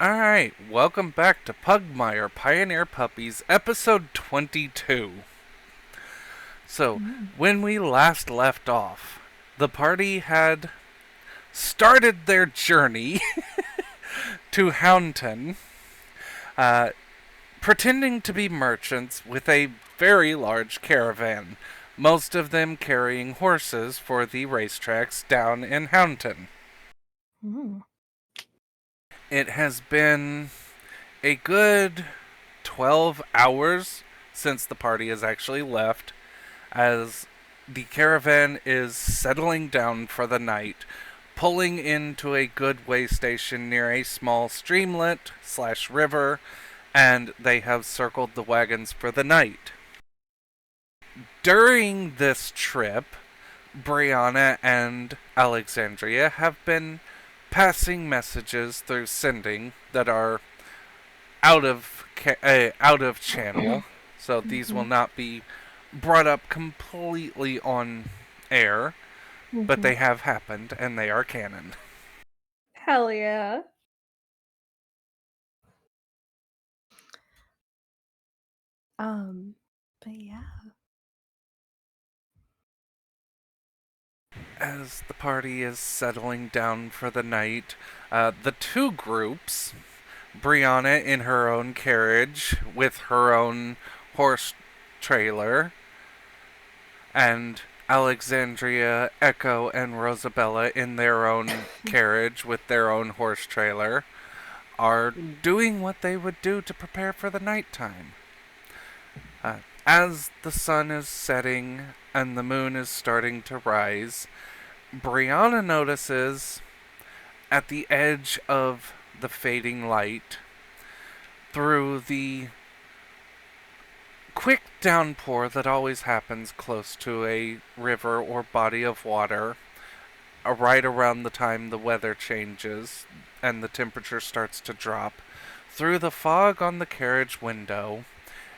Alright, welcome back to Pugmire Pioneer Puppies, episode 22. So, when we last left off, the party had started their journey to Houndton, uh, pretending to be merchants with a very large caravan, most of them carrying horses for the racetracks down in Houndton. Mm. It has been a good 12 hours since the party has actually left, as the caravan is settling down for the night, pulling into a good way station near a small streamlet/river, and they have circled the wagons for the night. During this trip, Brianna and Alexandria have been passing messages through sending that are out of channel, so these will not be brought up completely on air, but they have happened and they are canon. Hell yeah. But yeah. As the party is settling down for the night, the two groups, Brianna in her own carriage with her own horse trailer, and Alexandria, Echo, and Rosabella in their own carriage with their own horse trailer, are doing what they would do to prepare for the nighttime. As the sun is setting and the moon is starting to rise, Brianna notices at the edge of the fading light, through the quick downpour that always happens close to a river or body of water, right around the time the weather changes and the temperature starts to drop, through the fog on the carriage window,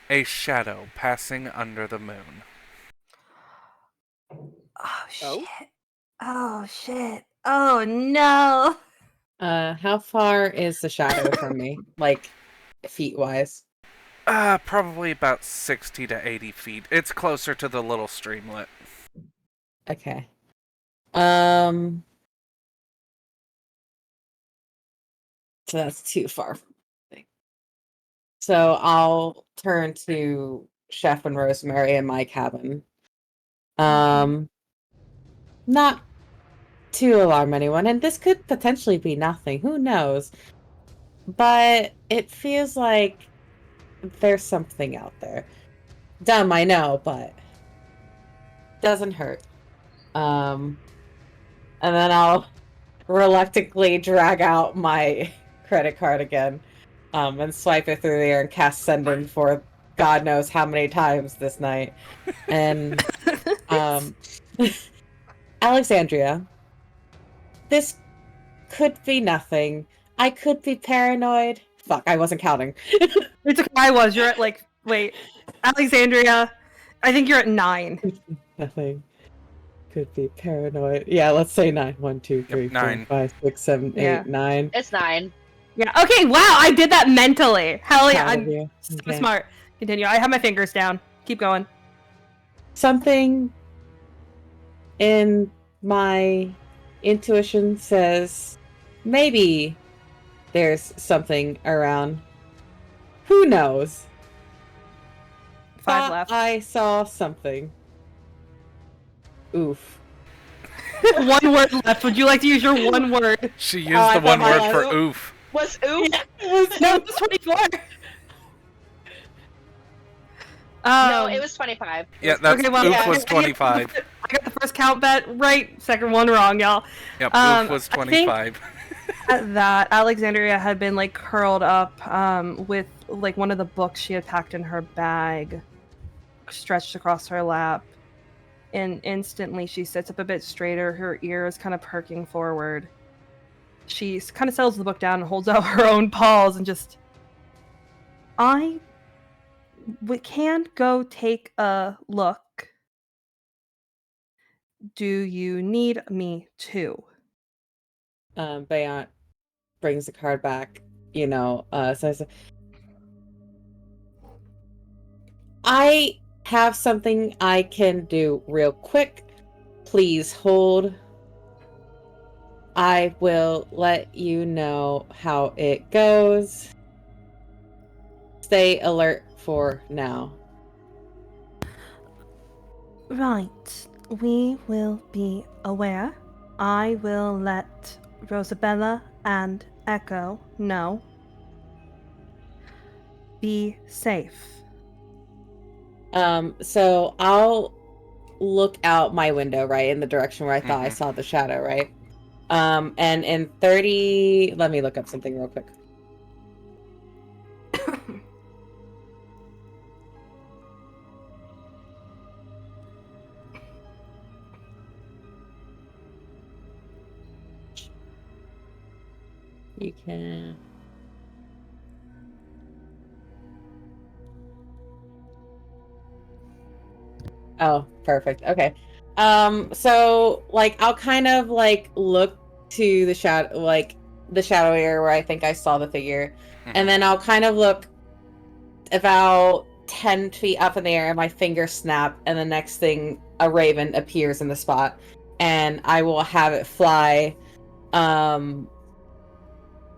a shadow passing under the moon. Oh shit. Oh shit. Oh no. How far is the shadow from me? Like, feet-wise? Probably about 60 to 80 feet. It's closer to the little streamlet. Okay. So that's too far. So I'll turn to Chef and Rosemary in my cabin. Not to alarm anyone, and this could potentially be nothing. Who knows? But it feels like there's something out there. Dumb, I know, but doesn't hurt. And then I'll reluctantly drag out my credit card again, and swipe it through the air and cast sending for God knows how many times this night. And Alexandria, this could be nothing. I could be paranoid. Fuck, I wasn't counting. It's okay. I was. You're at wait. Alexandria, I think you're at 9. Nothing. Could be paranoid. Yeah, let's say 9. 1, 2, 3, 4, 9. 5, 6, 7, Yeah. 8, 9. It's 9. Yeah. Okay, wow, I did that mentally. Hell yeah. Proud of I'm you. so Okay. smart. Continue. I have my fingers down. Keep going. Something in my intuition says maybe there's something around. Who knows? 5 Thought left. I saw something. Oof. 1 word left. Would you like to use your 1 word? She used I the one thought word I- for oof. Was oof? No, it's 24. No, it was 25. Yeah, that's Okay, well, oof yeah, was 25. I got the first count bet right, second one wrong, y'all. Yep, oof was I think 25. that Alexandria had been curled up with one of the books she had packed in her bag stretched across her lap, and instantly she sits up a bit straighter, her ears kind of perking forward. She kind of settles the book down and holds out her own paws and just, we can go take a look. Do you need me to? Bayant brings the card back says, I have something I can do real quick. Please hold. I will let you know how it goes. Stay alert for now. Right. We will be aware. I will let Rosabella and Echo know. Be safe. So I'll look out my window, right, in the direction where I thought I Mhm. saw the shadow, right? And in 30, let me look up something real quick. You can. Oh, perfect. Okay. So like I'll kind of like look to the shadow, like the shadow area where I think I saw the figure, and then I'll kind of look about 10 feet up in the air, and my fingers snap, and the next thing, a raven appears in the spot, and I will have it fly,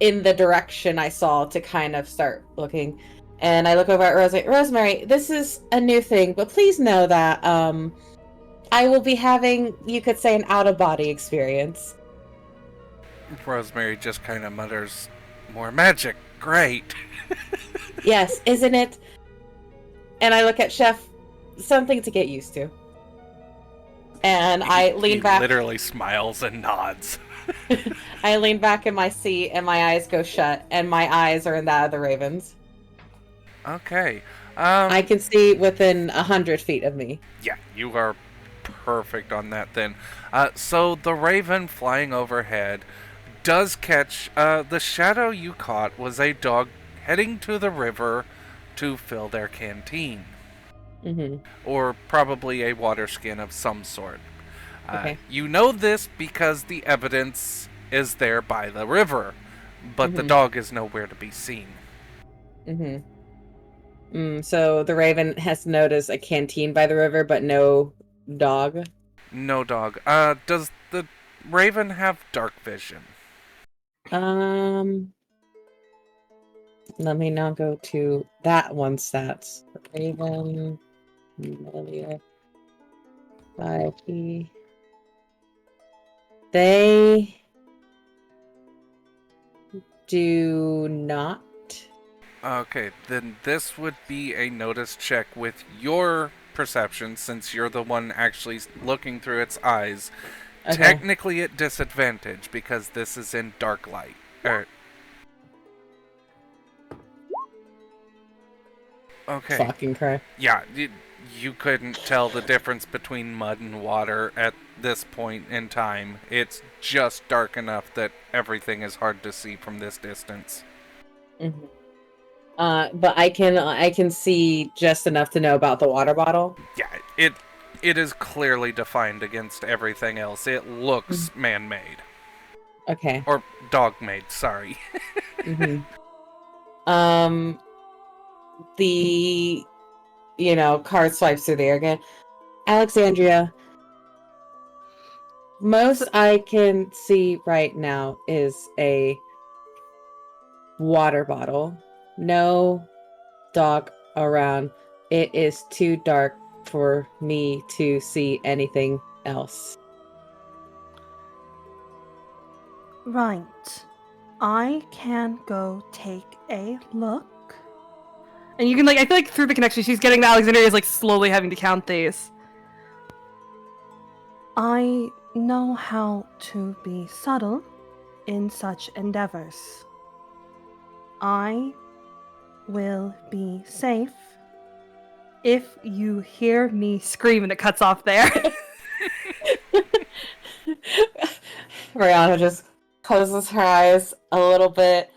in the direction I saw to kind of start looking. And I look over at Rosemary. Rosemary, this is a new thing, but please know that I will be having, you could say, an out-of-body experience. Rosemary just kind of mutters, "More magic, great." Yes, isn't it? And I look at Chef, something to get used to. And I lean he back. literally smiles and nods. I lean back in my seat, and my eyes go shut, and my eyes are in that of the ravens. Okay. I can see within 100 feet of me. Yeah, you are perfect on that then. So the raven flying overhead does catch, the shadow you caught was a dog heading to the river to fill their canteen. Mm-hmm. Or probably a water skin of some sort. Okay. You know this because the evidence is there by the river, but the Mhm. dog is nowhere to be seen. So the raven has noticed a canteen by the river, but no dog. No dog. Does the raven have dark vision? Let me now go to that one stats. Raven, familiar, 5e. They do not. Okay, then this would be a notice check with your perception, since you're the one actually looking through its eyes. Okay. Technically at disadvantage, because this is in dark light. Okay. Fucking crap. Yeah, you couldn't tell the difference between mud and water at this point in time. It's just dark enough that everything is hard to see from this distance. Mm-hmm. But I can see just enough to know about the water bottle. Yeah, it is clearly defined against everything else. It looks man-made. Okay. Or dog-made, sorry. Mm-hmm. The card swipes through the air again. Alexandria, most I can see right now is a water bottle. No dog around. It is too dark for me to see anything else. Right. I can go take a look. And you can I feel like through the connection she's getting that Alexandria is slowly having to count these. I know how to be subtle in such endeavors. I will be safe if you hear me scream, and it cuts off there. Rihanna just closes her eyes a little bit,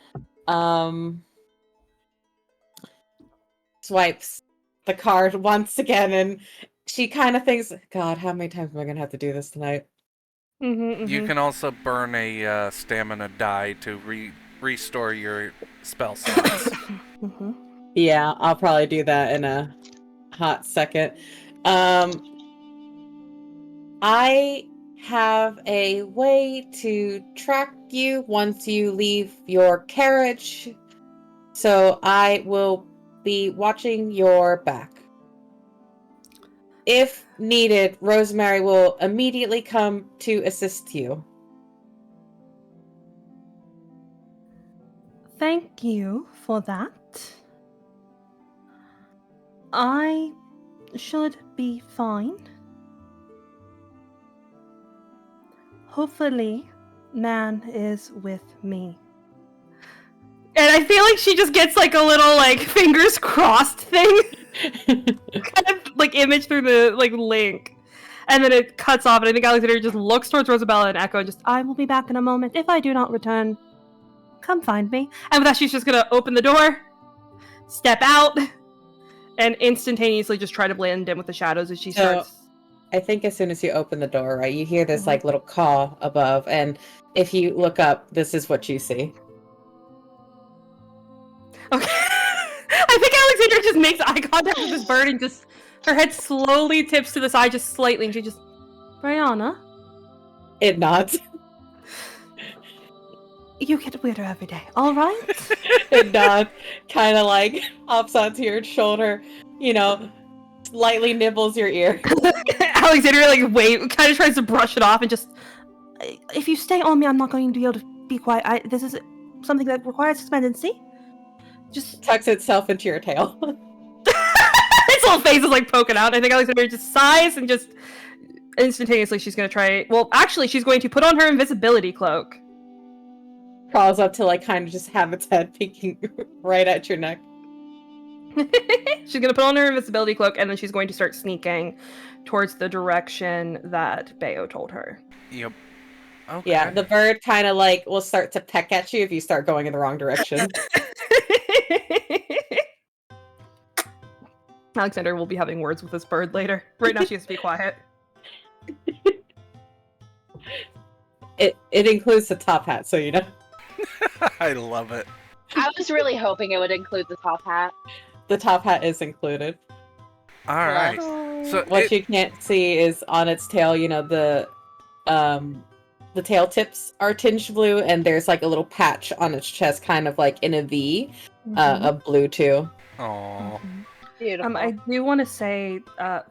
swipes the card once again, and she kind of thinks, God, how many times am I going to have to do this tonight? You can also burn a stamina die to restore your spell slots. Mm-hmm. Yeah, I'll probably do that in a hot second. I have a way to track you once you leave your carriage, so I will be watching your back. If needed, Rosemary will immediately come to assist you. Thank you for that. I should be fine. Hopefully, Nan is with me. And I feel like she just gets like a little like fingers crossed thing, kind of like image through the like link, and then it cuts off. And I think Alexander just looks towards Rosabella and Echo, and just, I will be back in a moment. If I do not return, come find me. And with that, she's just gonna open the door, step out, and instantaneously just try to blend in with the shadows as she starts. I think as soon as you open the door, right, you hear this like little caw above, and if you look up, this is what you see. Okay. I think Alexandra just makes eye contact with this bird and just her head slowly tips to the side just slightly, and she just, Brianna, It nods. you get weirder every day, all right? It nods, kind of like hops onto your shoulder, you know, lightly nibbles your ear. Alexandra like kind of tries to brush it off and just, if you stay on me, I'm not going to be able to be quiet. This is something that requires expectancy. Just Tucks itself into your tail. its little face is like poking out. I think Alexandra just sighs and just instantaneously she's going to try. Well, actually, she's going to put on her invisibility cloak. Crawls up to like kind of just have its head peeking right at your neck. She's going to put on her invisibility cloak, and then she's going to start sneaking towards the direction that Bayo told her. Yep. Okay. Yeah, the bird kind of like will start to peck at you if you start going in the wrong direction. Alexander will be having words with this bird later. Right now she has to be quiet. It includes the top hat, so you know. I love it. I was really hoping it would include the top hat. The top hat is included. All right. So What you can't see is on its tail, you know, the tail tips are tinged blue, and there's like a little patch on its chest, kind of like in a V, of blue too. Aww. Beautiful. I do want to say,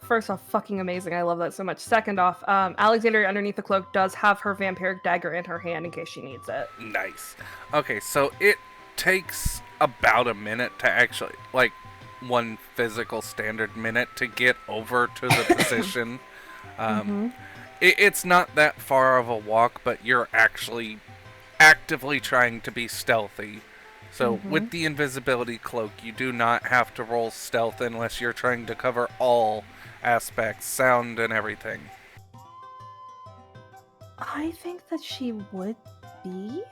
first off, fucking amazing. I love that so much. Second off, Alexander underneath the cloak does have her vampiric dagger in her hand in case she needs it. Nice. Okay, so it takes about a minute to actually, like, one physical standard minute to get over to the position. It's not that far of a walk, but you're actually actively trying to be stealthy. So with the invisibility cloak, you do not have to roll stealth unless you're trying to cover all aspects, sound and everything. I think that she would be.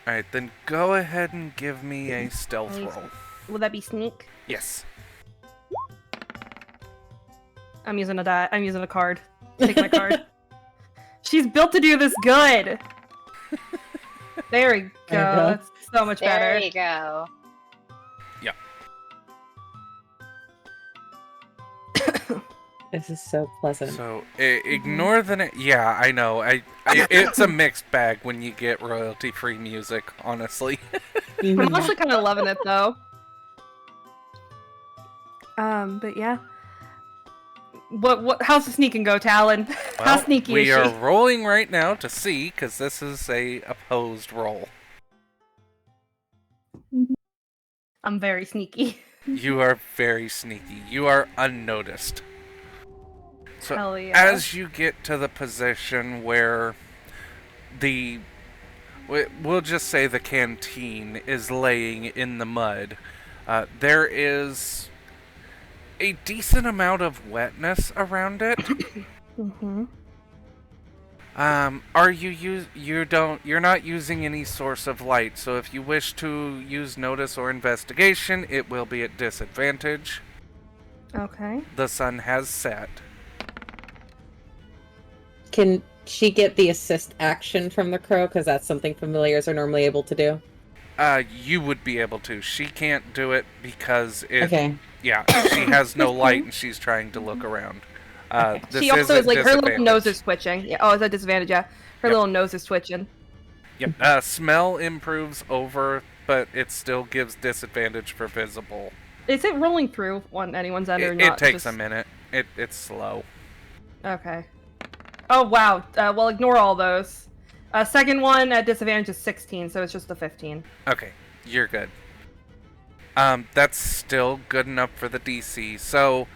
Alright, then go ahead and give me a stealth roll. Will that be sneak? Yes. I'm using a die. I'm using a card. Take my card. She's built to do this good. There we go. That's so much better. There you go. Yeah. This is so pleasant. So ignore the yeah, I know. It's a mixed bag when you get royalty-free music, honestly. I'm actually kind of loving it though. But yeah. What? How's the sneaking go, Talon? How sneaky is we she? are rolling right now to see, because this is a opposed roll. I'm very sneaky. You are very sneaky. You are unnoticed. So Hell yeah. as you get to the position where we'll just say the canteen is laying in the mud, there is a decent amount of wetness around it. You're not using any source of light, so if you wish to use notice or investigation, it will be at disadvantage. Okay. The sun has set. Can she get the assist action from the crow? Because that's something familiars are normally able to do. You would be able to. She can't do it because Okay. yeah, she has no light and she's trying to look around. This She also is like her little nose disadvantage. is twitching. Yeah. Oh, it's a disadvantage. Yeah, her Yep. little nose is twitching. Yep. Smell improves over, but it still gives disadvantage for visible. Is it rolling through on anyone's end or It not? takes a minute. It's slow. Okay. Oh wow. Well, ignore all those. Second one at disadvantage is 16, so it's just a 15. Okay, you're good. That's still good enough for the DC. So,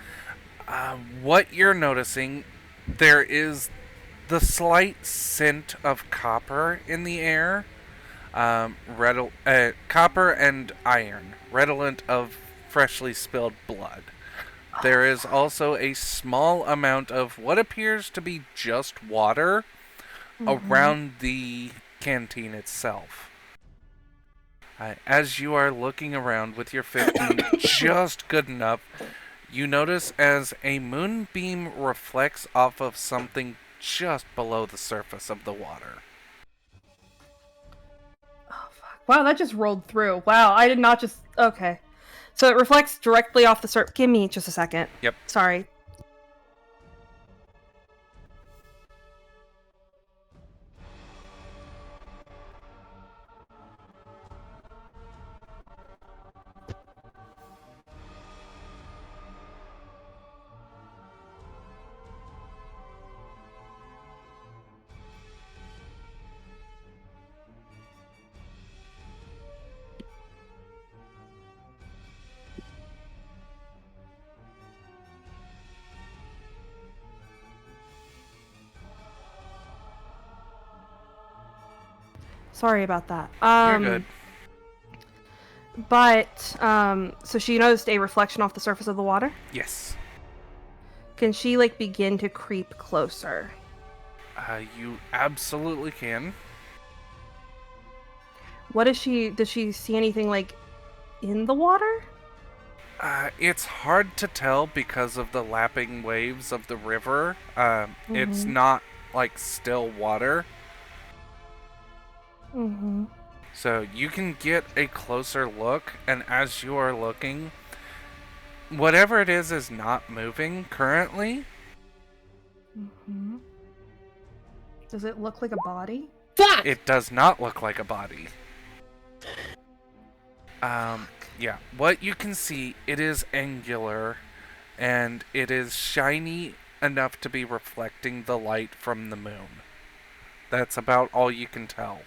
what you're noticing, there is the slight scent of copper in the air. Copper and iron, redolent of freshly spilled blood. There is also a small amount of what appears to be just water around the canteen itself. As you are looking around with your 15 just good enough, you notice as a moonbeam reflects off of something just below the surface of the water. Oh fuck. Wow, that just rolled through. Wow, I did not just. Okay. So it reflects directly off the surface. Give me just a second. Yep. Sorry. Sorry about that. You're good. But so she noticed a reflection off the surface of the water. Yes. Can she like begin to creep closer? You absolutely can. What is she? Does she see anything like in the water? It's hard to tell because of the lapping waves of the river. It's not like still water. Mm-hmm. So you can get a closer look, and as you are looking, whatever it is not moving currently. Mm-hmm. Does it look like a body? Fuck! It does not look like a body. Yeah, what you can see, it is angular, and it is shiny enough to be reflecting the light from the moon. That's about all you can tell.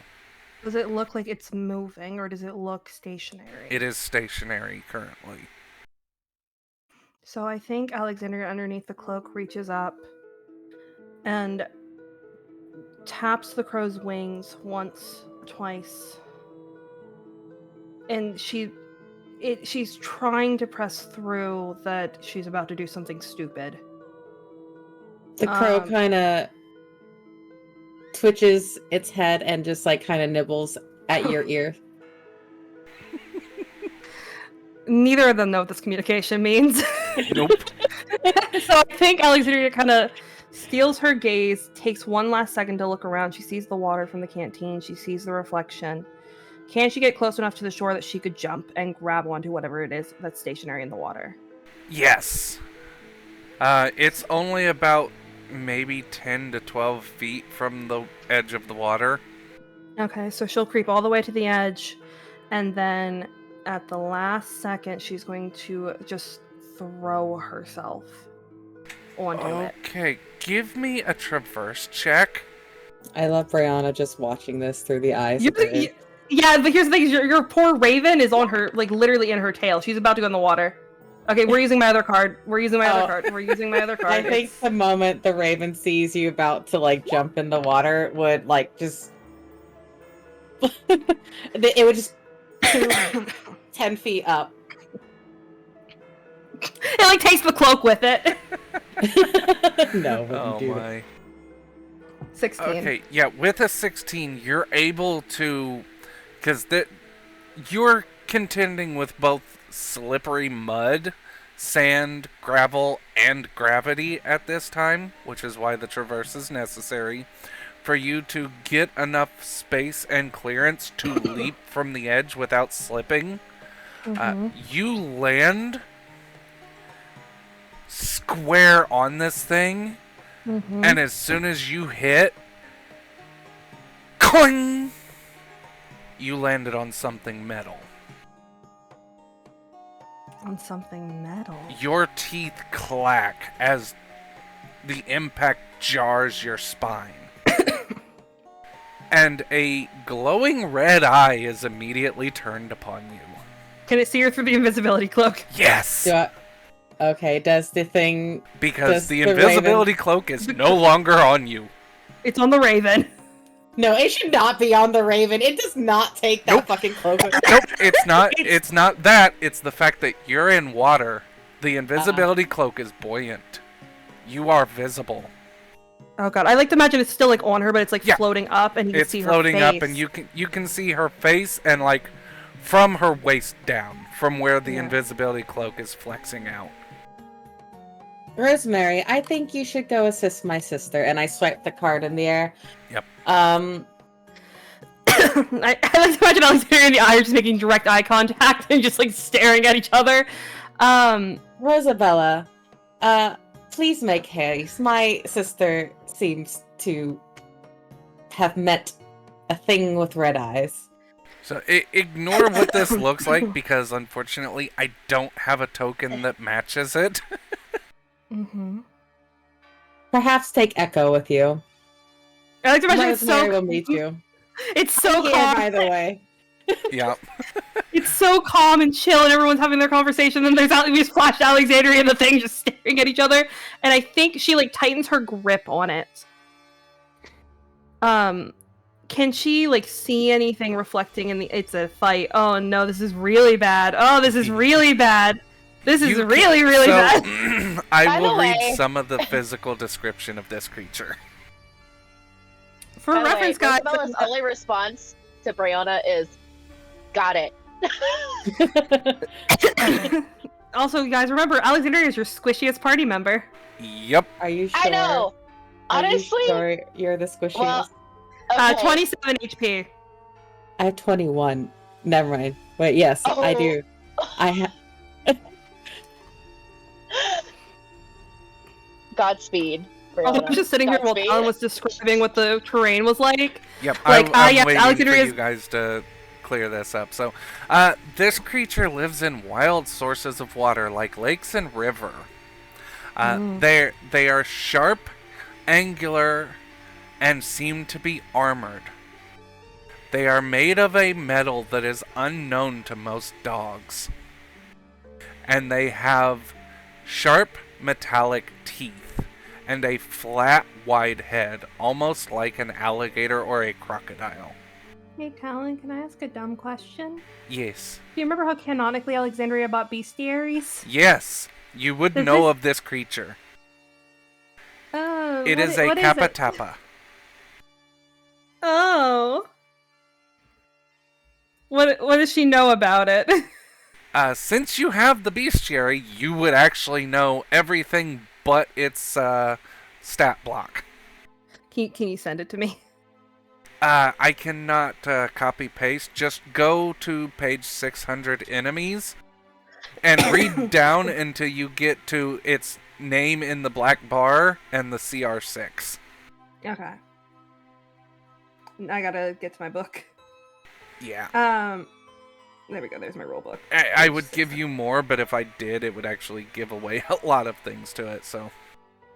Does it look like it's moving, or does it look stationary? It is stationary currently. So I think Alexandria, underneath the cloak, reaches up and taps the crow's wings once, twice. And she's trying to press through that she's about to do something stupid. The crow kind of twitches its head and just like kind of nibbles at your ear. Neither of them know what this communication means. Nope. So I think Alexandria kind of steals her gaze, takes one last second to look around. She sees the water from the canteen. She sees the reflection. Can she get close enough to the shore that she could jump and grab onto whatever it is that's stationary in the water? Yes. It's only about maybe 10 to 12 feet from the edge of the water. Okay, so she'll creep all the way to the edge, and then at the last second, she's going to just throw herself onto it. Okay, give me a traverse check. I love Brianna just watching this through the eyes. Yeah, but here's the thing: your poor Raven is on her, like literally in her tail. She's about to go in the water. Okay, we're using my other card. We're using my other card. I think the moment the Raven sees you about to like jump in the water would like just it would just 10 feet up. It like takes the cloak with it. No, Oh my. 16. Okay, yeah, with a 16, you're able to, because you're contending with both slippery mud, sand, gravel, and gravity at this time, which is why the traverse is necessary. for you to get enough space and clearance to leap from the edge without slipping. You land square on this thing, and as soon as you hit, cling, you landed on something metal. On something metal. Your teeth clack as the impact jars your spine. And a glowing red eye is immediately turned upon you. Can it see her through the invisibility cloak? Yes! Okay, does the thing... Because the invisibility cloak is no longer on you. It's on the Raven. No, it should not be on the Raven. It does not take that fucking cloak. Nope, it's not. It's not that. It's the fact that you're in water. The invisibility cloak is buoyant. You are visible. Oh god, I like to imagine it's still like on her, but it's like floating up, and you can see her face. It's floating up, and you can see her face, and like from her waist down, from where the invisibility cloak is flexing out. Rosemary, I think you should go assist my sister. And I swipe the card in the air. Yep. I like to imagine Alexandria and the eye are just making direct eye contact and just like staring at each other. Rosabella, please make haste. My sister seems to have met a thing with red eyes. So ignore what this looks like, because unfortunately I don't have a token that matches it. Perhaps take Echo with you. I like to imagine Rosemary will meet you. It's so calm. By the way. Yeah. It's so calm and chill, and everyone's having their conversation. And we just flash Alexandria and the thing just staring at each other. And I think she like tightens her grip on it. Can she like see anything reflecting in the? It's a fight. Oh no, this is really bad. Oh, this is really bad. This is really bad. I will read some of the physical description of this creature. For reference, guys. Rosabella's only response to Brianna is, "Got it." Also, guys, remember, Alexandria is your squishiest party member. Yep. Are you sure? I know. Honestly, you're the squishiest? Well, okay. 27 HP. I have 21. Never mind. Wait, yes, I do. I have. Godspeed. I was just sitting here while Alan was describing what the terrain was like. Yep, Like, I'm yes, waiting Alexandria's... for you guys to clear this up. So, this creature lives in wild sources of water, like lakes and river. They are sharp, angular, and seem to be armored. They are made of a metal that is unknown to most dogs. And they have sharp, metallic teeth, and a flat, wide head, almost like an alligator or a crocodile. Hey, Talon, can I ask a dumb question? Yes. Do you remember how canonically Alexandria bought bestiaries? Yes, you would know of this creature. Oh. It is a kappa-tappa. Oh. What does she know about it? Since you have the bestiary, you would actually know everything but its stat block. Can you send it to me? I cannot copy-paste. Just go to page 600 enemies and read down until you get to its name in the black bar and the CR6. Okay. I gotta get to my book. Yeah. There we go. There's my rule book. I would give you more, but if I did, it would actually give away a lot of things to it, so...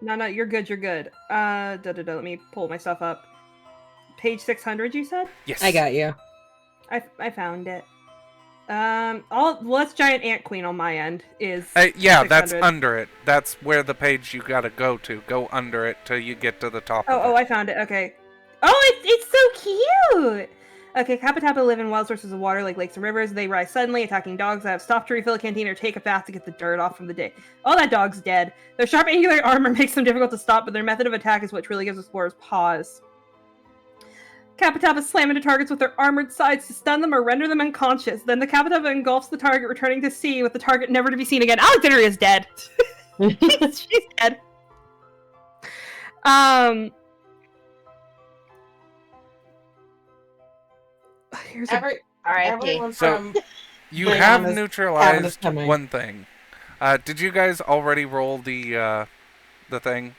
No, you're good, you're good. Let me pull my stuff up. Page 600, you said? Yes. I got you. I found it. That's Giant Ant Queen on my end, is... yeah, 600. that's under it. That's where the page you gotta go to. Go under it till you get to the top of it. Oh, I found it, okay. Oh, it's so cute! Okay, kappa-tappa live in wild sources of water like lakes and rivers. They rise suddenly, attacking dogs that have stopped to refill a canteen or take a bath to get the dirt off from the day. Oh, that dog's dead. Their sharp angular armor makes them difficult to stop, but their method of attack is what truly gives explorers pause. Kappa-tappa slam into targets with their armored sides to stun them or render them unconscious. Then the kappa-tappa engulfs the target, returning to sea with the target never to be seen again. Alexandria is dead. she's dead. Here's a R.I.P. Everyone So- from You Brianna's have cabin is neutralized coming. one thing. Did you guys already roll the thing?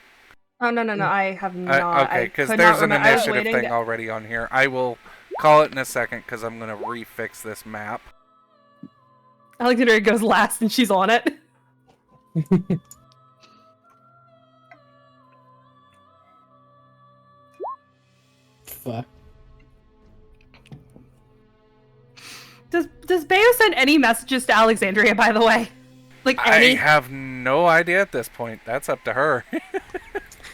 Oh no, I have not. Okay, I because could there's not an remember. I was initiative waiting thing to- already on here. I will call it in a second because I'm going to refix this map. Alexandria goes last and she's on it. Fuck. Does Bayo send any messages to Alexandria, by the way? Like I any? have no idea at this point. That's up to her.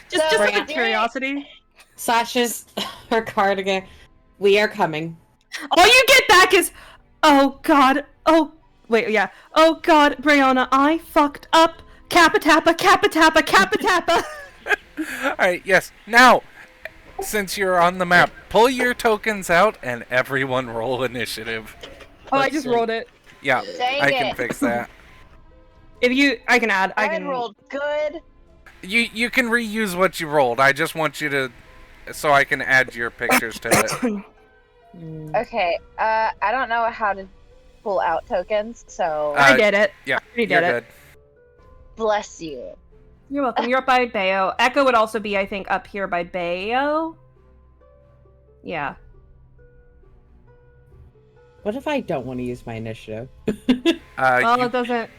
Just So, out of Brianna- curiosity. Sasha's her cardigan. We are coming. All you get back is, oh god, oh wait, yeah, oh god, Brianna, I fucked up. Kappa tappa, kappa tappa, kappa tappa. Alright, yes. Now, since you're on the map, pull your tokens out and everyone roll initiative. Oh, I Let's just see. rolled it. Yeah, Dang I can it. fix that. If you, I can add. I I can rolled good. You can reuse what you rolled. I just want you to, so I can add your pictures to it. Mm. Okay, I don't know how to pull out tokens, so I did it. Yeah, I already you're did it. good. bless you. You're welcome. You're up by Bayo. Echo would also be, I think, up here by Bayo. Yeah. What if I don't want to use my initiative? Well, You- it doesn't.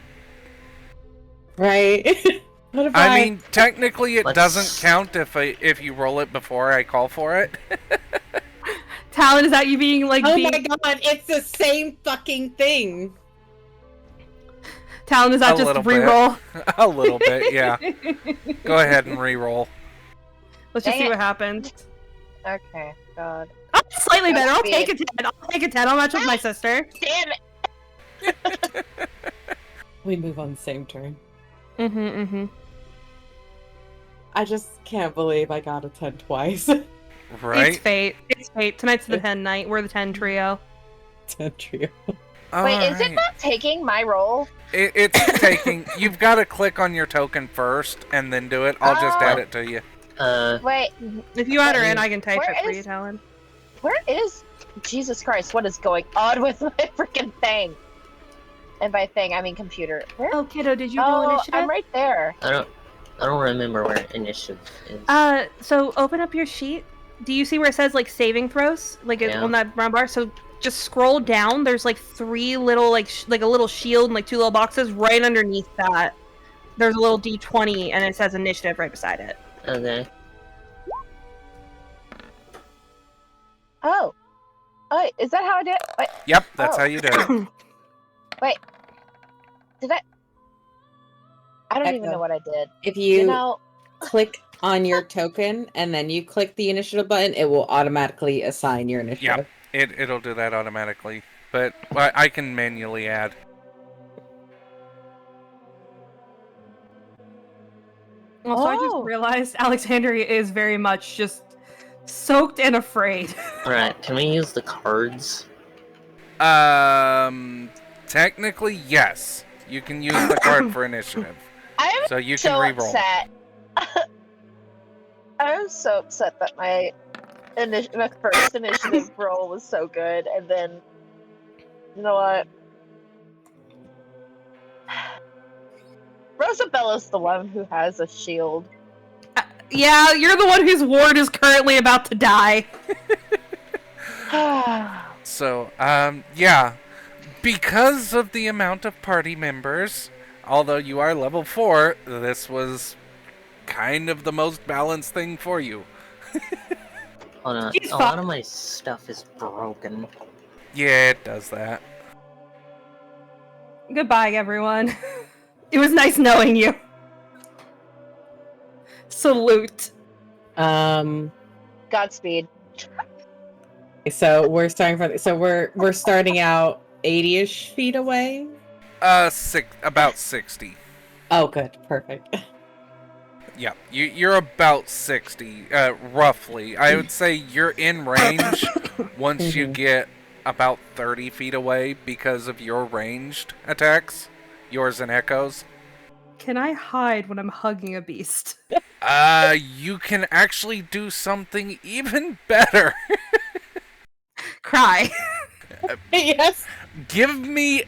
Right? What if I mean, technically, it Let's- doesn't count if you roll it before I call for it. Talon, is that you being like? Oh being... my god, it's the same fucking thing. Talon, is that A just little bit. reroll? A little bit, yeah. Go ahead and re-roll. Let's just Dang see it. what happens. Okay, God. Oh, slightly better. I'll That's take a 10. I'll take a 10. I'll match with my sister. Damn it! We move on the same turn. Mm-hmm. I just can't believe I got a 10 twice. Right? It's fate. It's fate. Tonight's the 10 night. We're the 10 trio. 10 trio. Wait, is it Alright. not taking my roll? It's taking... You've got to click on your token first and then do it. I'll just add it to you. Wait, If you add her in, I can type Where it for you, is- Talon. where is... Jesus Christ, what is going on with my freaking thing? And by thing, I mean computer. Where? Oh, kiddo, did you roll Oh, initiative? I'm right there. I don't remember where initiative is. So open up your sheet. Do you see where it says like saving throws, like Yeah. on that brown bar? So just scroll down. There's like three little like a little shield and like two little boxes right underneath that. There's a little D20 and it says initiative right beside it. Okay. Oh. Oh, is that how I did it? Wait, Yep, that's Oh. how you do it. did I... I don't even Echo. know what I did. If You you know... click on your token and then you click the initiative button, it will automatically assign your initiative. It'll do that automatically. But I can manually add. Also, I just Oh. realized Alexandria is very much just soaked and afraid. Alright, can we use the cards? Technically, yes. You can use the card for initiative. I'm So you so can re-roll. upset. I'm so upset that my first initiative roll was so good, and then... You know what? Rosabella's the one who has a shield. Yeah, you're the one whose ward is currently about to die. So, yeah. Because of the amount of party members, although you are level 4, this was kind of the most balanced thing for you. Hold on, She's a lot of my stuff is broken. Yeah, it does that. Goodbye, everyone. It was nice knowing you. Salute. Godspeed. So we're starting from we're starting out 80-ish feet away. About 60. Oh, good, perfect. Yeah, you're about 60, roughly. I would say you're in range once you Mhm. get about 30 feet away because of your ranged attacks, yours and Echo's. Can I hide when I'm hugging a beast? You can actually do something even better. Cry. Yes. Give me...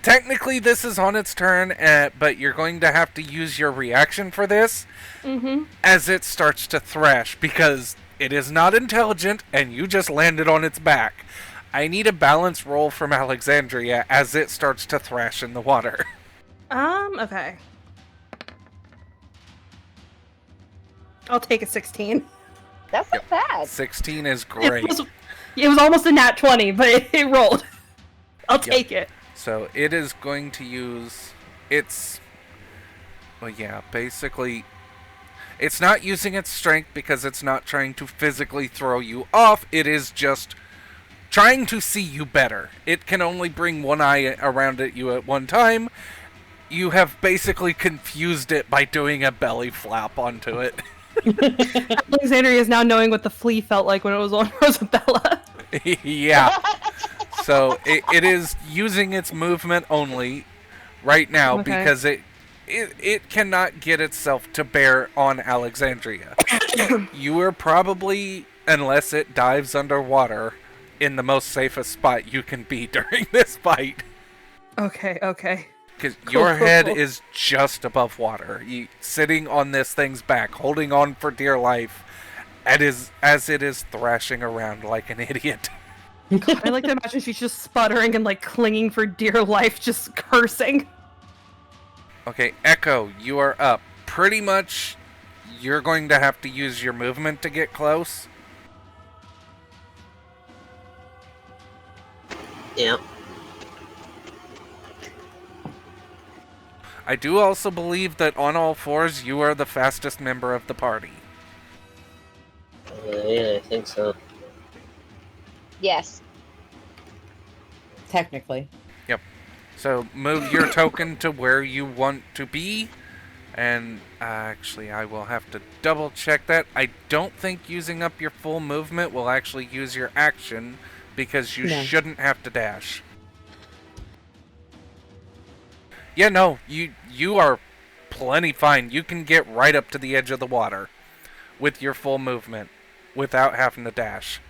technically, this is on its turn, but you're going to have to use your reaction for this as it starts to thrash, because it is not intelligent, and you just landed on its back. I need a balance roll from Alexandria as it starts to thrash in the water. Okay. I'll take a 16. That's not bad. 16 is great. It was almost a nat 20, but it rolled. I'll take it. So it is going to use its... Well, yeah, basically... It's not using its strength because it's not trying to physically throw you off. It is just trying to see you better. It can only bring one eye around at you at one time. You have basically confused it by doing a belly flap onto it. Alexandria is now knowing what the flea felt like when it was on Rosabella. Yeah. So it is using its movement only right now because it cannot get itself to bear on Alexandria. You are probably, unless it dives underwater, in the most safest spot you can be during this fight. Okay. Because your head is just above water. You sitting on this thing's back, holding on for dear life, as it is thrashing around like an idiot. I like to imagine she's just sputtering and like clinging for dear life, just cursing. Okay, Echo, you are up. Pretty much, you're going to have to use your movement to get close. Yep. I do also believe that on all fours, you are the fastest member of the party. Yeah, I think so. Yes. Technically. Yep. So move your token to where you want to be. And actually, I will have to double check that. I don't think using up your full movement will actually use your action because you shouldn't have to dash. Yeah, no, you are plenty fine. You can get right up to the edge of the water with your full movement without having to dash.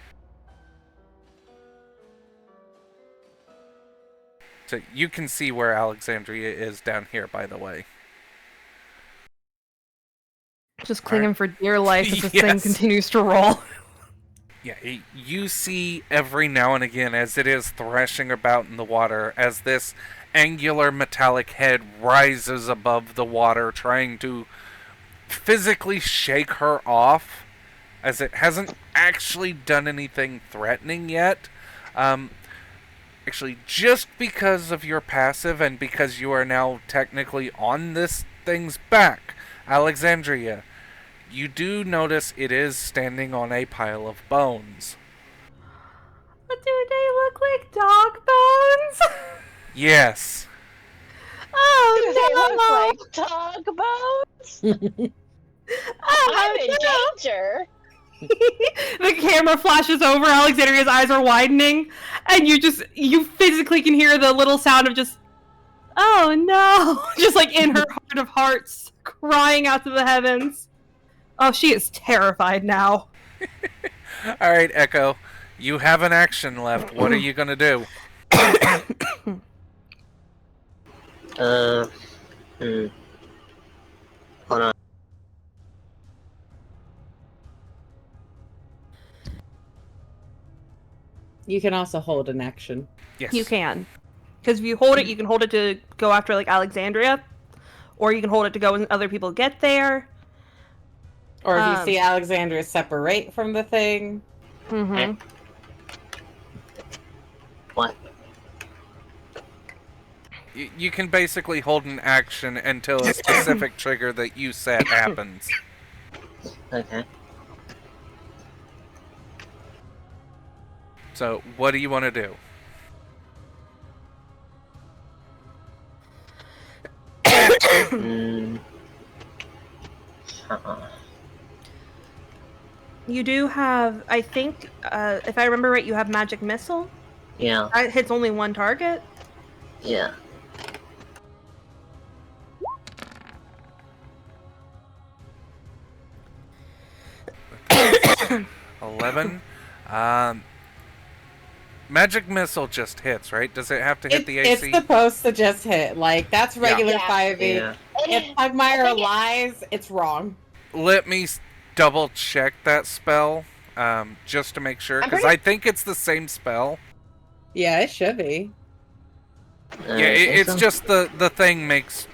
So you can see where Alexandria is down here, by the way. Just clinging for dear life as this thing continues to roll. Yeah, you see every now and again as it is thrashing about in the water, as this angular metallic head rises above the water, trying to physically shake her off, as it hasn't actually done anything threatening yet. Actually, just because of your passive and because you are now technically on this thing's back, Alexandria, you do notice it is standing on a pile of bones. Do they look like dog bones? Yes. Oh, Do they look like dog bones? Oh, I'm in danger. The camera flashes over, Alexandria's eyes are widening, and you physically can hear the little sound of just, oh no, just like in her heart of hearts, crying out to the heavens. Oh, she is terrified now. Alright, Echo. You have an action left. What are you gonna do? Hold on. You can also hold an action. Yes. You can. Because if you hold it, you can hold it to go after, like, Alexandria, or you can hold it to go when other people get there. Or if you see Alexandria separate from the thing. Mm-hmm. What? You can basically hold an action until a specific trigger that you set happens. Okay. So, what do you want to do? You do have, I think, if I remember right, you have Magic Missile. Yeah. That hits only one target. Yeah. $11. Magic missile just hits, right? Does it have to hit the AC? It's supposed to just hit. Like, that's regular Yeah. 5e. Yeah. If Pugmire lies, it's wrong. Let me double check that spell, just to make sure, because I think it's the same spell. Yeah, it should be. Yeah, it's just the thing makes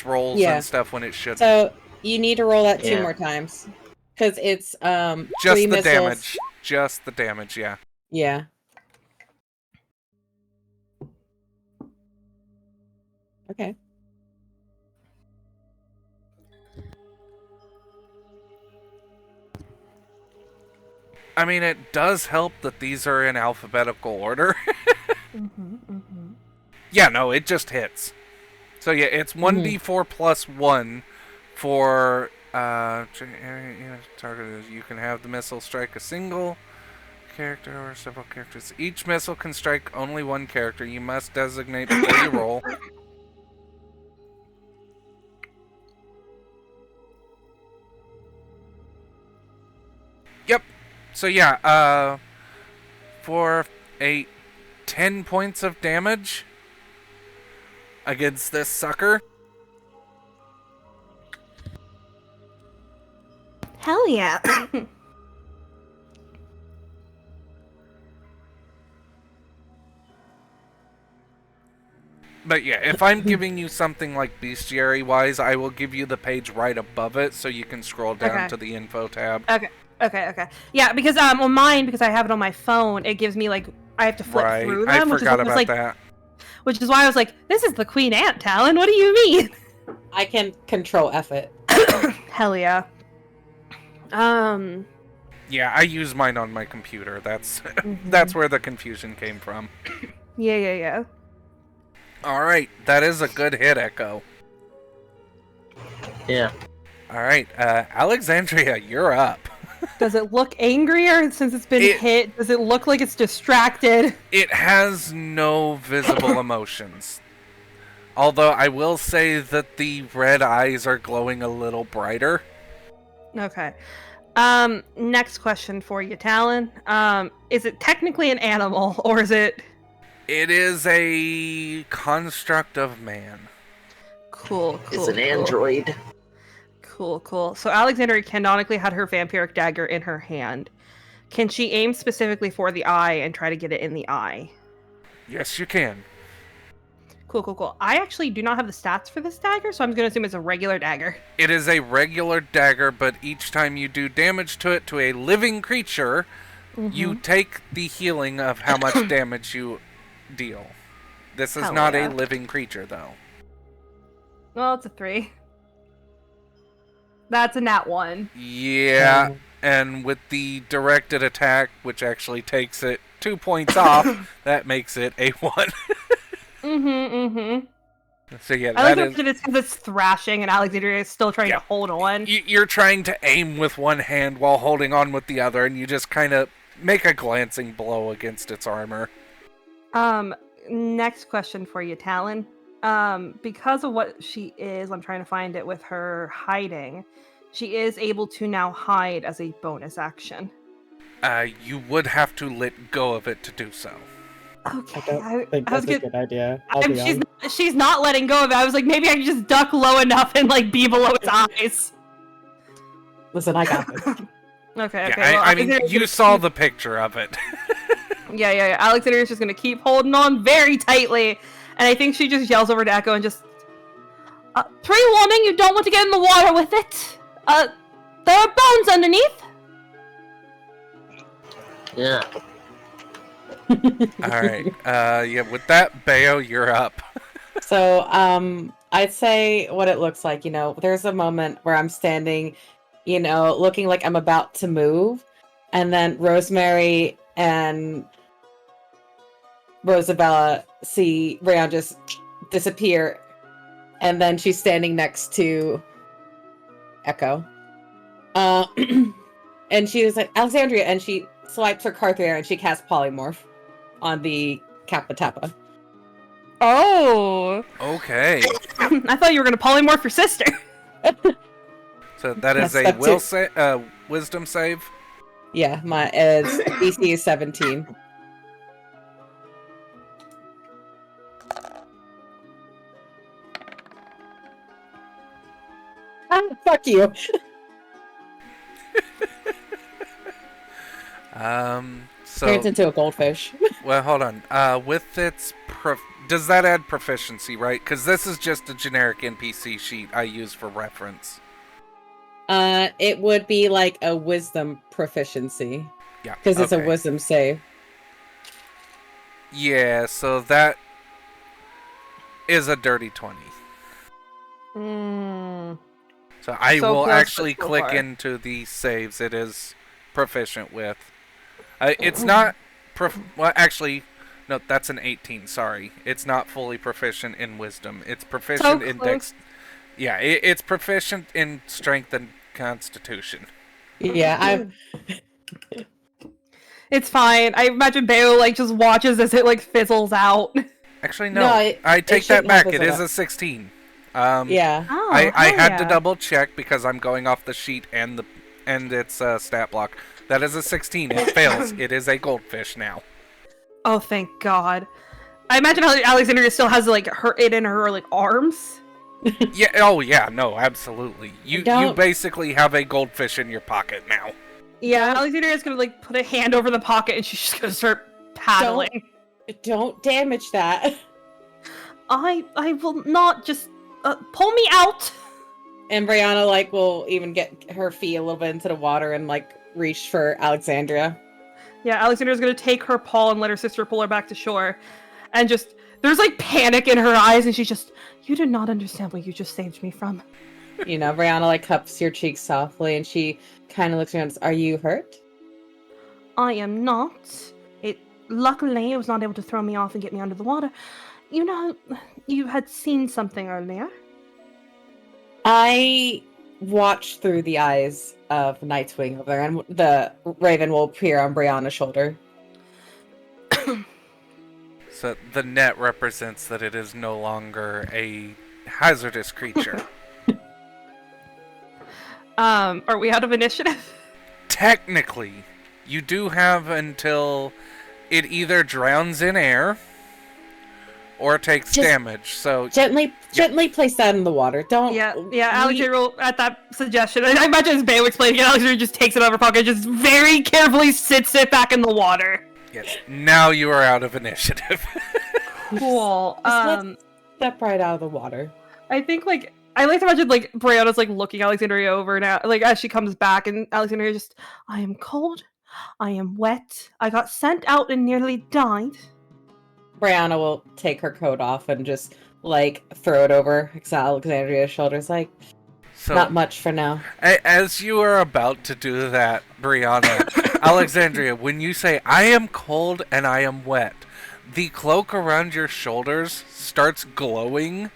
rolls Yeah. and stuff when it shouldn't. So you need to roll that 2 Yeah. more times. Because it's Just 3 the missiles. damage. Just the damage, yeah. Yeah. Okay. I mean, it does help that these are in alphabetical order. Yeah, no, it just hits. So yeah, it's 1d4 plus 1 for target. You can have the missile strike a single character or several characters. Each missile can strike only one character. You must designate before you roll. Yep. So yeah, for a 10 points of damage against this sucker. Hell yeah. But yeah, if I'm giving you something like bestiary-wise, I will give you the page right above it so you can scroll down to the info tab. Okay. Yeah, because on mine, because I have it on my phone, it gives me like I have to flip through them. I forgot about that. Which is why I was like, "This is the Queen Ant, Talon. What do you mean?" I can control F it. Hell yeah. Yeah, I use mine on my computer. That's that's where the confusion came from. Yeah. All right, that is a good hit, Echo. Yeah. All right, Alexandria, you're up. Does it look angrier since it's been hit? Does it look like it's distracted? It has no visible emotions. Although I will say that the red eyes are glowing a little brighter. Okay. Next question for you, Talon. Is it technically an animal, or is it... It is a construct of man. Cool. It's an android. Cool. So Alexandria canonically had her vampiric dagger in her hand. Can she aim specifically for the eye and try to get it in the eye? Yes, you can. Cool. I actually do not have the stats for this dagger, so I'm going to assume it's a regular dagger. It is a regular dagger, but each time you do damage to it to a living creature, you take the healing of how much damage you deal. This is not a living creature, though. Well, it's a 3. That's a nat 1. Yeah, and with the directed attack, which actually takes it 2 points off, that makes it a 1. So yeah, I like that it's because it's thrashing and Alexandria is still trying to hold on. You're trying to aim with one hand while holding on with the other, and you just kind of make a glancing blow against its armor. Next question for you, Talon. Because of what she is, I'm trying to find it with her hiding. She is able to now hide as a bonus action. You would have to let go of it to do so. Okay, I think that's a good idea. She's not letting go of it. I was like, maybe I can just duck low enough and like be below its eyes. Listen, I got this. Okay. Yeah, Well, I mean, you saw the picture of it. Yeah. Alexandria's just gonna keep holding on very tightly, and I think she just yells over to Echo and just, pre-warning, you don't want to get in the water with it. There are bones underneath. Yeah. Alright, yeah, with that, Bayo, you're up. So, I'd say what it looks like, there's a moment where I'm standing, looking like I'm about to move, and then Rosemary and Rosabella see Rayon just disappear, and then she's standing next to Echo. And she was like, Alexandria, and she swipes her card through there, and she casts Polymorph on the Kappa Tappa. Oh. Okay. I thought you were going to polymorph your sister. So that is a wisdom save? Yeah, my DC is 17. Fuck you. So Turns into a goldfish. well, hold on. With its does that add proficiency, right? Because this is just a generic NPC sheet I use for reference. It would be like a wisdom proficiency. Yeah, Because it's a wisdom save. Yeah, so that is a dirty 20. So I will actually click into the saves it is proficient with. It's not... well, actually, no, that's an 18, sorry. It's not fully proficient in wisdom. It's proficient in dex... Yeah, it's proficient in strength and constitution. Yeah, It's fine. I imagine Bayo like just watches as it like fizzles out. Actually, no. I take that back. It is a 16. Yeah. Oh, I had to double check because I'm going off the sheet and its stat block. That is a 16. It fails. It is a goldfish now. Oh, thank God. I imagine Alexandria still has like it in her like arms. Yeah. Oh, yeah. No, absolutely. You basically have a goldfish in your pocket now. Yeah, Alexandria's gonna like put a hand over the pocket and she's just gonna start paddling. Don't damage that. I will not. Just pull me out. And Brianna like will even get her feet a little bit into the water and like reach for Alexandria. Yeah, Alexandria's gonna take her paw and let her sister pull her back to shore, and just there's like panic in her eyes, and she's just, you do not understand what you just saved me from. You know, Brianna like cups your cheek softly, and she kind of looks around and says, are you hurt? I am not. Luckily, it was not able to throw me off and get me under the water. You know, you had seen something earlier. I watch through the eyes of Nightwing over there, and the raven will appear on Brianna's shoulder. So the net represents that it is no longer a hazardous creature. Are we out of initiative? Technically, you do have until it either drowns in air or takes damage. So gently place that in the water. Don't. Yeah. Alexandria will, at that suggestion, I imagine as Bayo explaining it, Alexandria just takes it out of her pocket, just very carefully sits it back in the water. Yes. Now you are out of initiative. Cool. Let's step right out of the water. I think like I like to imagine like Brianna's like looking Alexandria over now, like as she comes back, and Alexandria just, I am cold, I am wet, I got sent out and nearly died. Brianna will take her coat off and just like throw it over Alexandria's shoulders, like, so, not much for now. As you are about to do that, Brianna, Alexandria, when you say, I am cold and I am wet, the cloak around your shoulders starts glowing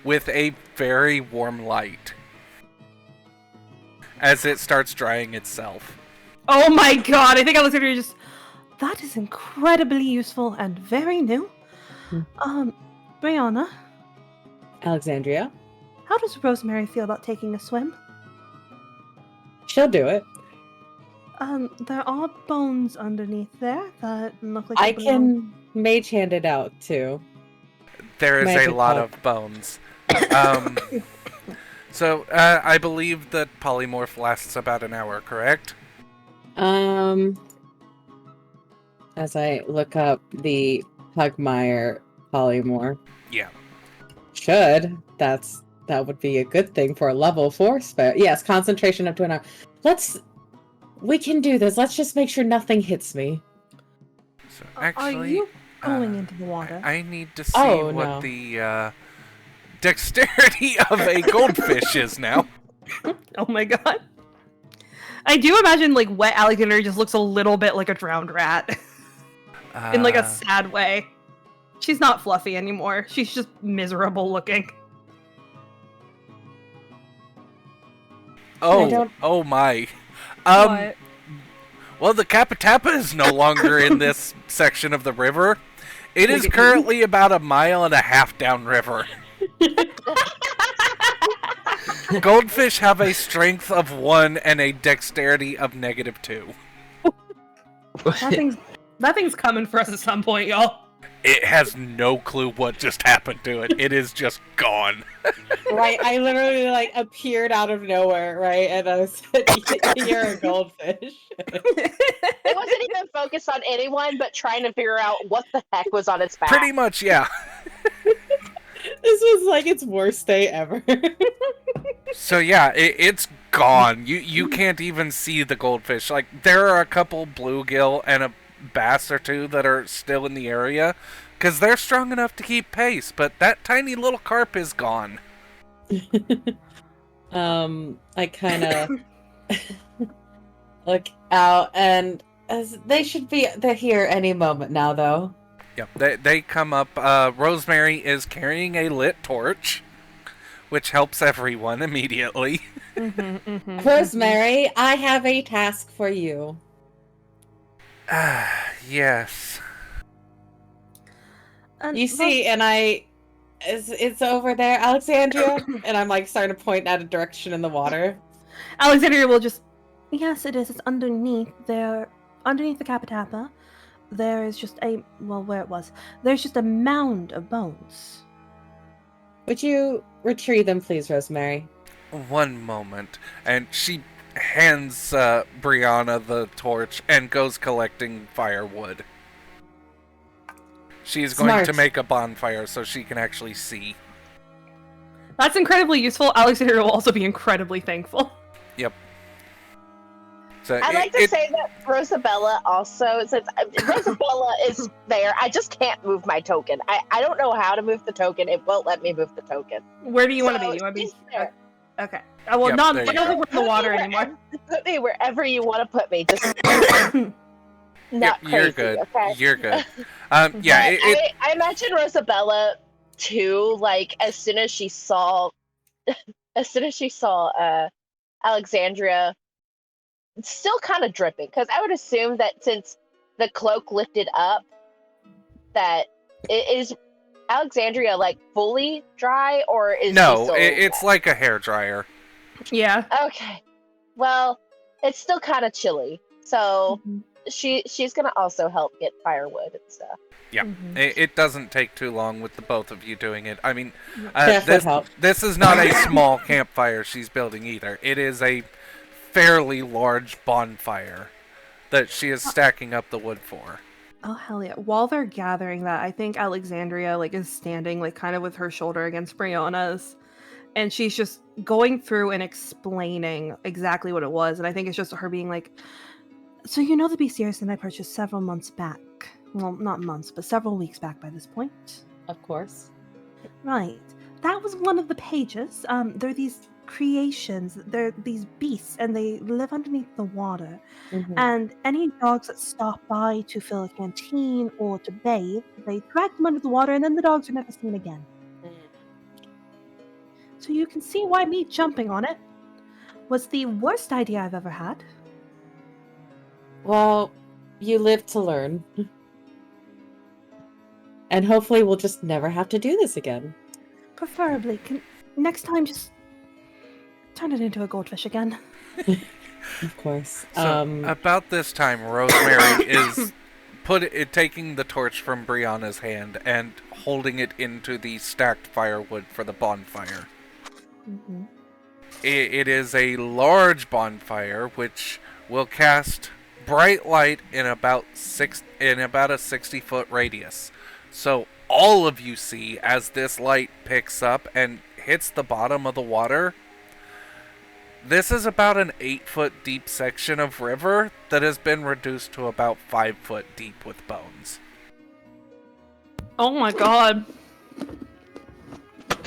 with a very warm light as it starts drying itself. Oh my God, I think Alexandria just, that is incredibly useful and very new. Brianna. Alexandria. How does Rosemary feel about taking a swim? She'll do it. There are bones underneath there that look like I can mage hand it out too. There is a lot of bones. So, I believe that polymorph lasts about an hour, correct? As I look up the Pugmire polymorph. Yeah. That would be a good thing for a level 4 spell. Yes, concentration up to an hour. We can do this. Let's just make sure nothing hits me. So actually, are you going into the water? I need to see what the dexterity of a goldfish is now. Oh my God. I do imagine like wet Alexandria just looks a little bit like a drowned rat. In like a sad way. She's not fluffy anymore. She's just miserable looking. Oh my. What? Well, the Capitapa is no longer in this section of the river. It is currently about 1.5 miles downriver. Goldfish have a strength of 1 and a dexterity of -2. That thing's coming for us at some point, y'all. It has no clue what just happened to it. It is just gone. Right, I literally like appeared out of nowhere, right? And I said, "You're a goldfish." It wasn't even focused on anyone, but trying to figure out what the heck was on its back. Pretty much, yeah. This was like its worst day ever. So yeah, it's gone. You can't even see the goldfish. Like, there are a couple bluegill and a bass or two that are still in the area, because they're strong enough to keep pace, but that tiny little carp is gone. I kind of look out, and they're here any moment now, though. Yep, they come up. Rosemary is carrying a lit torch, which helps everyone immediately. Rosemary, I have a task for you. Yes. You see, and it's over there, Alexandria, and I'm like starting to point at a direction in the water. Alexandria will just, yes, it is. It's underneath there, underneath the Capitapa. There is just where it was. There's just a mound of bones. Would you retrieve them, please, Rosemary? One moment. And she hands Brianna the torch and goes collecting firewood. She's going to make a bonfire so she can actually see. That's incredibly useful. Alexandria will also be incredibly thankful. Yep. So I'd like to say that Rosabella also, since Rosabella is there, I just can't move my token. I don't know how to move the token. It won't let me move the token. Where do you want to be? You want to be there. Okay. Well, Yep, not there I you don't go. think we're in the water anymore. Put me wherever you want to put me. Just not crazy. You're good. Okay? You're good. Yeah. I imagine Rosabella too. Like as soon as she saw Alexandria, still kind of dripping, because I would assume that since the cloak lifted up, that it is Alexandria like fully dry, or is No, she still it's like a hairdryer. Yeah. okay? Well, it's still kind of chilly, so she's gonna also help get firewood and stuff. Yeah, it doesn't take too long with the both of you doing it. I mean, Help. this is not a small campfire she's building either. It is a fairly large bonfire that she is stacking up the wood for. Oh hell yeah! While they're gathering that, I think Alexandria is standing kind of with her shoulder against Brianna's, and she's just going through and explaining exactly what it was. And I think it's just her being like, "So you know the bestiaries that I purchased several months back? Well, not months, but several weeks back by this point. Of course. Right. That was one of the pages. They're these creations. They're these beasts, and they live underneath the water. And any dogs that stop by to fill a canteen or to bathe, they drag them under the water, and then the dogs are never seen again. So you can see why me jumping on it was the worst idea I've ever had. Well, you live to learn. And hopefully we'll just never have to do this again. Preferably. Next time, just turn it into a goldfish again. Of course. So, about this time, Rosemary is taking the torch from Brianna's hand and holding it into the stacked firewood for the bonfire. It is a large bonfire which will cast bright light in about a 60-foot radius. So all of you see, as this light picks up and hits the bottom of the water, this is about an 8-foot deep section of river that has been reduced to about 5 foot deep with bones. Oh my god.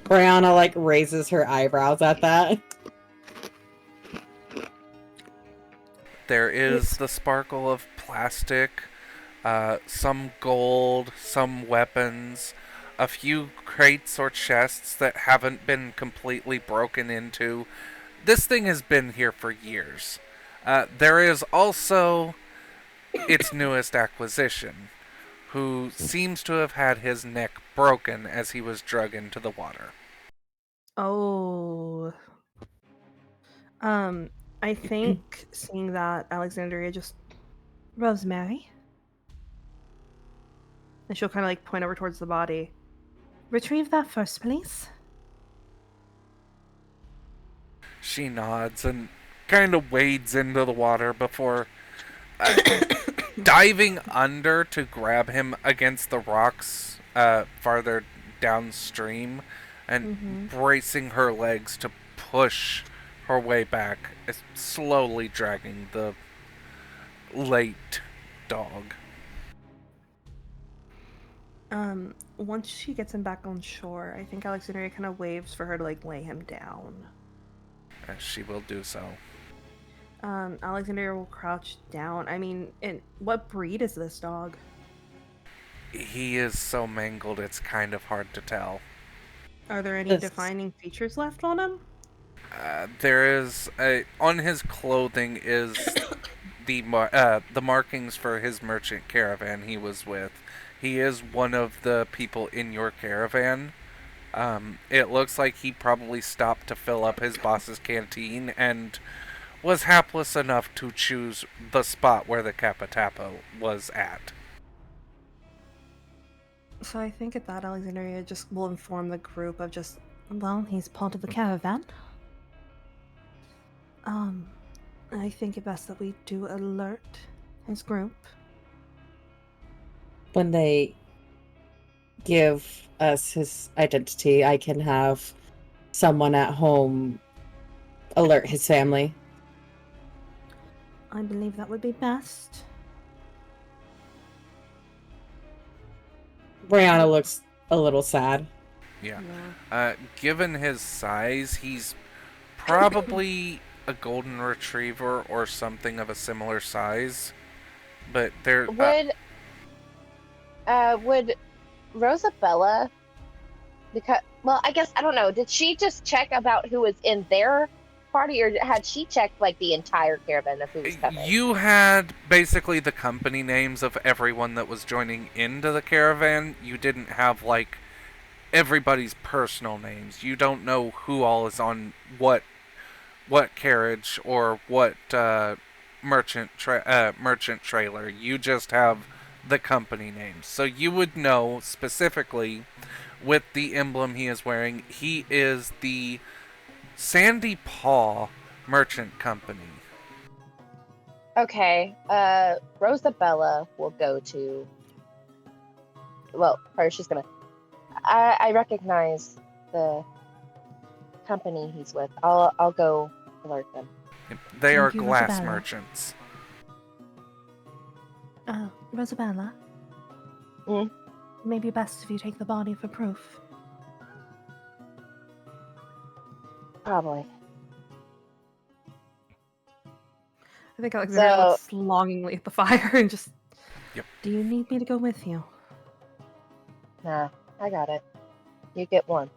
Brianna raises her eyebrows at that. There is the sparkle of plastic, some gold, some weapons, a few crates or chests that haven't been completely broken into. This thing has been here for years. There is also its newest acquisition, who seems to have had his neck broken as he was dragged into the water. Oh. I think seeing that, Alexandria just... Rosemary? And she'll kind of like point over towards the body. Retrieve that first, please. She nods and kind of wades into the water before diving under to grab him against the rocks farther downstream and bracing her legs to push her way back, slowly dragging the late dog. Once she gets him back on shore, I think Alexandria kind of waves for her to like lay him down. As she will do so. Alexandria will crouch down. I mean, what breed is this dog? He is so mangled, it's kind of hard to tell. Are there any defining features left on him? There is on his clothing is the markings for his merchant caravan he was with. He is one of the people in your caravan. It looks like he probably stopped to fill up his boss's canteen and was hapless enough to choose the spot where the Capitapo was at. So I think at that, Alexandria just will inform the group of just, well, he's part of the caravan. I think it best that we do alert his group. When they give us his identity, I can have someone at home alert his family. I believe that would be best. Brianna looks a little sad. Yeah. Given his size, he's probably a golden retriever or something of a similar size. But there would Rosabella, because, well, I guess, I don't know, did she just check about who was in their party, or had she checked like the entire caravan of who was coming? You had basically the company names of everyone that was joining into the caravan. You didn't have like everybody's personal names. You don't know who all is on what carriage or what merchant trailer. You just have the company names. So you would know specifically with the emblem he is wearing, he is the Sandy Paw Merchant Company. Okay, Rosabella will go to, well, first she's gonna, I recognize the company he's with. I'll go alert them. They are Thank you, glass Rosabella. merchants. Rosabella? Mm? Maybe best if you take the body for proof. Probably. I think Alexandria So- looks longingly at the fire and just... Yep. Do you need me to go with you? Nah, I got it. You get one.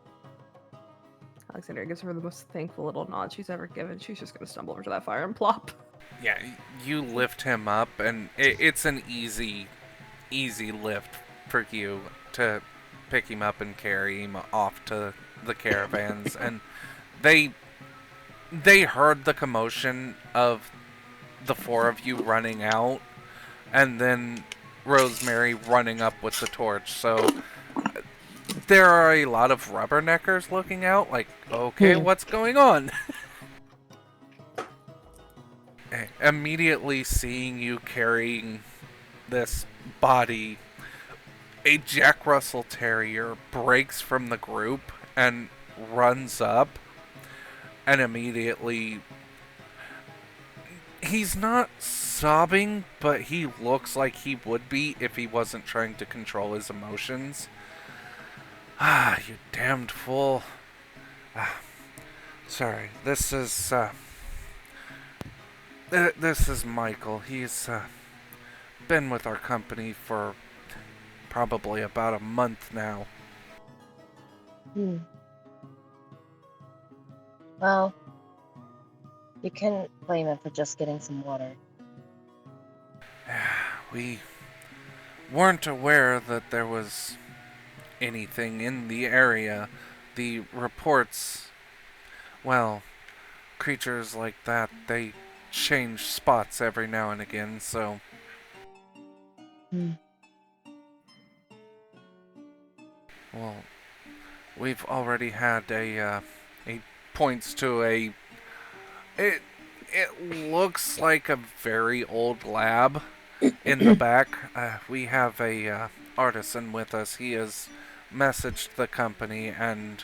Alexandria gives her the most thankful little nod she's ever given. She's just gonna stumble over to that fire and plop. Yeah, you lift him up, and it's an easy lift for you to pick him up and carry him off to the caravans. And they heard the commotion of the four of you running out, and then Rosemary running up with the torch. So there are a lot of rubberneckers looking out, like, okay, what's going on? Immediately seeing you carrying this body, a Jack Russell Terrier breaks from the group and runs up, and immediately, he's not sobbing, but he looks like he would be if he wasn't trying to control his emotions. Ah, you damned fool. Sorry, this is Michael. He's been with our company for probably about a month now. Well, you can't blame him for just getting some water. We weren't aware that there was anything in the area. The reports, well, creatures like that, they change spots every now and again, so... Well, we've already had a points to a. It looks like a very old lab in the back. We have a artisan with us. He has messaged the company, and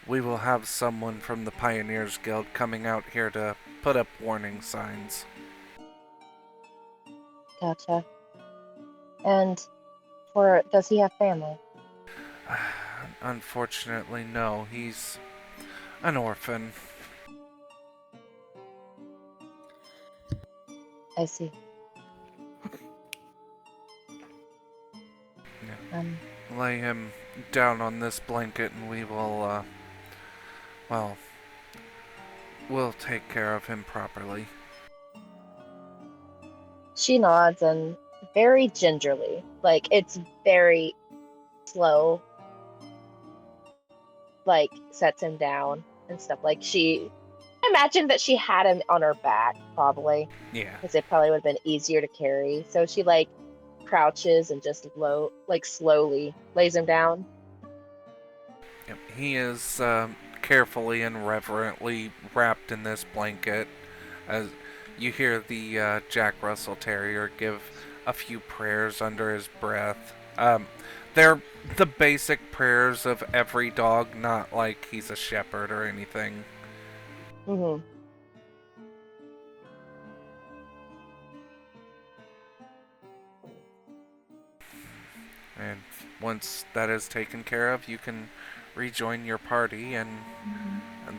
we will have someone from the Pioneers Guild coming out here to put up warning signs. Gotcha. And does he have family? Unfortunately, no. He's an orphan. I see. Lay him down on this blanket and we will, we'll take care of him properly. She nods and very gingerly, like it's very slow, like sets him down and stuff. Like I imagine that she had him on her back, probably. Yeah. Because it probably would have been easier to carry. So she like crouches and just slowly lays him down. Yep. He is carefully and reverently wrapped in this blanket. As you hear the Jack Russell Terrier give a few prayers under his breath. They're the basic prayers of every dog, not like he's a shepherd or anything. Mm-hmm. And once that is taken care of, you can rejoin your party, and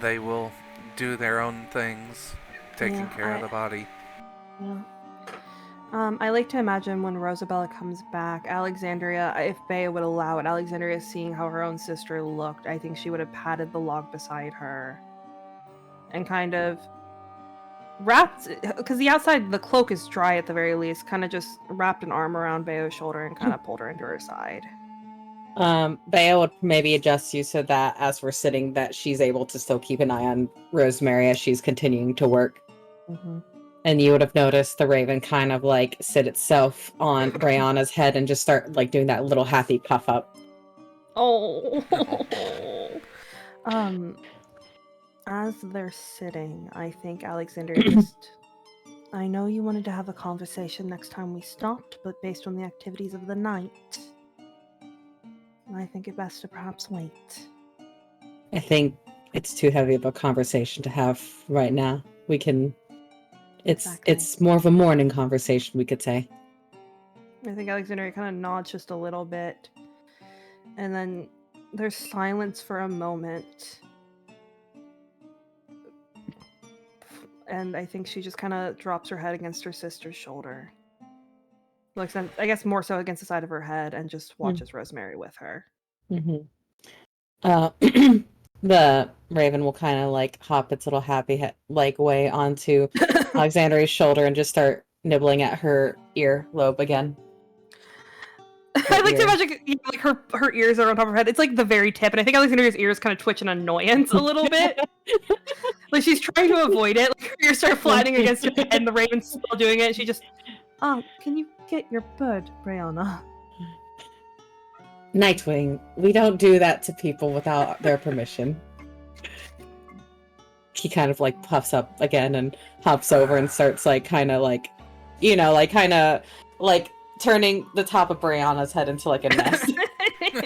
they will do their own things, taking care of the body. Yeah. I like to imagine when Rosabella comes back, Alexandria, if Bea would allow it, Alexandria seeing how her own sister looked, I think she would have patted the log beside her and kind of wrapped, because the outside, the cloak is dry at the very least, kind of just wrapped an arm around Bea's shoulder and kind of pulled her into her side. Bea would maybe adjust you so that as we're sitting, that she's able to still keep an eye on Rosemary as she's continuing to work. Mm-hmm. And you would have noticed the raven kind of like sit itself on Brianna's head and just start like doing that little happy puff up. Oh. As they're sitting, I think Alexandria just... I know you wanted to have a conversation next time we stopped, but based on the activities of the night, I think it best to perhaps wait. I think it's too heavy of a conversation to have right now. We can... It's more of a morning conversation, we could say. I think Alexandria kind of nods just a little bit. And then there's silence for a moment. And I think she just kind of drops her head against her sister's shoulder. Looks, I guess, more so against the side of her head and just watches Rosemary with her. Mm-hmm. The raven will kind of like hop its little happy like way onto Alexandria's shoulder and just start nibbling at her ear lobe again. I like to imagine like her ears are on top of her head. It's like the very tip, and I think Alexandria's ears kind of twitch in annoyance a little bit. Like she's trying to avoid it. Like her ears start flapping against her head, and the raven's still doing it. And she just, can you get your bird, Brianna? Nightwing, we don't do that to people without their permission. He kind of like puffs up again and hops over and starts like kind of like, turning the top of Brianna's head into like a nest.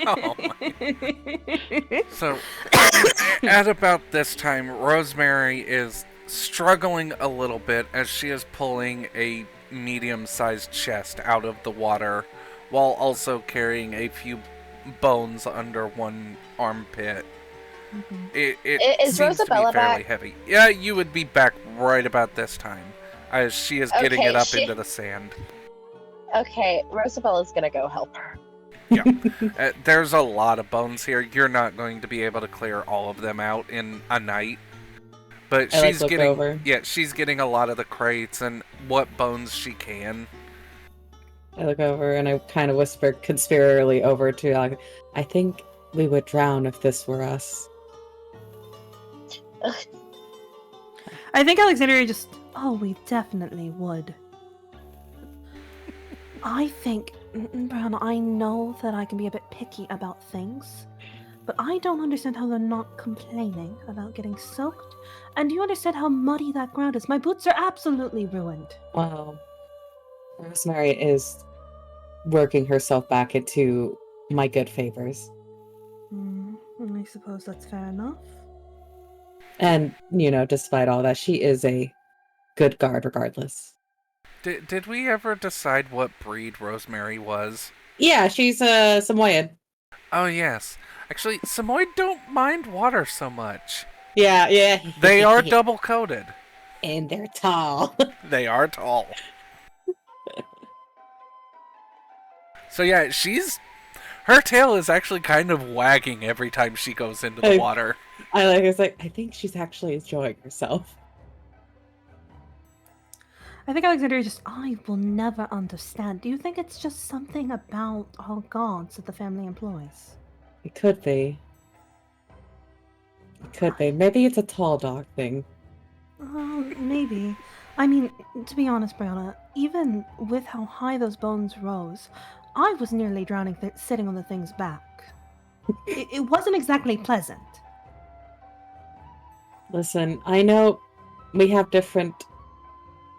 Oh my. So, at about this time, Rosemary is struggling a little bit as she is pulling a medium-sized chest out of the water while also carrying a few bones under one armpit. Mm-hmm. It Is seems Rosabella to be fairly back? heavy. Yeah, you would be back right about this time as she is getting Okay, it up into the sand. Okay, Rosabella's gonna go help her. Yeah. There's a lot of bones here. You're not going to be able to clear all of them out in a night. But she's getting over. Yeah, she's getting a lot of the crates and what bones she can. I look over and I kind of whisper conspiratorially over to Alec, I think we would drown if this were us. I think Alexandria just, we definitely would. I think Brianna, I know that I can be a bit picky about things, but I don't understand how they're not complaining about getting soaked. And do you understand how muddy that ground is? My boots are absolutely ruined. Well, Rosemary is working herself back into my good favors. I suppose that's fair enough. And, despite all that, she is a good guard regardless. Did we ever decide what breed Rosemary was? Yeah, she's a Samoyed. Oh, yes. Actually, Samoyed don't mind water so much. Yeah. They are double-coated. And they're tall. They are tall. So yeah, her tail is actually kind of wagging every time she goes into the water. I think she's actually enjoying herself. I think Alexandria I will never understand. Do you think it's just something about our gods that the family employs? It could be. Maybe it's a tall dog thing. Maybe. I mean, to be honest, Brianna, even with how high those bones rose, I was nearly drowning sitting on the thing's back. It wasn't exactly pleasant. Listen, I know we have different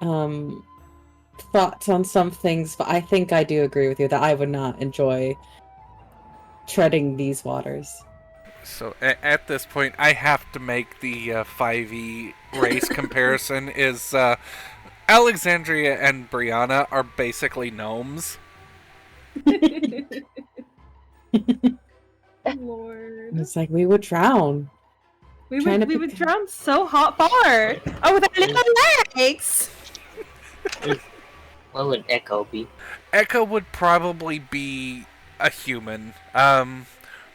thoughts on some things, but I think I do agree with you that I would not enjoy treading these waters. So at this point, I have to make the 5e race comparison. Is Alexandria and Brianna are basically gnomes. Lord. It's like we would drown. We would drown so hot far. Oh, with our little legs. What would Echo be? Echo would probably be a human.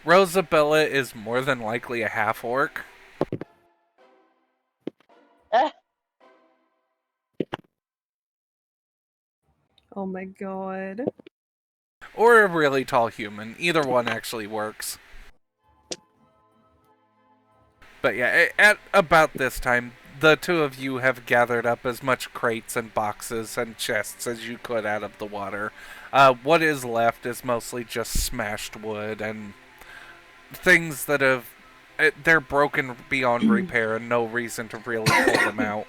Rosabella is more than likely a half-orc. Oh my god. Or a really tall human. Either one actually works. But yeah, at about this time, the two of you have gathered up as much crates and boxes and chests as you could out of the water. What is left is mostly just smashed wood and things that they're broken beyond repair and no reason to really pull them out.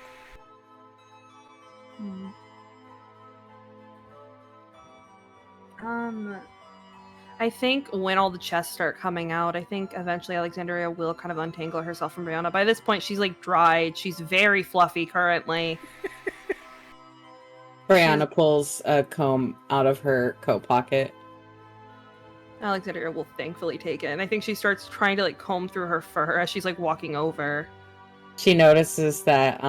I think when all the chests start coming out, I think eventually Alexandria will kind of untangle herself from Brianna. By this point, she's like dried. She's very fluffy currently. Brianna pulls a comb out of her coat pocket. Alexandria will thankfully take it, and I think she starts trying to like comb through her fur as she's like walking over. She notices that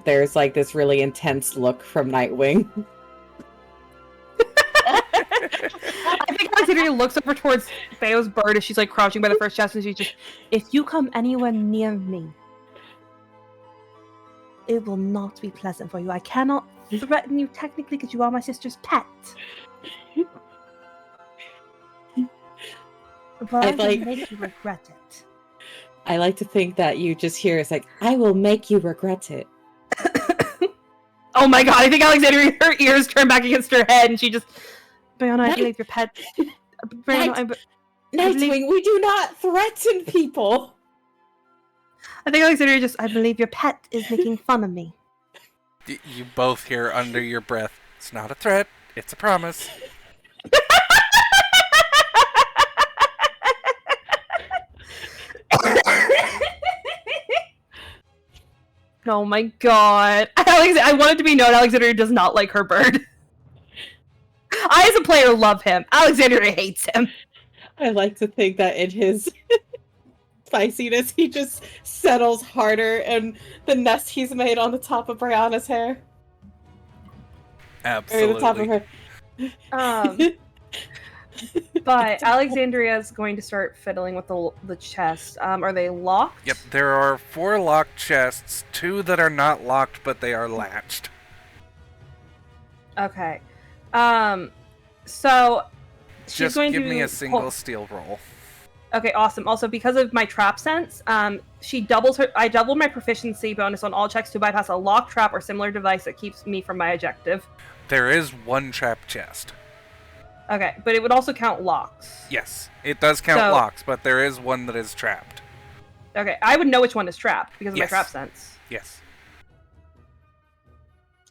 there's like this really intense look from Nightwing. I think Alexandria looks over towards Theo's bird as she's like crouching by the first chest, and she's just, if you come anywhere near me, it will not be pleasant for you. I cannot threaten you technically because you are my sister's pet. But I will make you regret it. I like to think that you just hear it's like, I will make you regret it. Oh my god, I think Alexandria, her ears turn back against her head, and she just, Brianna, I believe your pet. Brianna, Nightwing, we do not threaten people. I think Alexandria I believe your pet is making fun of me. You both hear under your breath, it's not a threat, it's a promise. Oh my god. I want it to be known Alexandria does not like her bird. I, as a player, love him. Alexandria hates him. I like to think that in his spiciness, he just settles harder in the nest he's made on the top of Brianna's hair. Absolutely. Or the top of her. But Alexandria is going to start fiddling with the chest. Are they locked? Yep, there are 4 locked chests, 2 that are not locked, but they are latched. Okay. So she's Just going give to me a single steel roll. Okay, awesome. Also, because of my trap sense, I doubled my proficiency bonus on all checks to bypass a lock, trap, or similar device that keeps me from my objective. There is 1 trap chest. Okay, but it would also count locks. Yes, it does count locks, but there is one that is trapped. Okay, I would know which one is trapped because of my trap sense. Yes.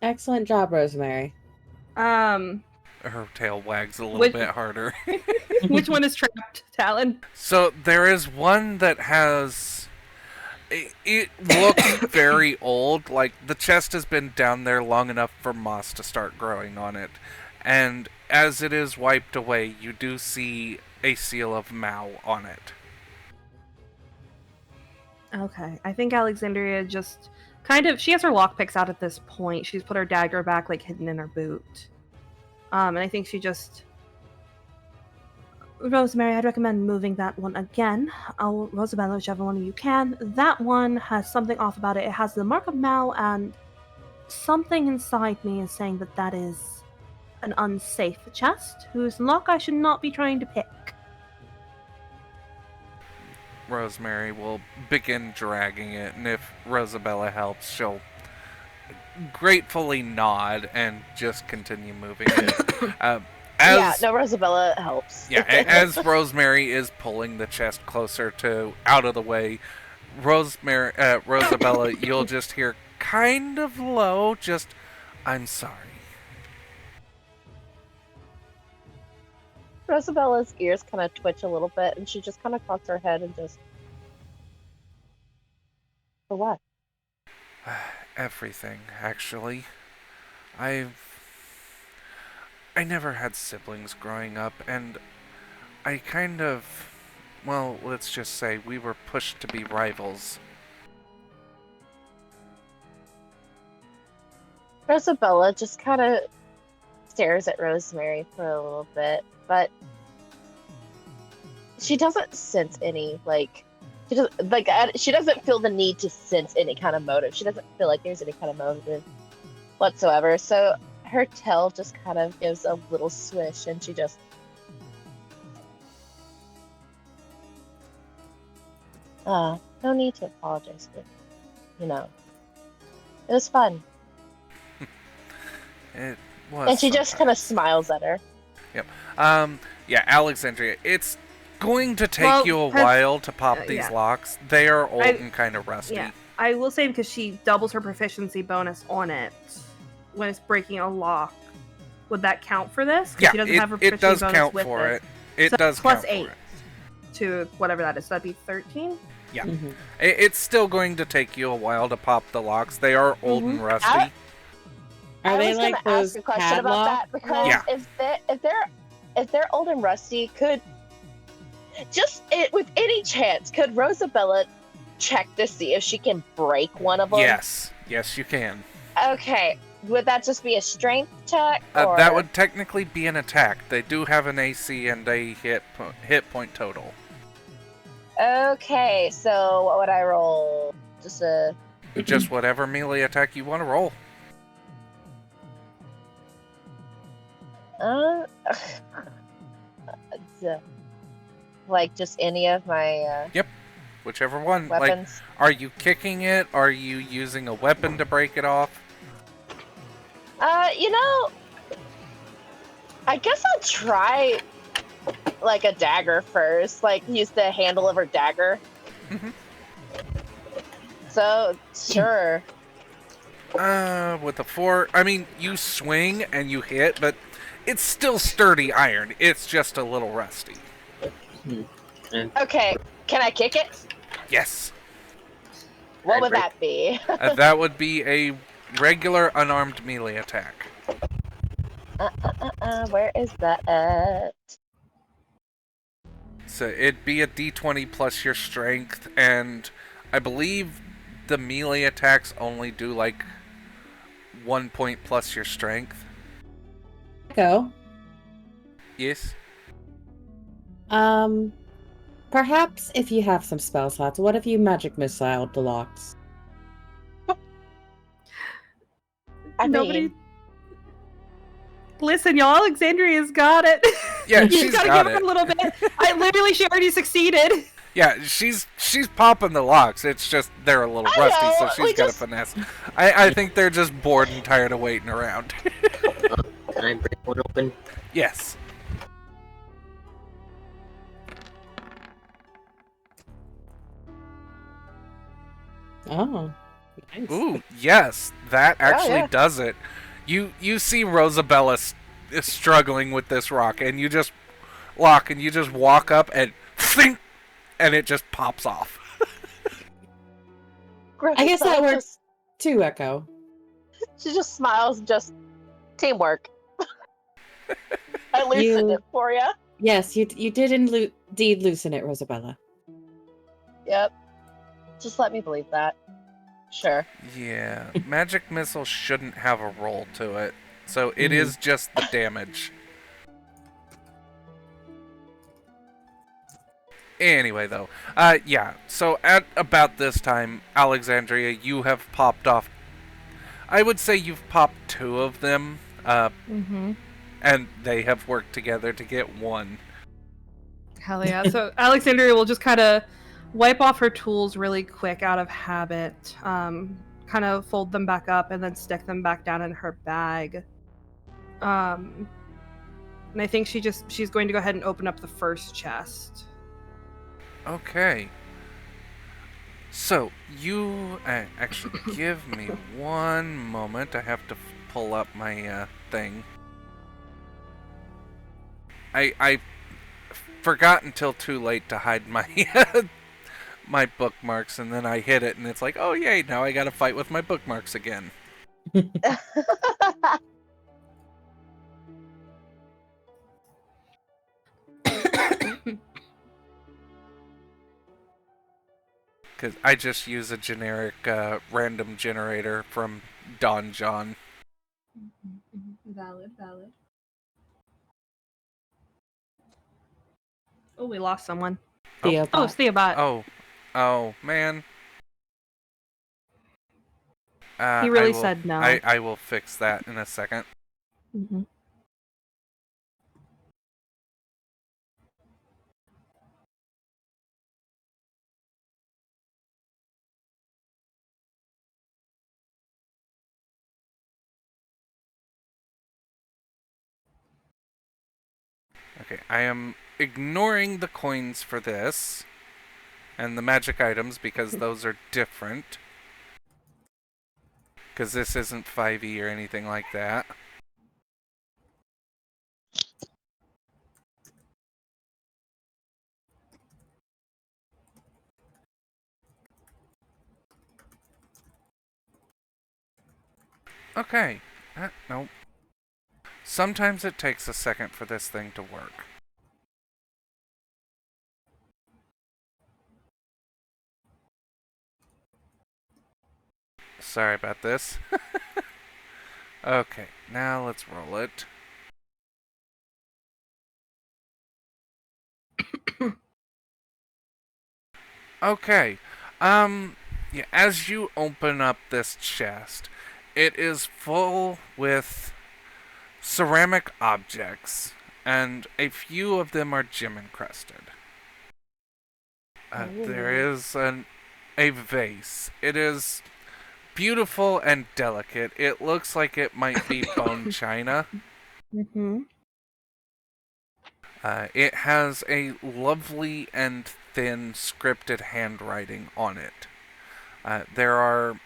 Excellent job, Rosemary. Her tail wags a little bit harder. Which one is trapped, Talon? So there is one that has... It looks very old. Like, the chest has been down there long enough for moss to start growing on it. And as it is wiped away, you do see a seal of Mao on it. Okay, I think Alexandria just kind of... She has her lockpicks out at this point. She's put her dagger back, like, hidden in her boot. And I think she just... Rosemary, I'd recommend moving that one again. Rosabella, whichever one of you can. That one has something off about it. It has the mark of Mao, and something inside me is saying that that is an unsafe chest, whose lock I should not be trying to pick. Rosemary will begin dragging it, and if Rosabella helps, she'll gratefully nod and just continue moving it. Rosabella helps. Yeah, as Rosemary is pulling the chest closer to out of the way, Rosabella, you'll just hear kind of low, just, I'm sorry. Rosabella's ears kind of twitch a little bit, and she just kind of cocks her head and just... For what? Everything, actually. I never had siblings growing up, and I kind of... Well, let's just say we were pushed to be rivals. Rosabella just kind of stares at Rosemary for a little bit, but she doesn't sense any, she doesn't feel the need to sense any kind of motive. She doesn't feel like there's any kind of motive whatsoever. So her tail just kind of gives a little swish, and she just... no need to apologize, but, it was fun. It was. And she just kind of smiles at her. Yep. Yeah, Alexandria, it's going to take you a while to pop these locks. They are old and kind of rusty. Yeah, I will say, because she doubles her proficiency bonus on it when it's breaking a lock. Would that count for this? Yeah, she doesn't have her it does bonus count with for it. It So does plus count 8 for it. to whatever that is. So that'd be 13? Yeah. Mm-hmm. It's still going to take you a while to pop the locks. They are old and rusty. Are they like those ask a question about that, because if they're old and rusty, could with any chance, could Rosabella check to see if she can break one of them? Yes, you can. Okay, would that just be a strength check? Or... That would technically be an attack. They do have an AC and a hit point total. Okay, so what would I roll? Just whatever melee attack you want to roll. Like just any of my Yep, whichever one. weapons. Like, are you kicking it? Are you using a weapon to break it off? I guess I'll try like a dagger first. Like use the handle of her dagger. Mm-hmm. So sure. With a 4, I mean, you swing and you hit, but it's still sturdy iron. It's just a little rusty. Okay, can I kick it? Yes. What would that be? That would be a regular unarmed melee attack. Where is that at? So it'd be a d20 plus your strength, and I believe the melee attacks only do like 1 point plus your strength. Go. Yes. Perhaps if you have some spell slots, what if you magic missile the locks? Nobody. Listen, y'all, Alexandria's got it. Yeah, you she's gotta got give it. her a little bit. She already succeeded. Yeah, she's popping the locks. It's just they're a little rusty, so she's got a finesse. I think they're just bored and tired of waiting around. Can I break one open? Yes. Oh, nice. Ooh, yes, that actually yeah. does it. You see Rosabella is struggling with this rock, and you just walk up and think, and it just pops off. I guess that Rosabella works too, Echo. She just smiles, just teamwork. I loosened it for you. Yes, you did indeed loosen it, Rosabella. Yep. Just let me believe that. Sure. Yeah, magic missile shouldn't have a roll to it, so it is just the damage. Anyway, though, yeah. So at about this time, Alexandria, you have popped off. I would say you've popped 2 of them, and they have worked together to get 1. Hell yeah. So Alexandria will just kind of wipe off her tools really quick out of habit, kind of fold them back up and then stick them back down in her bag. And I think she's going to go ahead and open up the first chest. Okay. So, you... actually, give me one moment. I have to pull up my thing. I forgot until too late to hide my my bookmarks, and then I hit it, and it's like, oh yay, now I gotta fight with my bookmarks again. Because I just use a generic random generator from Don John. Valid. Oh, we lost someone. Theobot. Oh, it's Theobot. Oh, man. He really said no. I will fix that in a second. Okay, I am ignoring the coins for this and the magic items because those are different. Because this isn't 5e or anything like that. Okay. Nope. Sometimes it takes a second for this thing to work. Sorry about this. Okay, now let's roll it. Okay. Yeah, as you open up this chest, it is full with ceramic objects, and a few of them are gem encrusted. There is a vase. It is beautiful and delicate. It looks like it might be bone china. It has a lovely and thin scripted handwriting on it. There are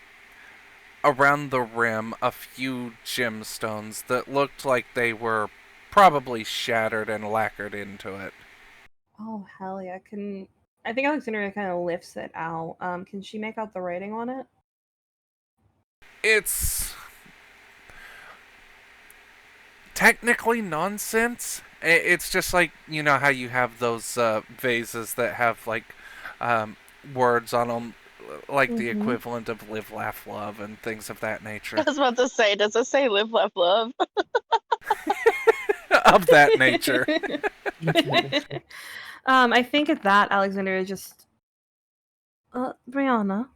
around the rim a few gemstones that looked like they were probably shattered and lacquered into it. Oh, hell yeah. I think Alexandria kind of lifts it out. Can she make out the writing on it? It's technically nonsense. It's just like, you know how you have those vases that have like words on them, like the equivalent of live, laugh, love, and things of that nature. I was about to say, does it say live, laugh, love? Of that nature. I think at that, Alexandria just... Brianna?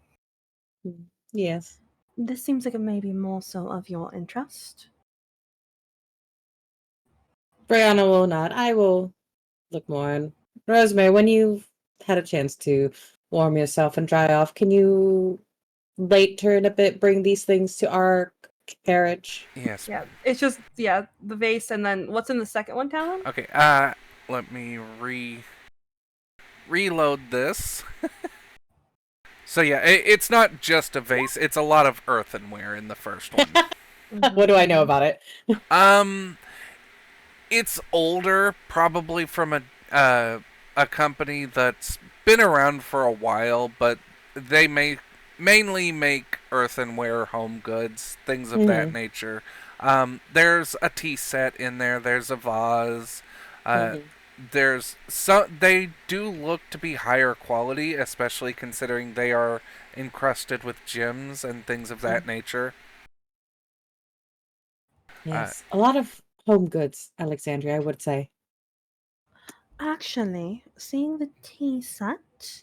Yes. This seems like it may be more so of your interest. Brianna will not. I will look more. And Rosemary, when you've had a chance to warm yourself and dry off, can you late turn a bit, bring these things to our carriage? Yes. Yeah, it's just, the vase, and then what's in the second one, Talon? Okay, let me reload this. So yeah, it's not just a vase, it's a lot of earthenware in the first one. What do I know about it? It's older, probably from a company that's been around for a while, but they mainly make earthenware, home goods, things of that nature. There's a tea set in there. There's a vase. There's some. They do look to be higher quality, especially considering they are encrusted with gems and things of that nature. Yes, a lot of home goods, Alexandria, I would say. Actually, seeing the tea set,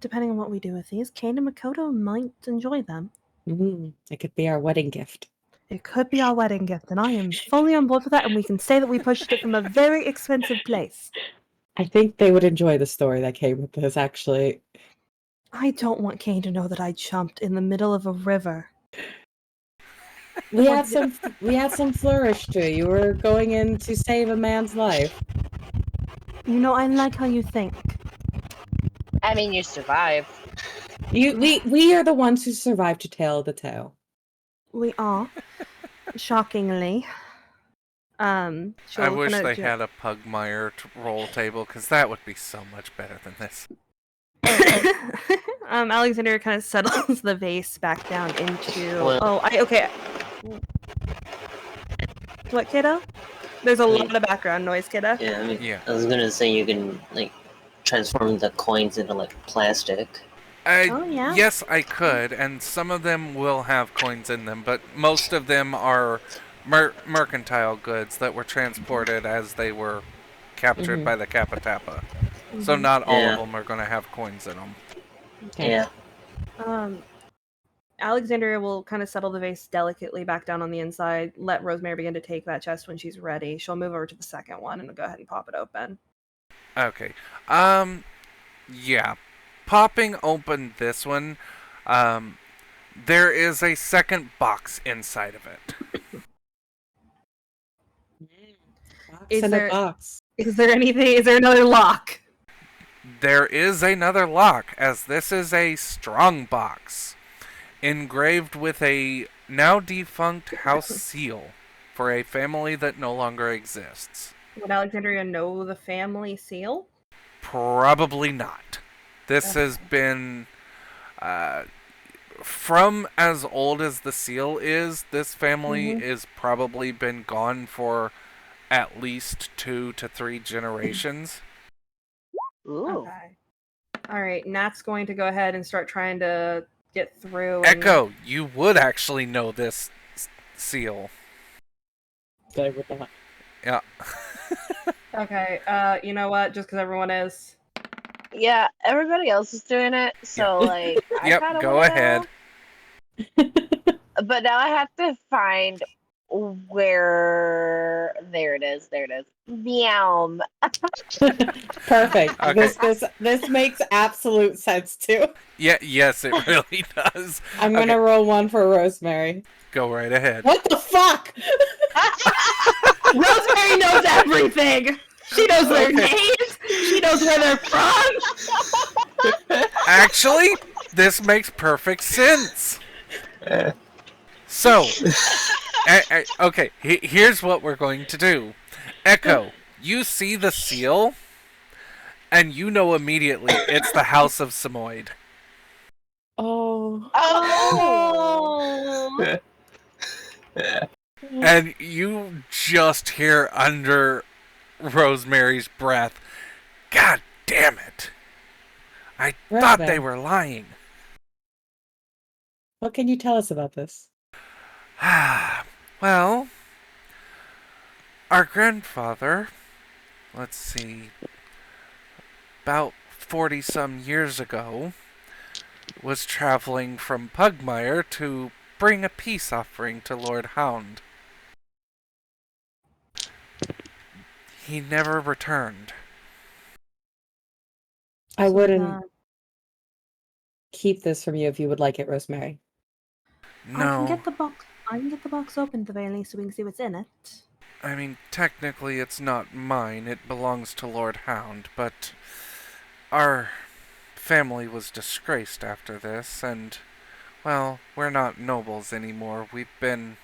depending on what we do with these, Kane and Makoto might enjoy them. It could be our wedding gift. It could be our wedding gift, and I am fully on board with that, and we can say that we purchased it from a very expensive place. I think they would enjoy the story that came with this, actually. I don't want Kane to know that I jumped in the middle of a river. We had some flourish to it. You were going in to save a man's life. You know, I like how you think. I mean, you survived. We are the ones who survived to tell the tale. We are. Shockingly. I wish they had a Pugmire roll table, because that would be so much better than this. Alexander kind of settles the vase back down into... Well, okay. What, kiddo? There's a lot of background noise, kiddo. Yeah, I mean, Yeah. I was gonna say you can, like, transform the coins into, like, plastic. Oh, yeah? Yes, I could, and some of them will have coins in them, but most of them are mercantile goods that were transported as they were captured by the Kappa-Tappa. So not all of them are going to have coins in them. Okay. Yeah. Alexandria will kind of settle the vase delicately back down on the inside, let Rosemary begin to take that chest when she's ready. She'll move over to the second one and go ahead and pop it open. Okay. Yeah. Popping open this one, there is a second box inside of it. A box. Is there anything? Is there another lock? There is another lock, as this is a strong box, engraved with a now defunct house seal for a family that no longer exists. Would Alexandria know the family seal? Probably not. This has been, from as old as the seal is, this family is probably been gone for at least 2 to 3 generations. Ooh. Okay. Alright, Nat's going to go ahead and start trying to get through. Echo, you would actually know this seal. I would not. Yeah. Okay, you know what? Just because everyone is. Yeah, everybody else is doing it, so like I Yep, kinda go wanna ahead. know. But now I have to find where there it is. Meow. Perfect. Okay. This makes absolute sense too. Yeah, yes, it really does. I'm gonna roll one for Rosemary. Go right ahead. What the fuck? Rosemary knows everything! She knows their names! She knows where they're from! Actually, this makes perfect sense. So, okay, here's what we're going to do. Echo, you see the seal, and you know immediately it's the House of Samoyed. Oh. Oh. And you just hear under Rosemary's breath, God damn it. I thought they were lying. What can you tell us about this? Well, our grandfather, let's see, about 40-some years ago, was traveling from Pugmire to bring a peace offering to Lord Hound. He never returned. I wouldn't keep this from you if you would like it, Rosemary. No. I can get the box open at the very least so we can see what's in it. I mean, technically it's not mine. It belongs to Lord Hound, but our family was disgraced after this, and, well, we're not nobles anymore. We've been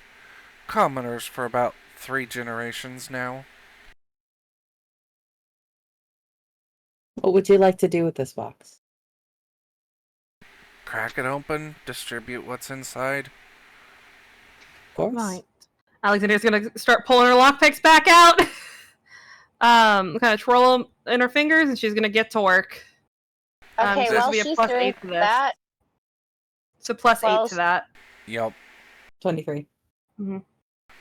commoners for about 3 generations now. What would you like to do with this box? Crack it open, distribute what's inside. Of course. Right. Alexandria's gonna start pulling her lockpicks back out. Kind of twirl them in her fingers, and she's gonna get to work. Okay, so this while will be a she's plus doing 8 to this. that, So plus Well, 8 to that. Yup. 23.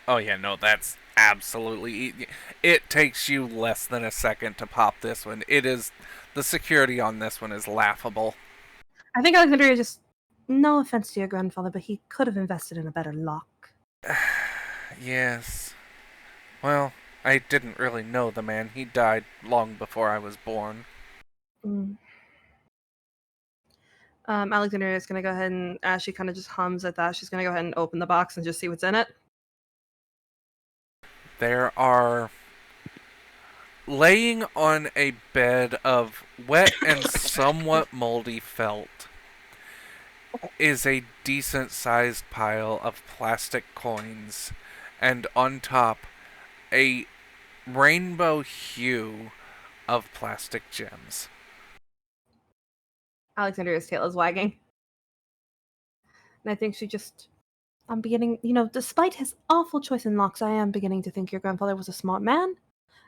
Oh yeah, no, that's absolutely... It takes you less than a second to pop this one. It is... The security on this one is laughable. I think Alexandria just... No offense to your grandfather, but he could have invested in a better lock. Yes. Well, I didn't really know the man. He died long before I was born. Alexandria is going to go ahead and, as she kind of just hums at that, she's going to go ahead and open the box and just see what's in it. There are... Laying on a bed of wet and somewhat moldy felt is a decent-sized pile of plastic coins, and on top, a rainbow hue of plastic gems. Alexandria's tail is wagging. And I think she just... I'm beginning... despite his awful choice in locks, I am beginning to think your grandfather was a smart man.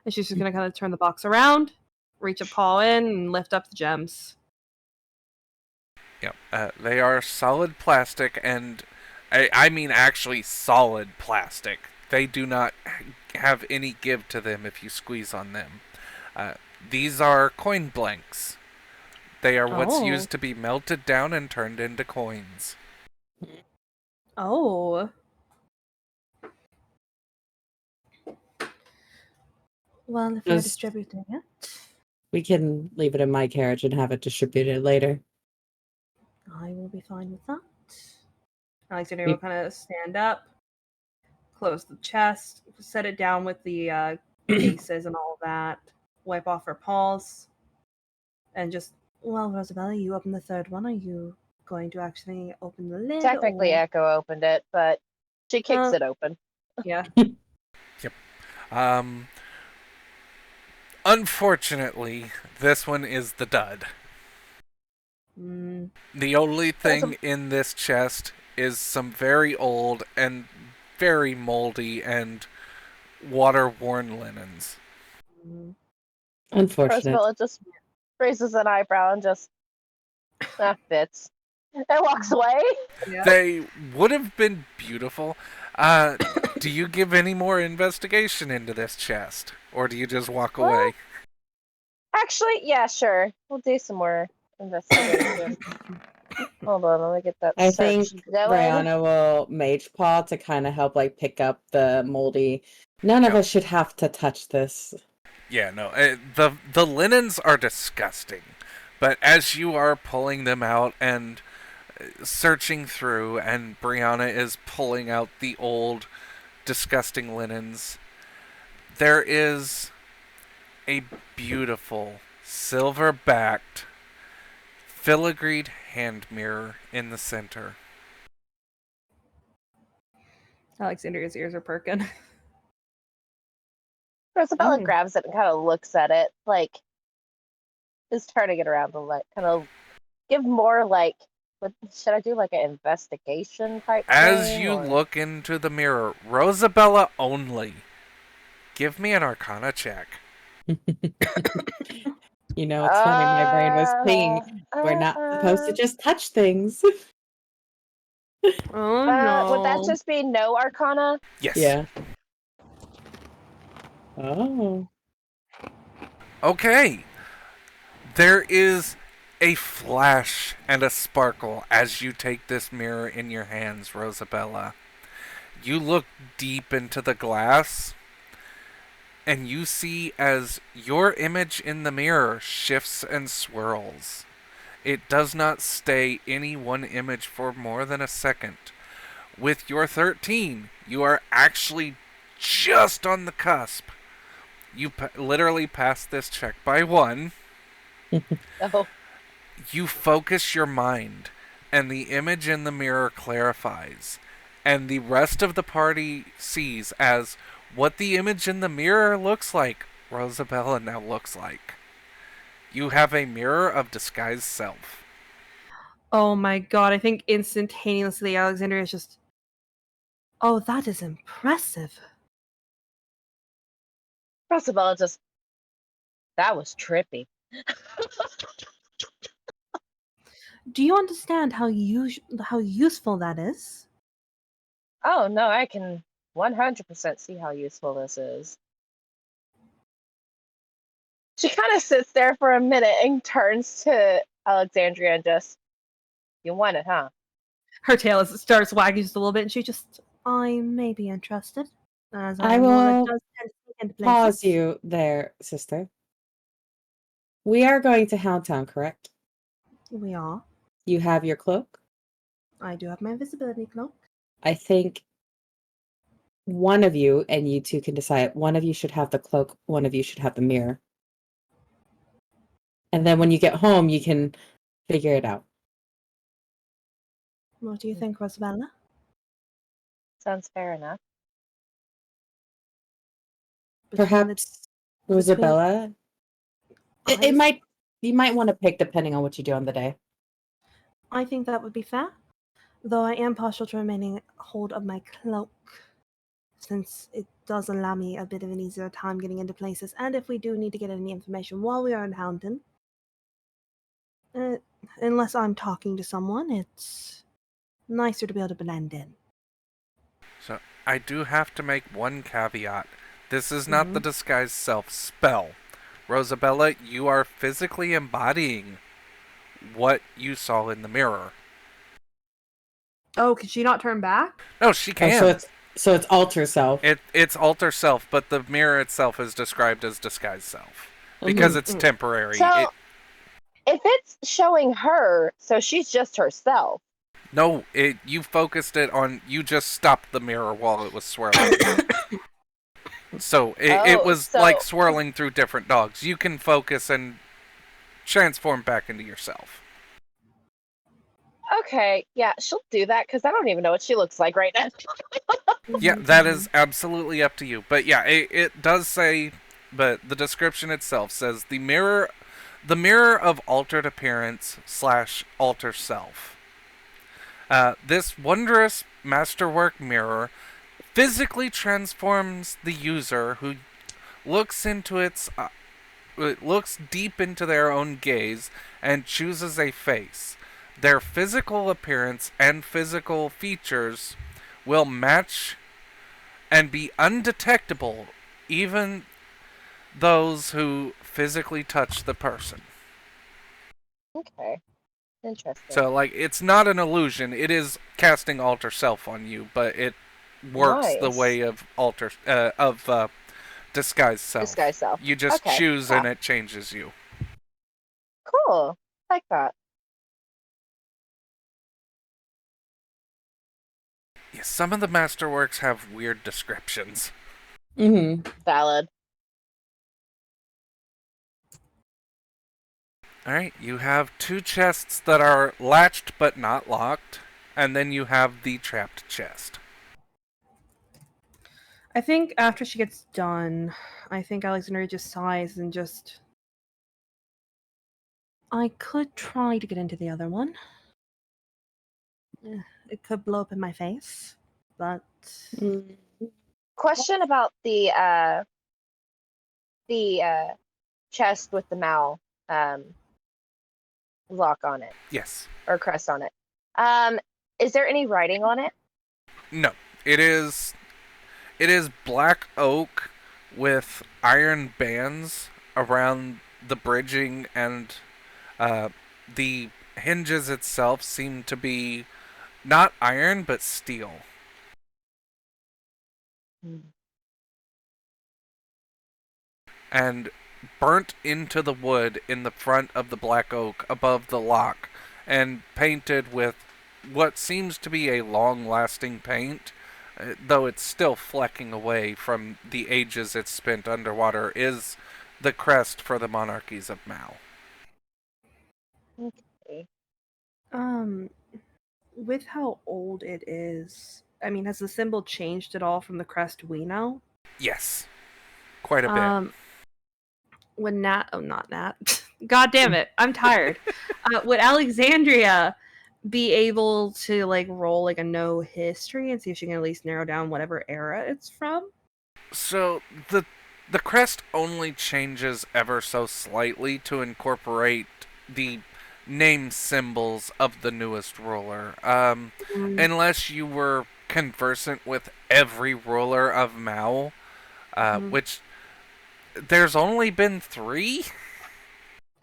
And she's just going to kind of turn the box around, reach a paw in, and lift up the gems. Yep, they are solid plastic, and I mean actually solid plastic. They do not have any give to them if you squeeze on them. These are coin blanks. They are what's used to be melted down and turned into coins. Oh. Well, if you're distributing it... We can leave it in my carriage and have it distributed later. I will be fine with that. Alexandria will kind of stand up, close the chest, set it down with the cases and all that, wipe off her paws, and just, well, Rosabella, you open the third one. Are you going to actually open the lid? technically Echo opened it, but she kicks it open. Yeah. Yep. Unfortunately, this one is the dud. The only thing in this chest is some very old and very moldy and water-worn linens. Unfortunate. Rosabella just raises an eyebrow and just fits. And walks away. Yeah. They would have been beautiful. Do you give any more investigation into this chest? Or do you just walk away? Actually, yeah, sure. We'll do some more investigation. Hold on, let me get that I search think going. Brianna will mage paw to kind of help pick up the moldy. None of us should have to touch this. Yeah, no. The linens are disgusting. But as you are pulling them out and searching through, and Brianna is pulling out the old, disgusting linens, there is a beautiful, silver-backed, filigreed hand mirror in the center. Alexandria's ears are perking. Rosabella grabs it and kind of looks at it, is turning it around to kind of give more what should I do, an investigation type As thing, you or... look into the mirror, Rosabella only, give me an Arcana check. It's funny, my brain was pinging. We're not supposed to just touch things. Oh, no. Would that just be no Arcana? Yes. Yeah. Oh. Okay. There is a flash and a sparkle as you take this mirror in your hands, Rosabella. You look deep into the glass, and you see as your image in the mirror shifts and swirls. It does not stay any one image for more than a second. With your 13, you are actually just on the cusp. You literally passed this check by 1. Oh. You focus your mind, and the image in the mirror clarifies, and the rest of the party sees as what the image in the mirror looks like, Rosabella now looks like. You have a mirror of disguised self. Oh my god, I think instantaneously Alexandria is just... Oh, that is impressive. Rosabella just, that was trippy. Do you understand how useful that is? Oh no, I can 100% see how useful this is. She kind of sits there for a minute and turns to Alexandria and just, you want it, huh? Her tail starts wagging just a little bit, and she just, I may be interested, as I I'm one that will does tend to sneak into pause places. you there, sister. We are going to Houndtown, correct? We are. You have your cloak. I do have my invisibility cloak. I think one of you, and you two can decide, one of you should have the cloak, one of you should have the mirror. And then when you get home, you can figure it out. What do you think, Rosabella? Sounds fair enough. Perhaps Rosabella. It I- might, you might want to pick depending on what you do on the day. I think that would be fair, though I am partial to remaining hold of my cloak, since it does allow me a bit of an easier time getting into places, and if we do need to get any information while we are in Houndton, unless I'm talking to someone, it's nicer to be able to blend in. So I do have to make one caveat. This is not the disguised self spell. Rosabella, you are physically embodying what you saw in the mirror. Oh, could she not turn back? No, she can. Oh, so it's alter self. It's alter self, but the mirror itself is described as disguised self because it's temporary. So, if it's showing her, so she's just herself. No, you focused it on, you just stopped the mirror while it was swirling. So it was like swirling through different dogs. You can focus and transform back into yourself. Okay, yeah, she'll do that because I don't even know what she looks like right now. Yeah, that is absolutely up to you. But yeah, it does say, but the description itself says the mirror of altered appearance / alter self. This wondrous masterwork mirror physically transforms the user who looks into looks deep into their own gaze and chooses a face. Their physical appearance and physical features will match and be undetectable, even those who physically touch the person. Okay, interesting. So, like, it's not an illusion. It is casting alter self on you, but it works the way of disguised self. Disguised self. You just choose and it changes you. Cool. Like that. Yeah, some of the masterworks have weird descriptions. Valid. Alright, you have 2 chests that are latched but not locked, and then you have the trapped chest. I think after she gets done, I think Alexandria just sighs and just... I could try to get into the other one. It could blow up in my face, but... Question about the chest with the Mal lock on it. Yes. Or crest on it. Is there any writing on it? No. It is black oak with iron bands around the bridging, and the hinges itself seem to be not iron but steel. And burnt into the wood in the front of the black oak above the lock, and painted with what seems to be a long-lasting paint, though it's still flecking away from the ages it's spent underwater, is the crest for the monarchies of Mao. Okay. With how old it is, I mean, has the symbol changed at all from the crest we know? Yes, quite a bit. Would not Nat. God damn it, I'm tired. Would Alexandria be able to like roll like a no history and see if she can at least narrow down whatever era it's from? So the crest only changes ever so slightly to incorporate the name symbols of the newest ruler. Unless you were conversant with every ruler of Mao, which there's only been 3.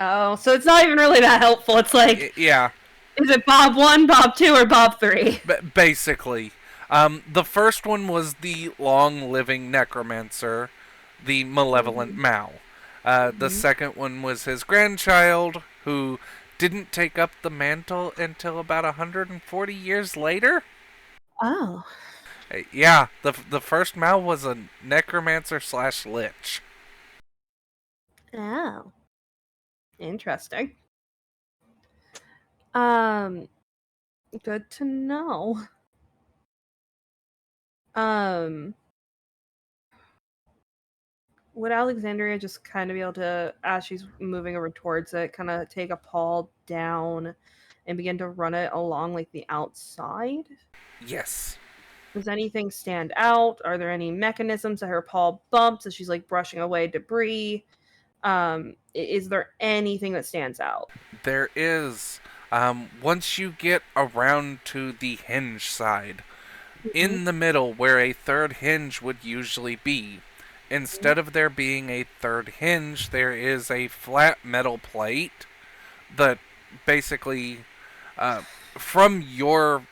Oh, so it's not even really that helpful. It's like, Yeah, is it Bob 1, Bob 2, or Bob 3? basically. The first one was the long-living necromancer, the malevolent Mao. The second one was his grandchild, who didn't take up the mantle until about 140 years later. Oh. Yeah, the first Mao was a necromancer slash lich. Oh. Interesting. Um, good to know. Um, would Alexandria just kind of be able to, as she's moving over towards it, kind of take a paw down and begin to run it along like the outside? Yes. Does anything stand out? Are there any mechanisms that her paw bumps as she's like brushing away debris? Is there anything that stands out? There is. Once you get around to the hinge side, in the middle where a third hinge would usually be, instead of there being a third hinge, there is a flat metal plate that basically, from your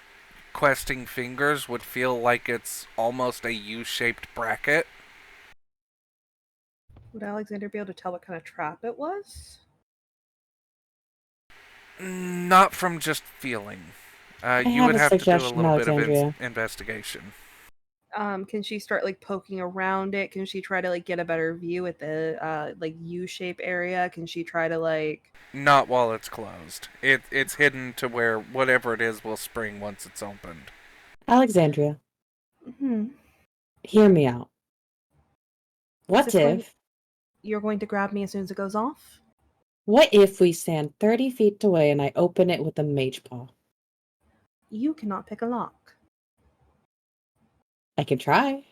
questing fingers, would feel like it's almost a U-shaped bracket. Would Alexander be able to tell what kind of trap it was? Not from just feeling. I You have would a have to do a suggestion, little bit of Alexandria. investigation. Can she start like poking around it? Can she try to like get a better view at the like U-shape area? Can she try to like Not while it's closed. It's hidden to where whatever it is will spring once it's opened. Alexandria, hmm, hear me out. What this going if you're going to grab me as soon as it goes off? what if we stand 30 feet away and I open it with a mage paw? You cannot pick a lock. I can try.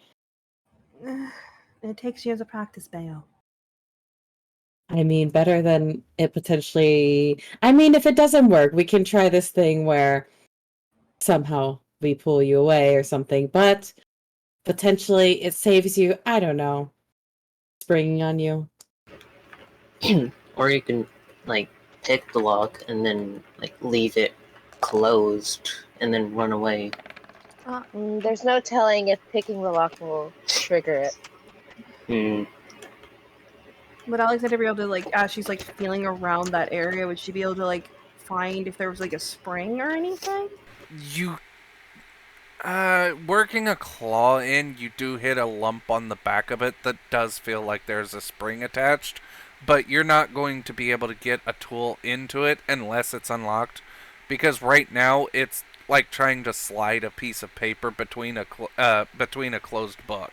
It takes years of practice, Bayo. I mean, better than it potentially. I mean, if it doesn't work, we can try this thing where somehow we pull you away or something, but potentially it saves you, I don't know, springing on you. Or you can like pick the lock and then like leave it closed and then run away. There's no telling if picking the lock will trigger it. Hmm. Would Alexander be able to like as she's like feeling around that area, would she be able to like find if there was like a spring or anything? You working a claw in, you do hit a lump on the back of it that does feel like there's a spring attached, but you're not going to be able to get a tool into it unless it's unlocked, because right now it's like trying to slide a piece of paper between a closed book.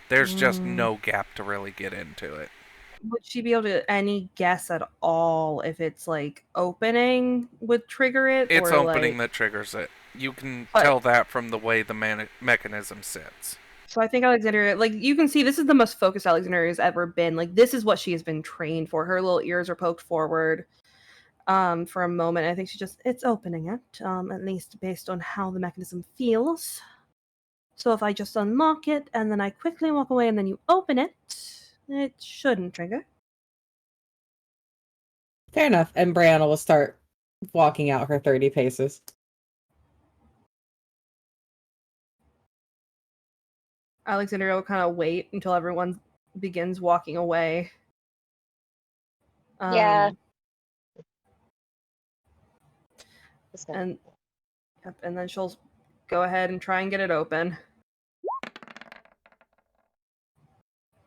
There's just no gap to really get into it. Would she be able to any guess at all if it's like opening would trigger it It's or opening like that triggers it. You can But- tell that from the way the mechanism sits. so I think Alexandria, like you can see this is the most focused Alexandria has ever been. Like this is what she has been trained for. Her little ears are poked forward for a moment. I think it's opening it, at least based on how the mechanism feels. So if I just unlock it and then I quickly walk away and then you open it, it shouldn't trigger. Fair enough. And Brianna will start walking out her 30 paces. Alexandria will kind of wait until everyone begins walking away. Yeah. And yep, and then she'll go ahead and try and get it open.